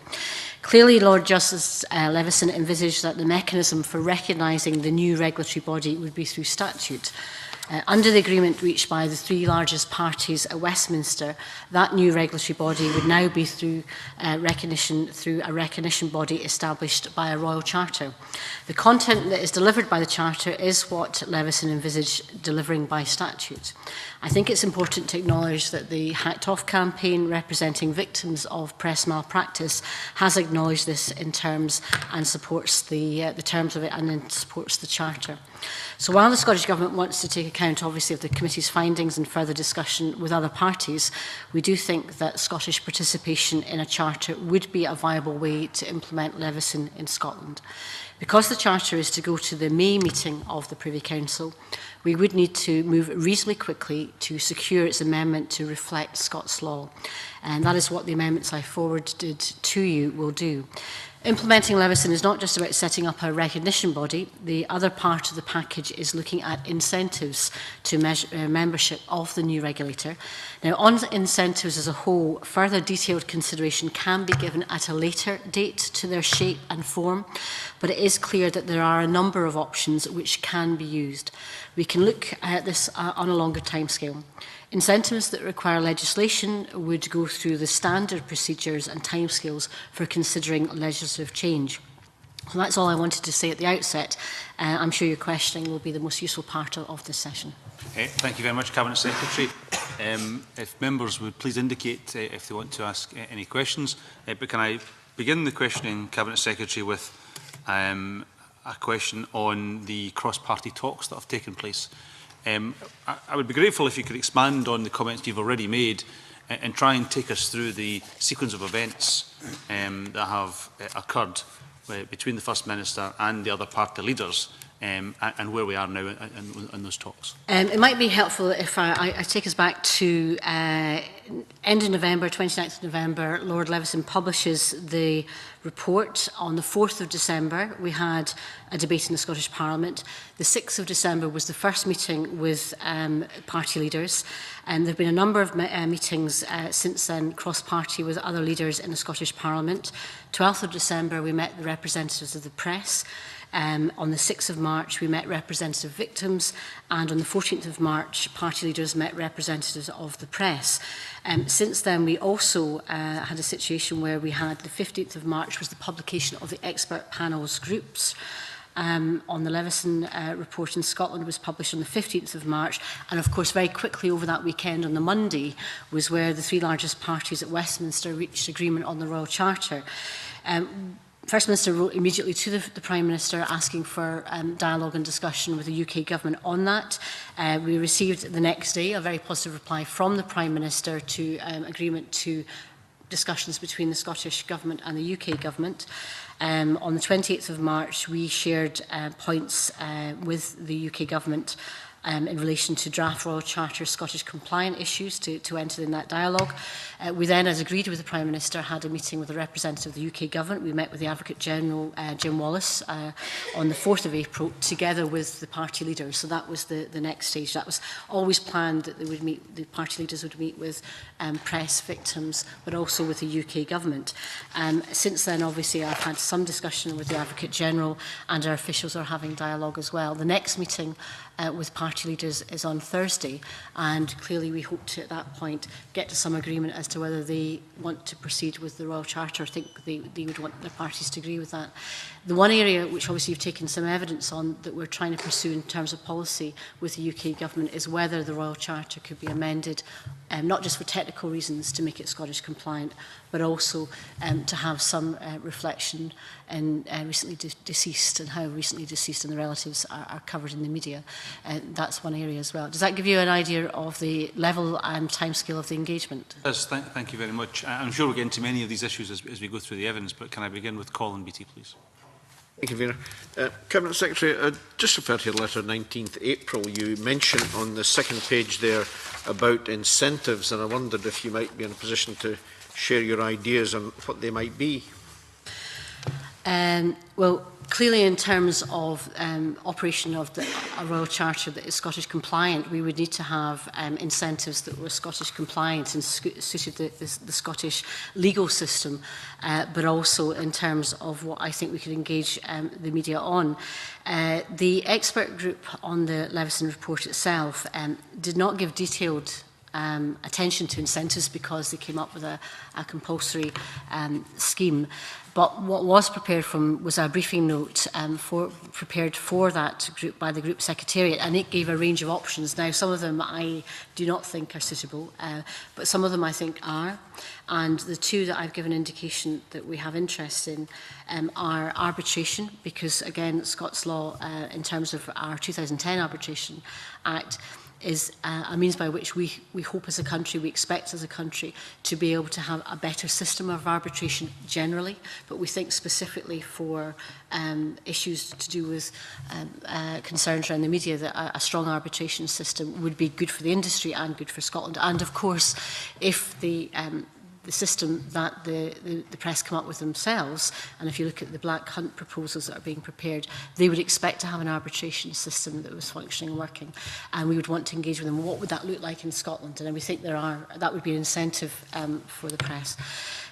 Clearly, Lord Justice Leveson envisaged that the mechanism for recognising the new regulatory body would be through statute. Under the agreement reached by the three largest parties at Westminster, that new regulatory body would now be through recognition through a recognition body established by a Royal Charter. The content that is delivered by the Charter is what Leveson envisaged delivering by statute. I think it's important to acknowledge that the Hacked Off campaign representing victims of press malpractice has acknowledged this in terms and supports the terms of it and then supports the Charter. So while the Scottish Government wants to take account, obviously, of the committee's findings and further discussion with other parties, we do think that Scottish participation in a charter would be a viable way to implement Leveson in Scotland. Because the charter is to go to the May meeting of the Privy Council, we would need to move reasonably quickly to secure its amendment to reflect Scots law. And that is what the amendments I forwarded to you will do. Implementing Leveson is not just about setting up a recognition body. The other part of the package is looking at incentives to membership of the new regulator. Now, on incentives as a whole, further detailed consideration can be given at a later date to their shape and form, but it is clear that there are a number of options which can be used. We can look at this on a longer timescale. Incentives that require legislation would go through the standard procedures and timescales for considering legislative change. So that's all I wanted to say at the outset. I'm sure your questioning will be the most useful part of this session. Thank you very much, Cabinet Secretary. If members would please indicate if they want to ask any questions. But can I begin the questioning, Cabinet Secretary, with a question on the cross-party talks that have taken place? I would be grateful if you could expand on the comments you've already made and try and take us through the sequence of events that have occurred between the First Minister and the other party leaders and where we are now in those talks. It might be helpful if I take us back to end of November, 29th of November. Lord Leveson publishes the report. On the 4th of December, we had a debate in the Scottish Parliament. The 6th of December was the first meeting with party leaders. And there have been a number of meetings since then, cross-party with other leaders in the Scottish Parliament. 12th of December, we met the representatives of the press. On the 6th of March, we met representative victims, and on the 14th of March, party leaders met representatives of the press. Since then, we also had a situation where we had the 15th of March was the publication of the expert panel's groups. On the Leveson report in Scotland was published on the 15th of March, and of course very quickly over that weekend on the Monday was where the three largest parties at Westminster reached agreement on the Royal Charter. First Minister wrote immediately to the Prime Minister asking for dialogue and discussion with the UK Government on that. We received the next day a very positive reply from the Prime Minister to agreement to discussions between the Scottish Government and the UK Government. On the 28th of March, we shared points with the UK Government in relation to draft Royal Charter Scottish compliant issues to enter in that dialogue. We then, as agreed with the Prime Minister, had a meeting with a representative of the UK Government. We met with the Advocate General, Jim Wallace, on the 4th of April, together with the party leaders. So that was the next stage. That was always planned that they would meet, the party leaders would meet with press, victims, but also with the UK Government. Since then, obviously, I've had some discussion with the Advocate General, and our officials are having dialogue as well. The next meeting with party leaders is on Thursday, and clearly we hope to, at that point, get to some agreement as to whether they want to proceed with the Royal Charter. I think they would want their parties to agree with that. The one area which obviously you've taken some evidence on that we're trying to pursue in terms of policy with the UK Government is whether the Royal Charter could be amended, not just for technical reasons to make it Scottish compliant, but also to have some reflection in recently deceased and how recently deceased and the relatives are covered in the media. That's one area as well. Does that give you an idea of the level and timescale of the engagement? Yes, thank you very much. I'm sure we'll get into many of these issues as we go through the evidence, but can I begin with Colin Beattie, please? Thank you, Vera. Cabinet Secretary, just refer to your letter 19th April. You mentioned on the second page there about incentives, and I wondered if you might be in a position to share your ideas on what they might be. Well, clearly in terms of operation of a Royal Charter that is Scottish compliant, we would need to have incentives that were Scottish compliant and suited the Scottish legal system, but also in terms of what I think we could engage the media on. The expert group on the Leveson report itself did not give detailed attention to incentives because they came up with a compulsory scheme. But what was prepared from was a briefing note prepared for that group by the group secretariat, and it gave a range of options. Now, some of them I do not think are suitable, but some of them I think are. And the two that I've given indication that we have interest in are arbitration, because again, Scots law, in terms of our 2010 Arbitration Act, is a means by which we hope as a country, we expect as a country, to be able to have a better system of arbitration generally, but we think specifically for issues to do with concerns around the media, that a strong arbitration system would be good for the industry and good for Scotland. And of course, if the system that the press come up with themselves, and if you look at the Black Hunt proposals that are being prepared, they would expect to have an arbitration system that was functioning and working, and we would want to engage with them. What would that look like in Scotland? And we think that would be an incentive for the press.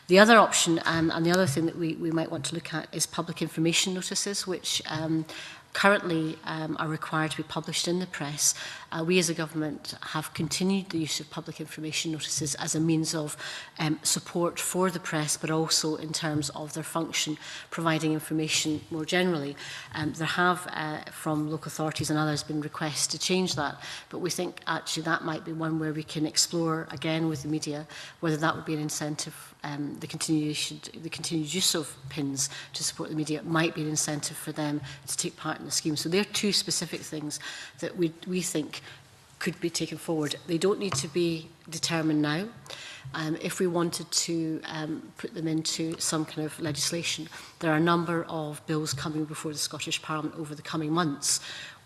The other option, and the other thing that we might want to look at, is public information notices, which currently are required to be published in the press. We as a government have continued the use of public information notices as a means of support for the press, but also in terms of their function, providing information more generally. There have, from local authorities and others, been requests to change that, but we think actually that might be one where we can explore again with the media whether that would be an incentive. The continued use of PINs to support the media might be an incentive for them to take part in the scheme. So there are two specific things that we think could be taken forward. They don't need to be determined now. If we wanted to put them into some kind of legislation, there are a number of bills coming before the Scottish Parliament over the coming months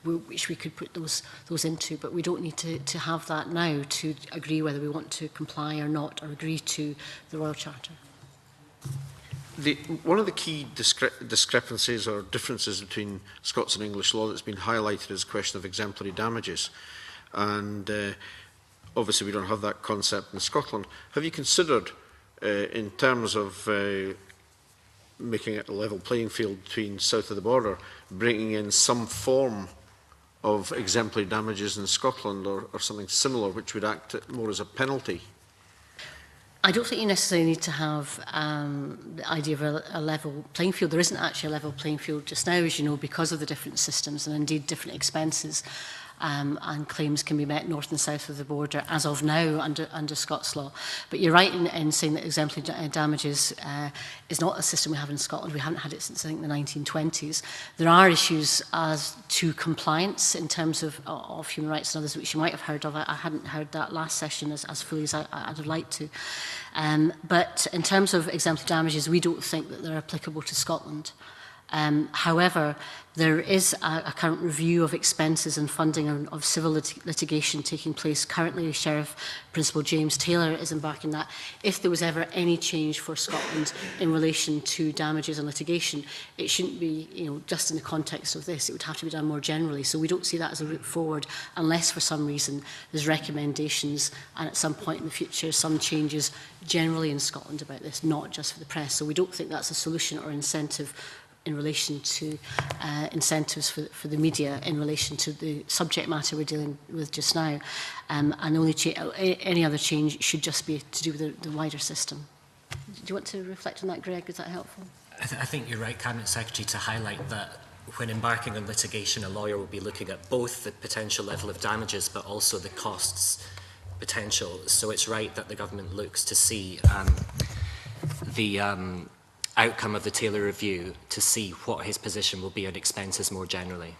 which we could put those into, but we don't need to have that now to agree whether we want to comply or not, or agree to the Royal Charter. One of the key discrepancies or differences between Scots and English law that's been highlighted is the question of exemplary damages. And obviously we don't have that concept in Scotland. Have you considered, in terms of making it a level playing field between south of the border, bringing in some form of exemplary damages in Scotland, or something similar which would act more as a penalty? I don't think you necessarily need to have the idea of a level playing field. There isn't actually a level playing field just now, as you know, because of the different systems and indeed different expenses. And claims can be met north and south of the border as of now under Scots law. But you're right in saying that exemplary damages is not a system we have in Scotland. We haven't had it since, I think, the 1920s. There are issues as to compliance in terms of human rights and others, which you might have heard of. I hadn't heard that last session as fully as I'd have liked to. But in terms of exemplary damages, we don't think that they're applicable to Scotland. However, there is a current review of expenses and funding of civil litigation taking place. Currently, Sheriff Principal James Taylor is embarking that. If there was ever any change for Scotland in relation to damages and litigation, it shouldn't be, just in the context of this. It would have to be done more generally. So we don't see that as a route forward unless for some reason there's recommendations and at some point in the future some changes generally in Scotland about this, not just for the press. So we don't think that's a solution or incentive in relation to incentives for the media in relation to the subject matter we're dealing with just now. And any other change should just be to do with the wider system. Do you want to reflect on that, Greg? Is that helpful? I think you're right, Cabinet Secretary, to highlight that when embarking on litigation, a lawyer will be looking at both the potential level of damages but also the costs potential. So it's right that the government looks to see the outcome of the Taylor review to see what his position will be on expenses more generally.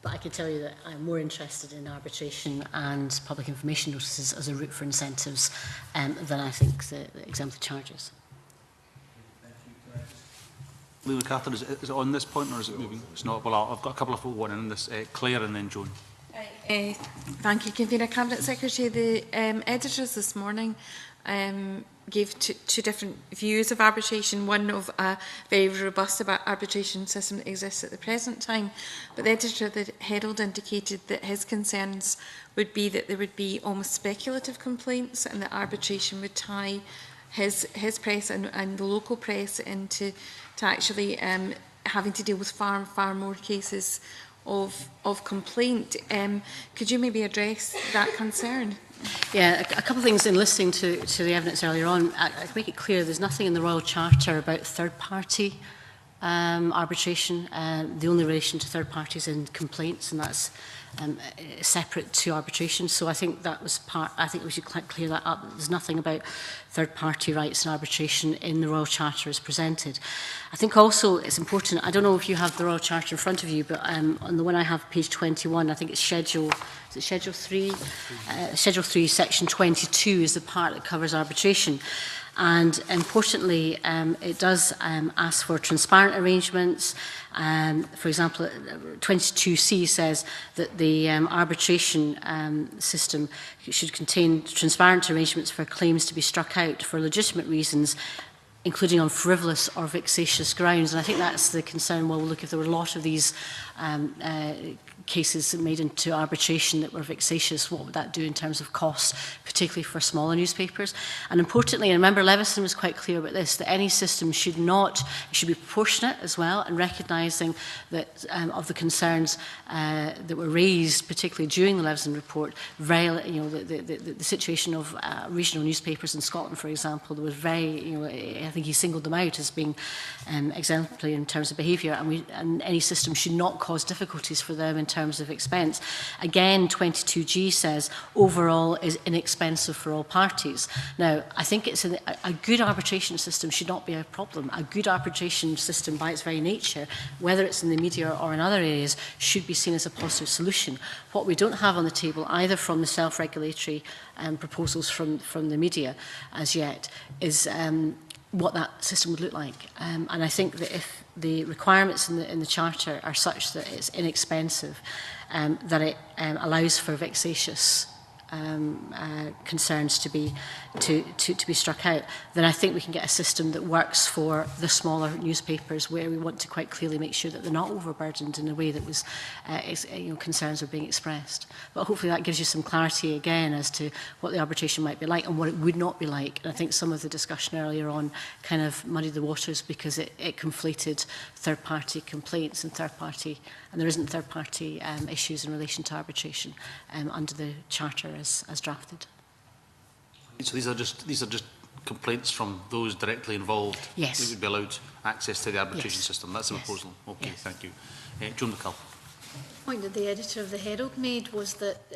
But I can tell you that I'm more interested in arbitration and public information notices as a route for incentives than I think the exemplary charges. Leila Cather, is it on this point or is it moving? It's not. Well, I've got a couple of people wanting this. Claire and then Joan. Thank you, Convener. Cabinet Secretary, the editors this morning gave two different views of arbitration. One of a very robust arbitration system that exists at the present time, but the editor of the Herald indicated that his concerns would be that there would be almost speculative complaints and that arbitration would tie his press and the local press into actually having to deal with far more cases of complaint. Could you maybe address that concern? Yeah, a couple of things in listening to the evidence earlier on. I can make it clear there's nothing in the Royal Charter about third-party arbitration, the only relation to third parties in complaints, and that's separate to arbitration. So I think that was part, I think we should clear that up. There's nothing about third party rights and arbitration in the Royal Charter as presented. I think also it's important, I don't know if you have the Royal Charter in front of you, but on the one I have, page 21, I think it's Schedule 3? Schedule 3, Section 22 is the part that covers arbitration. And importantly, it does ask for transparent arrangements. For example, 22C says that the arbitration system should contain transparent arrangements for claims to be struck out for legitimate reasons, including on frivolous or vexatious grounds. And I think that's the concern. Well, look, if there were a lot of these cases made into arbitration that were vexatious, what would that do in terms of costs, particularly for smaller newspapers? And importantly, and remember Leveson was quite clear about this, that any system should be proportionate as well, and recognising that of the concerns that were raised, particularly during the Leveson report, the situation of regional newspapers in Scotland, for example, there was I think he singled them out as being exemplary in terms of behaviour, and any system should not cause difficulties for them in terms of expense. Again, 22G says overall is inexpensive for all parties. Now, I think it's a good arbitration system should not be a problem. A good arbitration system by its very nature, whether it's in the media or in other areas, should be seen as a positive solution. What we don't have on the table, either from the self-regulatory proposals from the media as yet, is what that system would look like. And I think that if the requirements in the Charter are such that it's inexpensive, that it allows for vexatious concerns to be struck out, then I think we can get a system that works for the smaller newspapers, where we want to quite clearly make sure that they're not overburdened in a way that was concerns are being expressed. But hopefully that gives you some clarity again as to what the arbitration might be like and what it would not be like. And I think some of the discussion earlier on kind of muddied the waters because it conflated third-party complaints and third-party, and there isn't third-party issues in relation to arbitration under the Charter as drafted. So these are just complaints from those directly involved. Yes. Who would be allowed access to the arbitration Yes. system. That's the Yes. proposal. Okay, Yes. thank you. Joan McCall. The point that the editor of the Herald made was that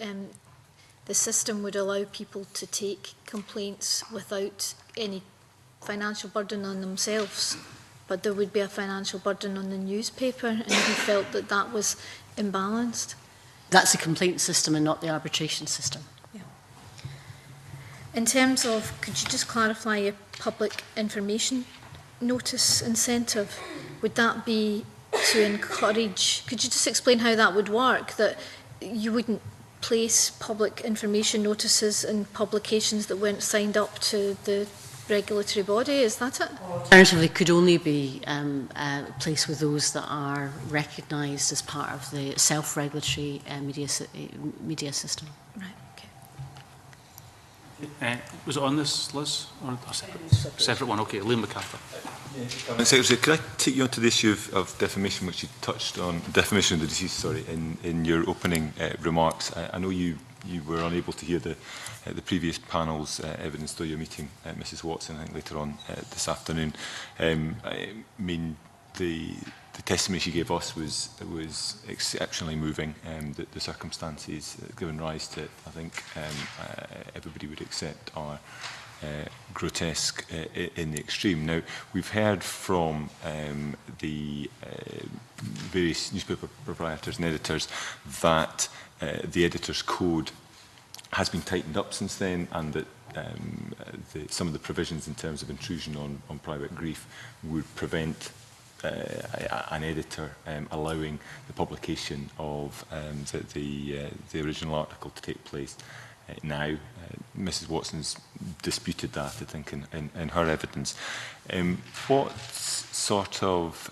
the system would allow people to take complaints without any financial burden on themselves, but there would be a financial burden on the newspaper, and he felt that that was imbalanced. That's a complaint system and not the arbitration system. Yeah. In terms of, could you just clarify your public information notice incentive? Would that be to encourage, could you just explain how that would work, that you wouldn't place public information notices in publications that weren't signed up to the regulatory body, is that it? Alternatively, could only be placed with those that are recognised as part of the self-regulatory media system. Right, okay. Was it on this, Liz? Or a separate one? Okay, Liam MacArthur. Secretary, could I take you on to the issue of defamation, which you touched on, defamation of the deceased, sorry, in your opening remarks. I know you were unable to hear the previous panel's evidence, though you're meeting Mrs Watson, I think, later on this afternoon. I mean, the testimony she gave us was exceptionally moving. The circumstances given rise to it, I think everybody would accept, are grotesque in the extreme. Now, we've heard from the various newspaper proprietors and editors that the editor's code has been tightened up since then, and that some of the provisions in terms of intrusion on private grief would prevent an editor allowing the publication of the original article to take place now. Mrs Watson's disputed that, I think, in her evidence. What sort of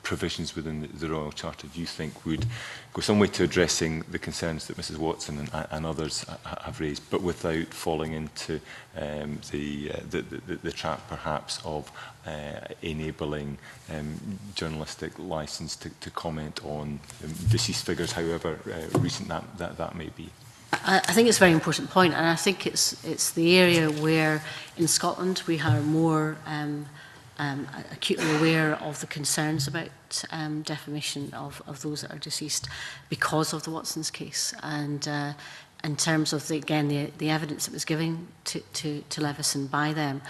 provisions within the Royal Charter do you think would go some way to addressing the concerns that Mrs Watson and others have raised, but without falling into the trap, perhaps, of enabling journalistic licence to comment on deceased figures, however recent that may be? I think it's a very important point, and I think it's the area where in Scotland we are more acutely aware of the concerns about defamation of those that are deceased because of the Watsons case. And in terms of, the evidence that was given to Leveson by them.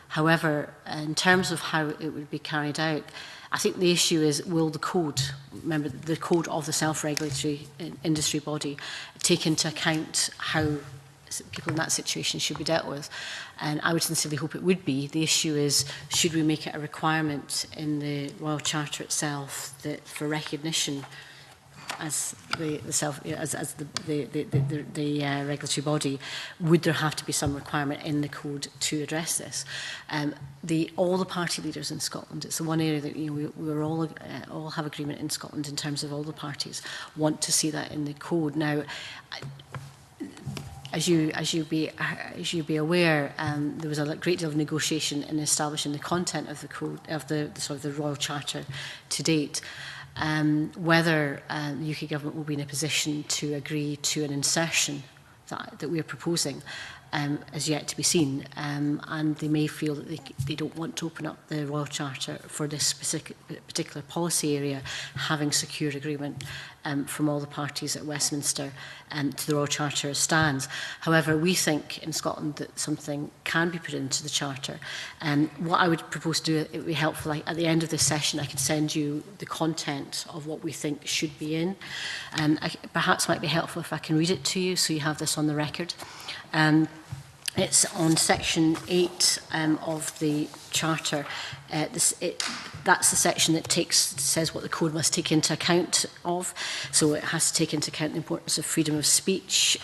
However, in terms of how it would be carried out, I think the issue is, will the code, remember the code of the self-regulatory industry body, take into account how people in that situation should be dealt with? And I would sincerely hope it would be. The issue is, should we make it a requirement in the Royal Charter itself that for recognition as the regulatory body, would there have to be some requirement in the code to address this? All the party leaders in Scotland, it's the one area that we're all have agreement in Scotland in terms of all the parties want to see that in the code. Now, as you be aware, there was a great deal of negotiation in establishing the content of the code of the Royal Charter to date. Whether the UK government will be in a position to agree to an insertion that we are proposing is yet to be seen, and they may feel that they don't want to open up the Royal Charter for this particular policy area, having secured agreement from all the parties at Westminster to the Royal Charter as stands. However, we think in Scotland that something can be put into the Charter. What I would propose to do, it would be helpful, at the end of this session I could send you the content of what we think should be in. Perhaps might be helpful if I can read it to you so you have this on the record. It's on section 8 of the Charter. That's the section that says what the code must take into account of. So it has to take into account the importance of freedom of speech.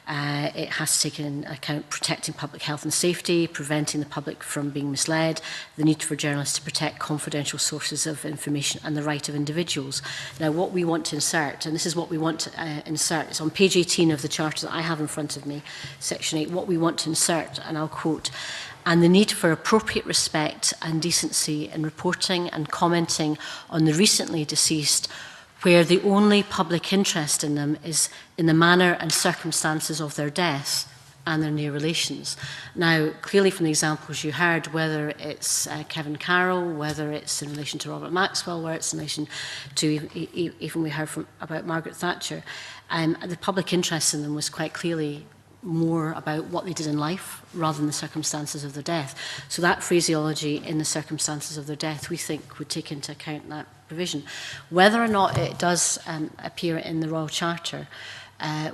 It has to take into account protecting public health and safety, preventing the public from being misled, the need for journalists to protect confidential sources of information, and the right of individuals. Now, what we want to insert, and this is what we want to insert, it's on page 18 of the Charter that I have in front of me, section 8, what we want to insert, and I'll quote, "and the need for appropriate respect and decency in reporting and commenting on the recently deceased, where the only public interest in them is in the manner and circumstances of their death and their near relations." Now, clearly from the examples you heard, whether it's Kevin Carroll, whether it's in relation to Robert Maxwell, whether it's in relation to, even we heard about Margaret Thatcher, the public interest in them was quite clearly more about what they did in life rather than the circumstances of their death. So that phraseology, in the circumstances of their death, we think would take into account that provision. Whether or not it does appear in the Royal Charter,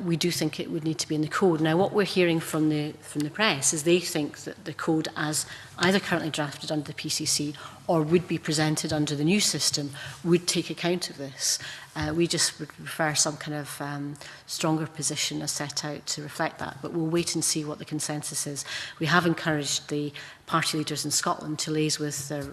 we do think it would need to be in the code. Now, what we're hearing from the press is they think that the code, as either currently drafted under the PCC or would be presented under the new system, would take account of this. We just would prefer some kind of stronger position as set out to reflect that, but we'll wait and see what the consensus is. We have encouraged the party leaders in Scotland to liaise with their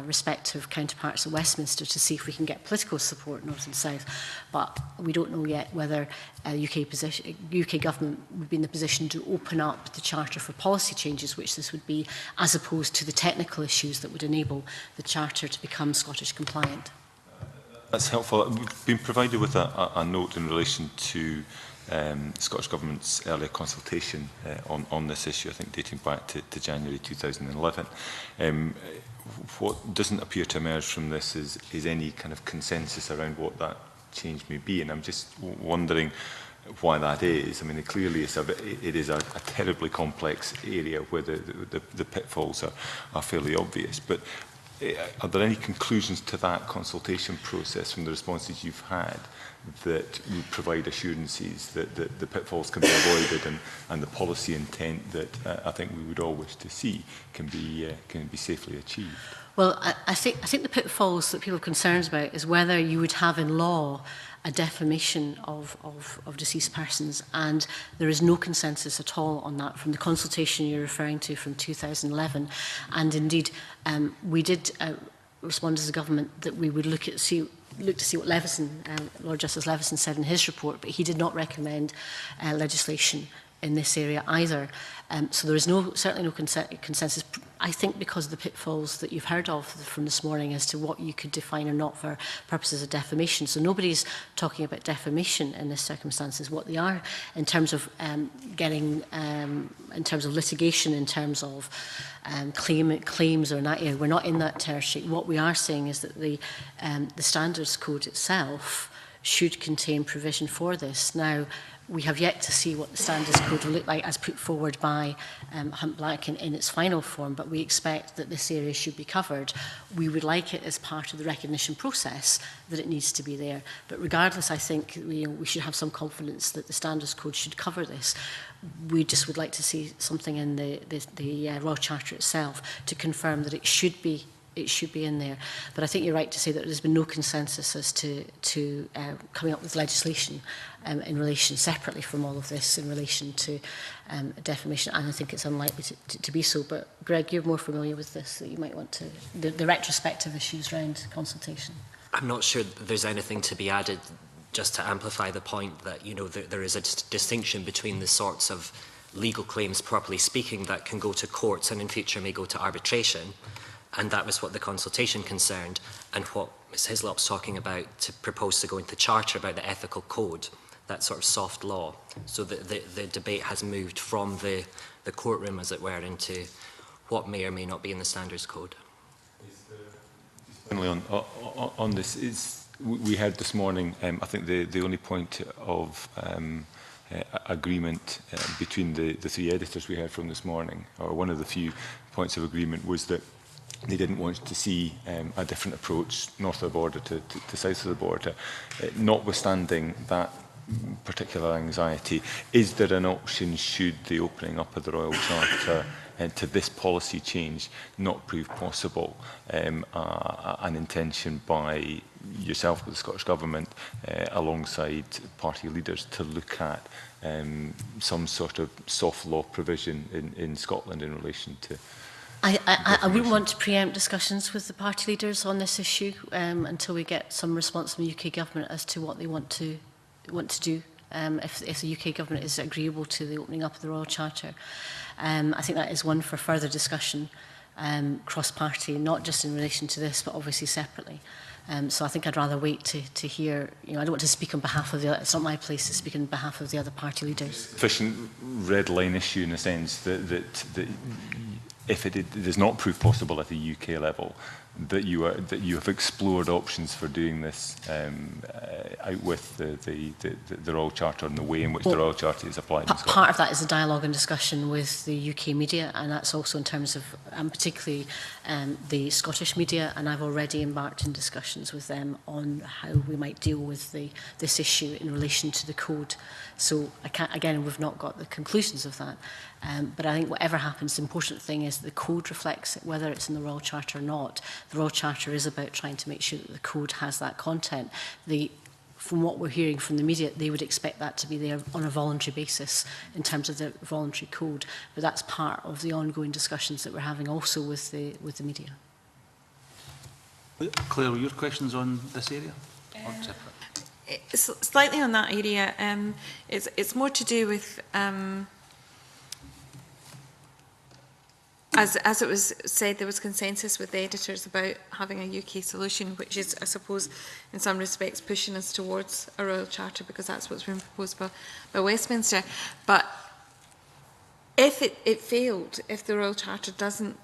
respective counterparts at Westminster to see if we can get political support north and south, but we don't know yet whether UK government would be in the position to open up the Charter for policy changes, which this would be, as opposed to the technical issues that would enable the Charter to become Scottish compliant. That's helpful. We've been provided with a note in relation to the Scottish Government's earlier consultation on this issue, I think dating back to January 2011. What doesn't appear to emerge from this is any kind of consensus around what that change may be, and I'm just wondering why that is. I mean, clearly it is a terribly complex area where the pitfalls are fairly obvious, but are there any conclusions to that consultation process from the responses you've had that would provide assurances that the pitfalls can be avoided and the policy intent that I think we would all wish to see can be safely achieved? Well, I think the pitfalls that people are concerned about is whether you would have in law a defamation of deceased persons, and there is no consensus at all on that from the consultation you're referring to from 2011. And indeed, we did respond as a government that we would look to see what Leveson, Lord Justice Leveson said in his report, but he did not recommend legislation in this area either. So there is certainly no consensus, I think, because of the pitfalls that you've heard of from this morning as to what you could define or not for purposes of defamation. So nobody's talking about defamation in this circumstances. What they are in terms of in terms of litigation, in terms of claims or in that area, we're not in that territory. What we are saying is that the Standards Code itself should contain provision for this. Now, we have yet to see what the Standards Code will look like as put forward by Hunt Black in its final form, but we expect that this area should be covered. We would like it as part of the recognition process that it needs to be there. But regardless, I think we should have some confidence that the Standards Code should cover this. We just would like to see something in the Royal Charter itself to confirm that it should be in there. But I think you're right to say that there's been no consensus as to coming up with legislation in relation, separately from all of this, in relation to defamation, and I think it's unlikely to be so. But Greg, you're more familiar with this, that you might want to, the retrospective issues around consultation. I'm not sure that there's anything to be added, just to amplify the point that, you know, there is a distinction between the sorts of legal claims, properly speaking, that can go to courts and in future may go to arbitration. And that was what the consultation concerned, and what Ms Hislop's talking about to propose to go into the Charter about the ethical code, that sort of soft law. So the debate has moved from the courtroom, as it were, into what may or may not be in the Standards Code. Finally, on this, we heard this morning, I think the only point of agreement between the three editors we heard from this morning, or one of the few points of agreement, was that they didn't want to see a different approach north of the border to south of the border. Notwithstanding that particular anxiety, is there an option, should the opening up of the Royal Charter to this policy change not prove possible, an intention by yourself with the Scottish Government alongside party leaders to look at some sort of soft law provision in Scotland in relation to... I wouldn't want to preempt discussions with the party leaders on this issue until we get some response from the UK Government as to what they want to do. If the UK Government is agreeable to the opening up of the Royal Charter. I think that is one for further discussion, cross-party, not just in relation to this, but obviously separately. So I think I'd rather wait to hear, I don't want to speak on behalf of it's not my place to speak on behalf of the other party leaders. Sufficient red line issue in the sense that if it does not prove possible at the UK level, that you have explored options for doing this out with the Royal Charter and the way in which the Royal Charter is applied in Scotland. Part of that is a dialogue and discussion with the UK media, and that's also in terms of particularly the Scottish media, and I've already embarked in discussions with them on how we might deal with this issue in relation to the code. So again, we've not got the conclusions of that. But I think whatever happens, the important thing is the code reflects it, whether it's in the Royal Charter or not. The Royal Charter is about trying to make sure that the code has that content. From what we're hearing from the media, they would expect that to be there on a voluntary basis in terms of the voluntary code. But that's part of the ongoing discussions that we're having also with the media. Claire, were your questions on this area? Slightly on that area. It's more to do with... As it was said, there was consensus with the editors about having a UK solution, which is, I suppose, in some respects, pushing us towards a Royal Charter, because that's what's been proposed by Westminster. But if it failed, if the Royal Charter doesn't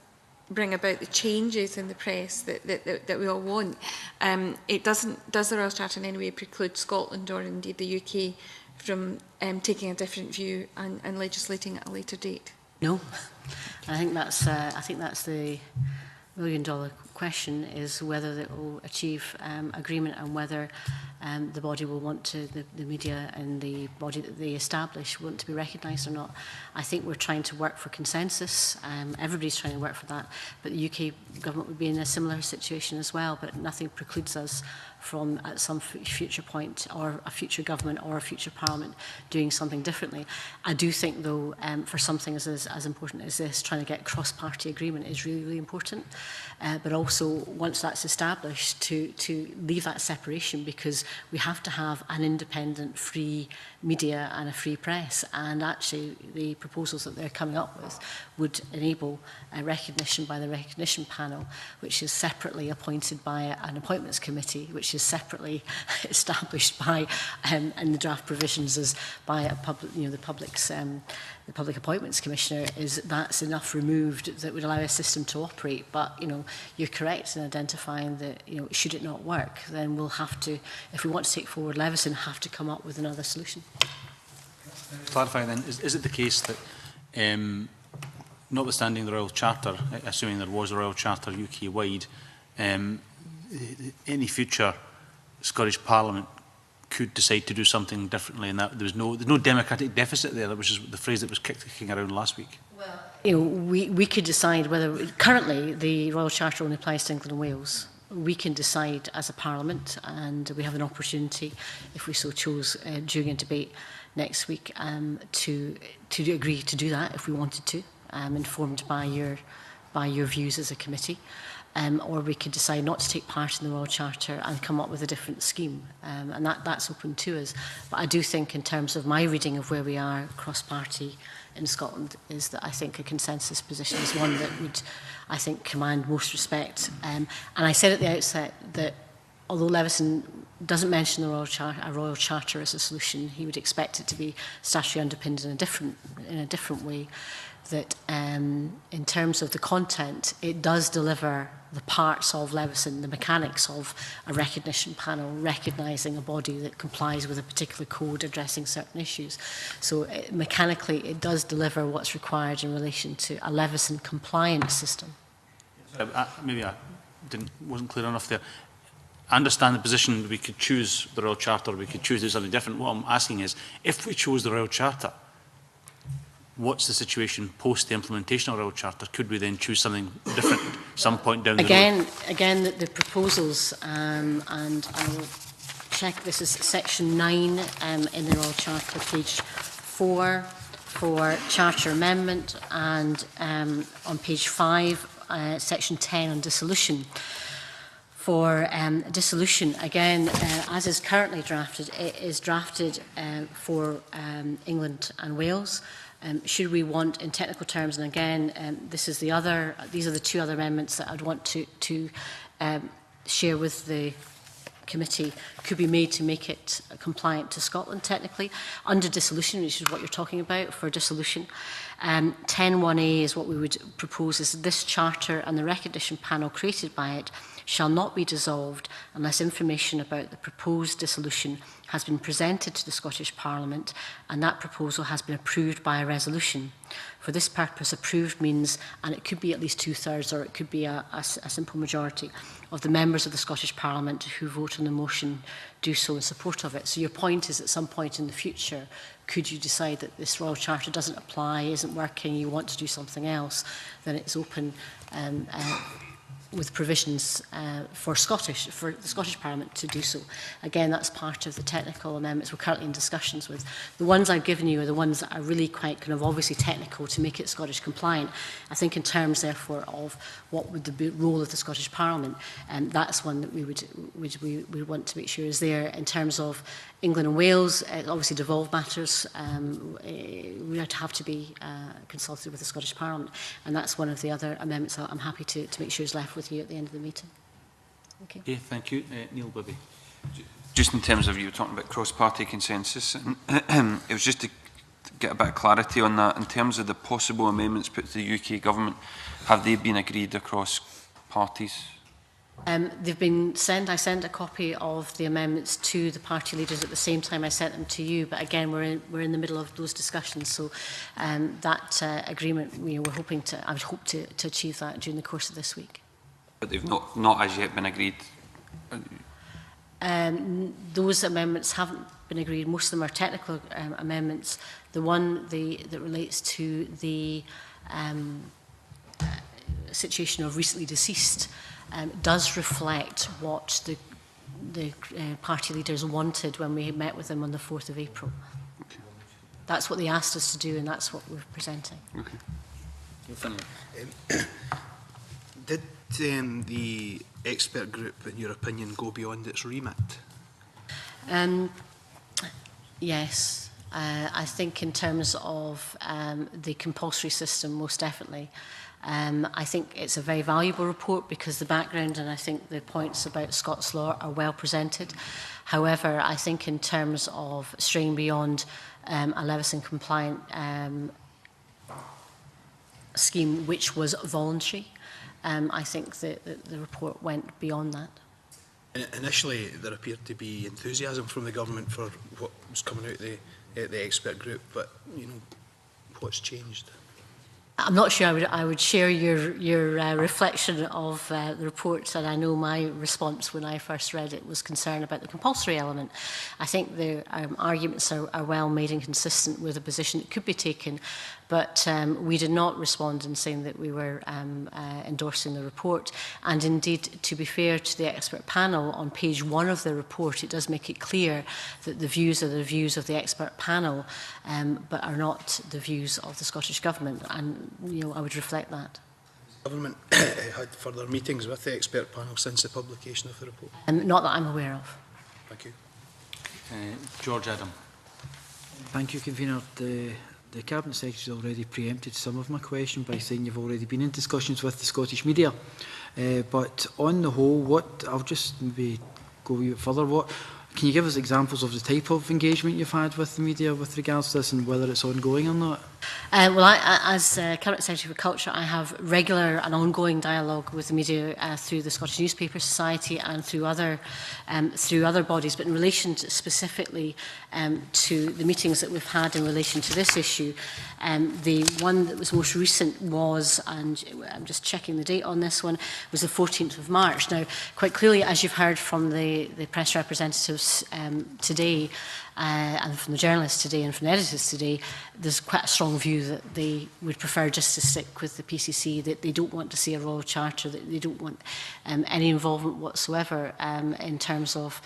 bring about the changes in the press that we all want, does the Royal Charter in any way preclude Scotland or indeed the UK from taking a different view and legislating at a later date? No, I think that's the million-dollar question, is whether it will achieve agreement and whether the body will want to, the media and the body that they establish want to be recognised or not. I think we're trying to work for consensus. Everybody's trying to work for that, but the UK Government would be in a similar situation as well, but nothing precludes us from at some future point, or a future government or a future parliament doing something differently. I do think, though, for something as important as this, trying to get cross-party agreement is really, really important. But also, once that's established, to leave that separation, because we have to have an independent, free media and a free press. And actually, the proposals that they're coming up with would enable a recognition by the recognition panel, which is separately appointed by an appointments committee, which is separately established by, in the draft provisions, as by a public, the public appointments commissioner. That's enough removed that would allow a system to operate. But you're correct in identifying that should it not work, then we'll have to, if we want to take forward Leveson, have to come up with another solution. Clarify then, is it the case that notwithstanding the Royal Charter, assuming there was a Royal Charter UK-wide, any future Scottish Parliament could decide to do something differently, and that there's no democratic deficit there, which is the phrase that was kicking around last week? We could decide whether, currently the Royal Charter only applies to England and Wales. We can decide as a Parliament, and we have an opportunity, if we so chose, during a debate next week, to agree to do that if we wanted to, informed by your views as a committee. Or we could decide not to take part in the Royal Charter and come up with a different scheme. And that's open to us. But I do think, in terms of my reading of where we are cross-party in Scotland, is that I think a consensus position is one that would, I think, command most respect. And I said at the outset that although Leveson doesn't mention the Royal Charter as a solution, he would expect it to be statutory underpinned in a different way. That in terms of the content, it does deliver the parts of Leveson, the mechanics of a recognition panel, recognising a body that complies with a particular code addressing certain issues. So mechanically, it does deliver what's required in relation to a Leveson compliance system. Maybe I wasn't clear enough there. I understand the position, we could choose the Royal Charter, we could choose to do something different. What I'm asking is, if we chose the Royal Charter, what's the situation post the implementation of the Royal Charter? Could we then choose something different some point down the road? Again, the proposals, and I will check, this is section 9 in the Royal Charter, page 4 for Charter Amendment, and on page 5, section 10 on dissolution. For dissolution, again, as is currently drafted, it is drafted for England and Wales. Should we want, in technical terms, and again, these are the two other amendments that I'd want to share with the committee, could be made to make it compliant to Scotland technically. Under dissolution, which is what you're talking about for dissolution, 10.1a is what we would propose, is this charter and the recognition panel created by it shall not be dissolved unless information about the proposed dissolution has been presented to the Scottish Parliament and that proposal has been approved by a resolution. For this purpose, approved means, and it could be at least 2/3 or it could be a simple majority of the members of the Scottish Parliament who vote on the motion do so in support of it. So your point is, at some point in the future, could you decide that this Royal Charter doesn't apply, isn't working, you want to do something else, then it's open with provisions for the Scottish Parliament to do so. Again, that's part of the technical amendments we're currently in discussions with. The ones I've given you are the ones that are really quite kind of obviously technical to make it Scottish compliant. I think in terms, therefore, of what would the role of the Scottish Parliament, and that's one that we would want to make sure is there. In terms of England and Wales, obviously devolved matters, we have to be consulted with the Scottish Parliament, and that's one of the other amendments that I'm happy to make sure is left with you at the end of the meeting. Okay. Okay, thank you. Neil Bibby. Just in terms of, you were talking about cross-party consensus, and it was just to get a bit of clarity on that. In terms of the possible amendments put to the UK government, have they been agreed across parties? They've been sent. I sent a copy of the amendments to the party leaders at the same time I sent them to you. But again, we're in the middle of those discussions. So that agreement, we're hoping to. I would hope to achieve that during the course of this week. But they've not as yet been agreed. Those amendments haven't been agreed. Most of them are technical amendments. The one that relates to the situation of recently deceased does reflect what party leaders wanted when we met with them on the 4th of April. Okay. That's what they asked us to do, and that's what we're presenting. Okay. Did the expert group, in your opinion, go beyond its remit? Yes. I think in terms of the compulsory system, most definitely. I think it's a very valuable report because the background and I think the points about Scots law are well presented. However, I think in terms of straying beyond a Leveson compliant scheme which was voluntary, I think that the report went beyond that. Initially, there appeared to be enthusiasm from the government for what was coming out of the expert group, but you know, what's changed? I'm not sure I would share your reflection of the report, and I know my response when I first read it was concern about the compulsory element. I think the arguments are well made and consistent with the position that could be taken, but we did not respond in saying that we were endorsing the report. And indeed, to be fair to the expert panel, on page 1 of the report, it does make it clear that the views are the views of the expert panel, but are not the views of the Scottish Government. And you know, I would reflect that. The government had further meetings with the expert panel since the publication of the report? Not that I'm aware of. Thank you. George Adam. Thank you, Convener. The Cabinet Secretary has already preempted some of my question by saying you've already been in discussions with the Scottish media. But on the whole, I'll just maybe go a wee bit further. Can you give us examples of the type of engagement you've had with the media with regards to this and whether it's ongoing or not? Well, as Cabinet Secretary for Culture, I have regular and ongoing dialogue with the media through the Scottish Newspaper Society and through other bodies. But in relation to specifically to the meetings that we've had in relation to this issue, the one that was most recent was, and I'm just checking the date on this one, was the 14th of March. Now, quite clearly, as you've heard from the press representatives today, and from the journalists today and from the editors today, there's quite a strong view that they would prefer just to stick with the PCC, that they don't want to see a Royal Charter, that they don't want any involvement whatsoever in terms of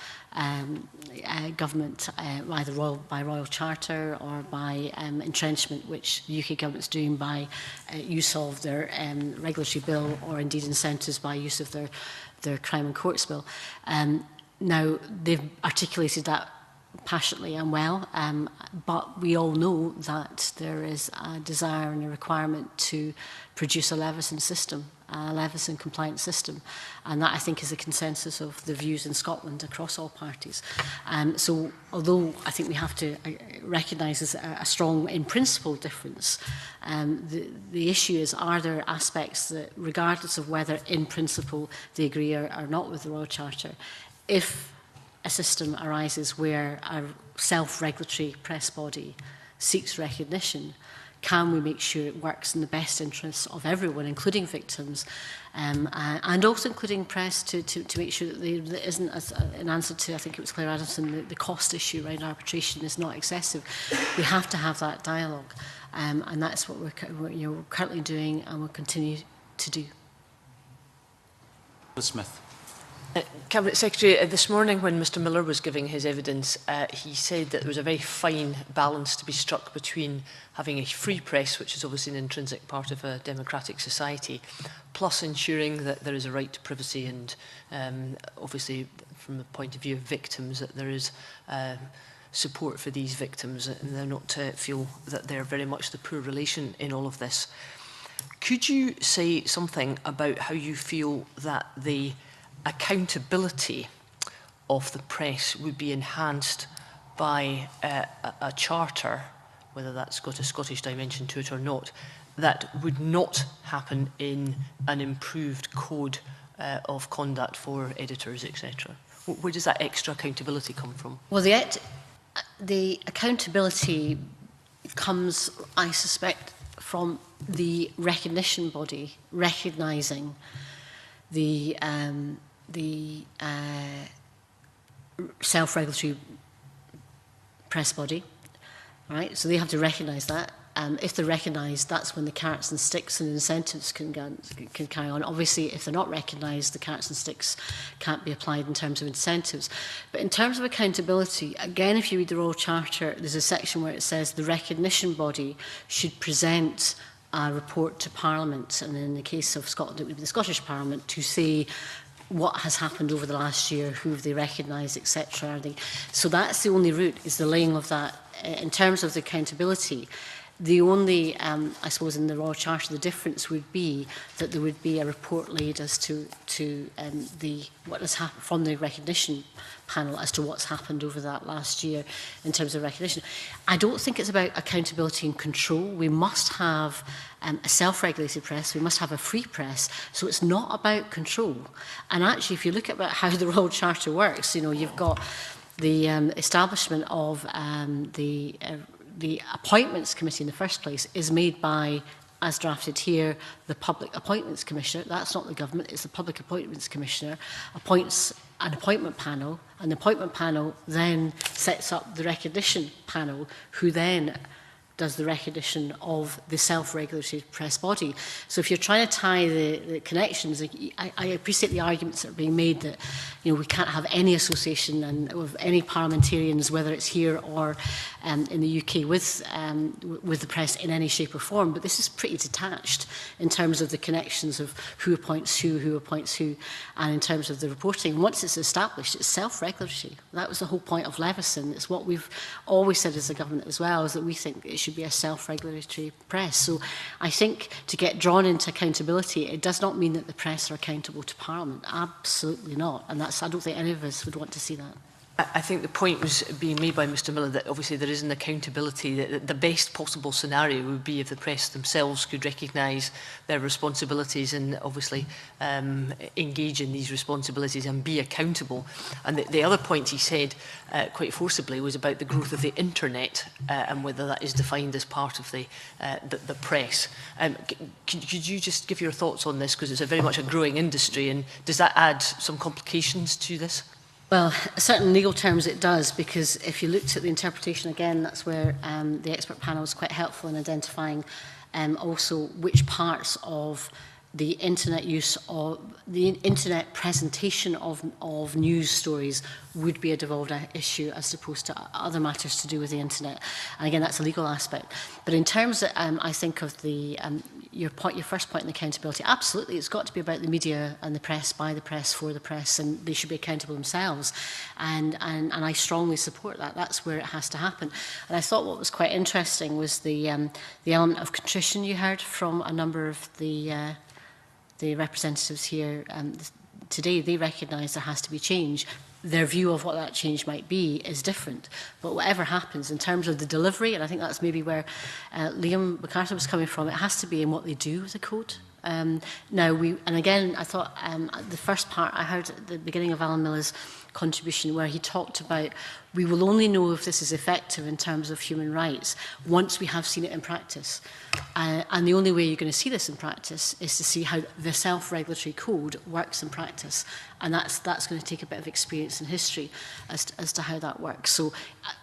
government, either by Royal Charter or by entrenchment, which the UK government's doing by use of their regulatory bill, or indeed incentives by use of their crime and courts bill. Now, they've articulated that passionately and well, but we all know that there is a desire and a requirement to produce a Leveson system, a Leveson compliant system, and that I think is a consensus of the views in Scotland across all parties. So although I think we have to recognise as a strong in principle difference, the issue is, are there aspects that, regardless of whether in principle they agree or not with the Royal Charter, if a system arises where a self-regulatory press body seeks recognition, can we make sure it works in the best interests of everyone, including victims, and also including press, to make sure that there isn't, an answer to, I think it was Claire Adamson, the cost issue around arbitration is not excessive. We have to have that dialogue, and that's what we're currently doing and will continue to do. Smith. Cabinet Secretary, this morning when Mr Miller was giving his evidence, he said that there was a very fine balance to be struck between having a free press, which is obviously an intrinsic part of a democratic society, plus ensuring that there is a right to privacy and obviously from the point of view of victims that there is support for these victims and they're not to feel that they're very much the poor relation in all of this. Could you say something about how you feel that the accountability of the press would be enhanced by a charter, whether that's got a Scottish dimension to it or not, that would not happen in an improved code of conduct for editors, etc.? Where does that extra accountability come from? Well, the accountability comes, I suspect, from the recognition body recognising the self-regulatory press body, right? So they have to recognise that, if they're recognised, that's when the carrots and sticks and incentives can carry on. Obviously, if they're not recognised, the carrots and sticks can't be applied in terms of incentives. But in terms of accountability, again, if you read the Royal Charter, there's a section where it says the recognition body should present a report to Parliament, and in the case of Scotland, it would be the Scottish Parliament, to say what has happened over the last year, who have they recognised, etc. So that's the only route, is the laying of that. In terms of the accountability, the only, I suppose, in the Royal Charter, the difference would be that there would be a report laid as to what has happened from the recognition panel as to what's happened over that last year in terms of recognition. I don't think it's about accountability and control. We must have a self-regulated press. We must have a free press. So it's not about control. And actually, if you look at how the Royal Charter works, you've got the establishment of the Appointments Committee in the first place is made by, as drafted here, the Public Appointments Commissioner. That's not the government, it's the Public Appointments Commissioner, appoints an appointment panel, and the appointment panel then sets up the recognition panel, who then does the recognition of the self-regulated press body. So if you're trying to tie the connections, I appreciate the arguments that are being made that we can't have any association of any parliamentarians, whether it's here or in the UK, with the press in any shape or form. But this is pretty detached in terms of the connections of who appoints who appoints who, and in terms of the reporting. Once it's established, it's self-regulatory. That was the whole point of Leveson. It's what we've always said as a government as well, is that we think it should be a self-regulatory press. So I think to get drawn into accountability, it does not mean that the press are accountable to Parliament. Absolutely not. And I don't think any of us would want to see that. I think the point was being made by Mr Miller that obviously there is an accountability. That the best possible scenario would be if the press themselves could recognise their responsibilities and obviously engage in these responsibilities and be accountable. And the other point he said quite forcibly was about the growth of the internet and whether that is defined as part of the press. Could you just give your thoughts on this, because it's very much a growing industry, and does that add some complications to this? Well, certain legal terms it does, because if you looked at the interpretation again, that's where the expert panel was quite helpful in identifying also which parts of the internet use or the internet presentation of news stories would be a devolved issue as opposed to other matters to do with the internet. And again, that's a legal aspect. But in terms of, I think of the your first point in accountability, absolutely, it's got to be about the media and the press, by the press, for the press, and they should be accountable themselves. And I strongly support that. That's where it has to happen. And I thought what was quite interesting was the element of contrition you heard from a number of the representatives here today. They recognise there has to be change. Their view of what that change might be is different. But whatever happens in terms of the delivery, and I think that's maybe where Liam MacArthur was coming from, it has to be in what they do with the code. Now, and again, I thought the first part I heard at the beginning of Alan Miller's contribution, where he talked about we will only know if this is effective in terms of human rights once we have seen it in practice. And the only way you're going to see this in practice is to see how the self-regulatory code works in practice. And that's going to take a bit of experience and history as to how that works. So,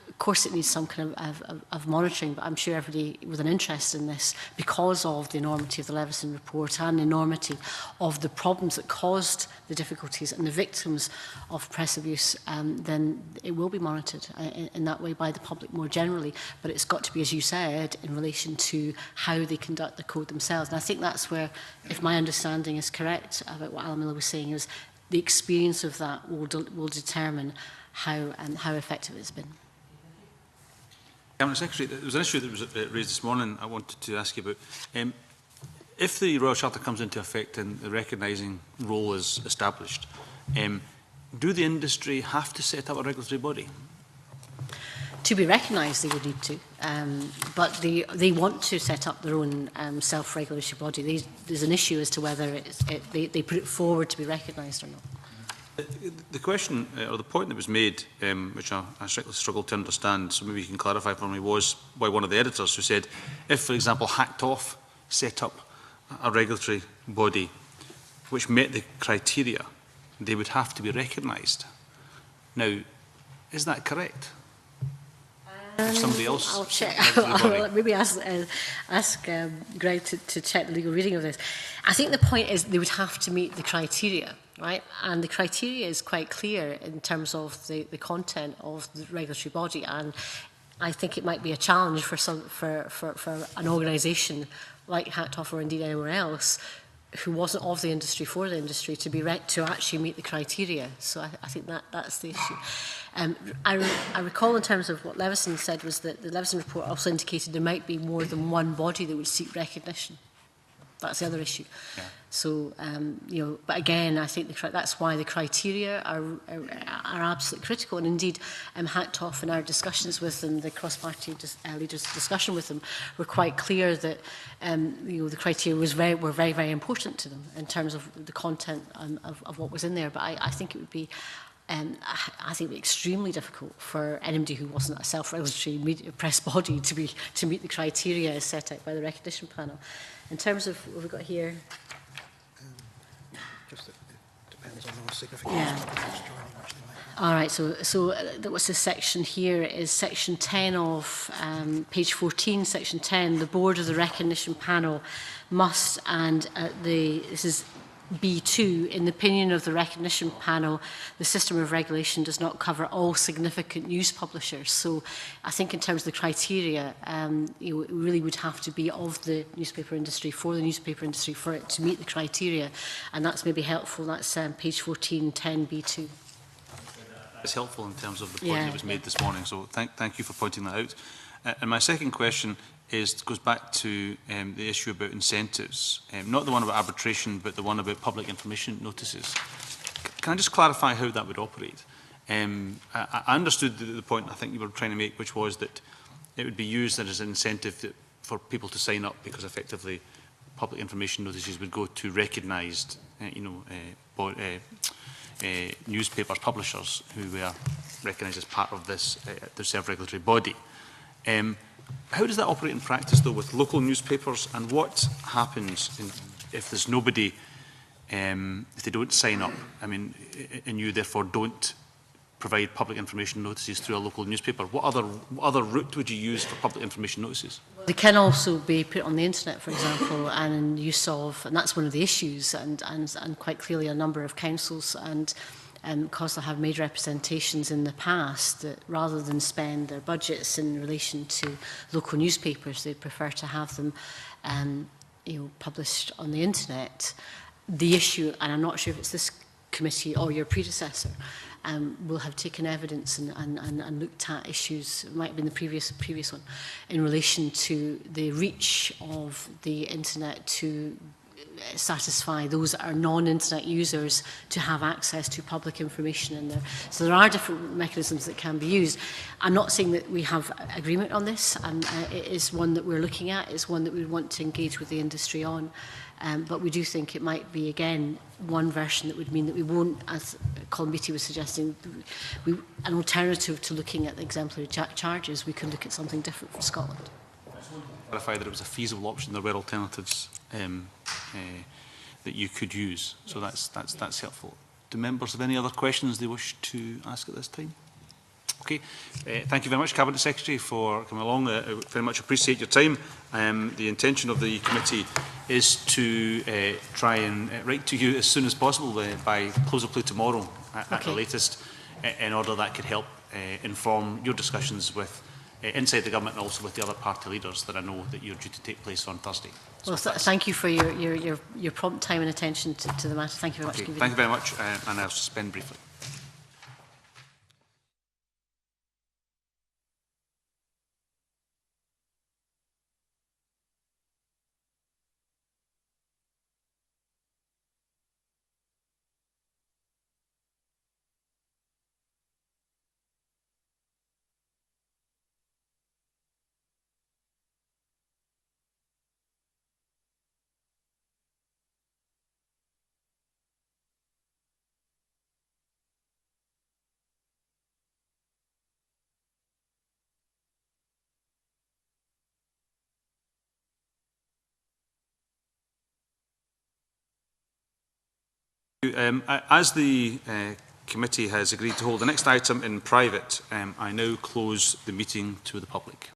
of course, it needs some kind of monitoring, but I'm sure everybody with an interest in this, because of the enormity of the Leveson report and the enormity of the problems that caused the difficulties and the victims of press abuse, then it will be monitored in that way by the public more generally. But it's got to be, as you said, in relation to how they conduct the code themselves. And I think that's where, if my understanding is correct about what Alan Miller was saying, is the experience of that will determine how effective it's been. Cabinet Secretary, there was an issue that was raised this morning I wanted to ask you about. If the Royal Charter comes into effect and the recognising role is established, do the industry have to set up a regulatory body? To be recognised, they would need to, but they want to set up their own self-regulatory body. There's an issue as to whether they put it forward to be recognised or not. The question, or the point that was made, which I struggled to understand, so maybe you can clarify for me, was by one of the editors who said, if, for example, Hacked Off set up a regulatory body which met the criteria, they would have to be recognised. Now, is that correct? somebody else. I'll check. Everybody. I'll maybe ask Greg to check the legal reading of this. I think the point is they would have to meet the criteria, right? And the criteria is quite clear in terms of the content of the regulatory body. And I think it might be a challenge for an organisation like Hacktoff or indeed anywhere else who wasn't of the industry for the industry to be to actually meet the criteria. So I think that's the issue. I recall in terms of what Leveson said was that the Leveson report also indicated there might be more than one body that would seek recognition. That's the other issue. Yeah. So, you know, but again, I think that's why the criteria are absolutely critical. And indeed, Hacktoff in our discussions with them, the cross-party leaders' discussion with them, were quite clear that you know, the criteria were very, very important to them in terms of the content of what was in there. But I think it would be I think it would be extremely difficult for anybody who wasn't a self-regulatory press body to meet the criteria as set out by the recognition panel. In terms of what we've got here, just it depends on the significance. Yeah. All right. So what's this section here? Is section 10 of page 14. Section 10. The board of the recognition panel must, and this is B2, in the opinion of the recognition panel, the system of regulation does not cover all significant news publishers. So I think in terms of the criteria, you know, it really would have to be of the newspaper industry, for the newspaper industry, for it to meet the criteria. And that's maybe helpful. That's page 14, 10, B2. It's helpful in terms of the point that was made this morning. So thank you for pointing that out. And my second question goes back to the issue about incentives, not the one about arbitration, but the one about public information notices. Can I just clarify how that would operate? I understood the point I think you were trying to make, which was that it would be used as an incentive for people to sign up, because effectively public information notices would go to recognised, newspapers, publishers who were recognised as part of this the self-regulatory body. How does that operate in practice, though, with local newspapers? And what happens if there's nobody, if they don't sign up? I mean, and you therefore don't provide public information notices through a local newspaper. What other route would you use for public information notices? They can also be put on the internet, for example, and in use of, and that's one of the issues, and quite clearly a number of councils and COSLA have made representations in the past that rather than spend their budgets in relation to local newspapers, they'd prefer to have them published on the internet. The issue, and I'm not sure if it's this committee or your predecessor, will have taken evidence and looked at issues, it might have been the previous one, in relation to the reach of the internet to satisfy those that are non-internet users to have access to public information in there. So there are different mechanisms that can be used. I'm not saying that we have agreement on this, and it is one that we're looking at, it's one that we want to engage with the industry on. But we do think it might be, again, one version that would mean that we won't, as Colin Beattie was suggesting, an alternative to looking at the exemplary charges, we could look at something different for Scotland. Clarify that it was a feasible option. There were alternatives that you could use, so that's helpful. Do members have any other questions they wish to ask at this time? Okay, thank you very much, Cabinet Secretary, for coming along. I very much appreciate your time. The intention of the committee is to try and write to you as soon as possible by close of play tomorrow at the latest, in order that could help inform your discussions with inside the government and also with the other party leaders that I know that you're due to take place on Thursday. So well, thank you for your prompt time and attention to the matter. Thank you very much. Thank you very much, and I'll suspend briefly. As the committee has agreed to hold the next item in private. I now close the meeting to the public.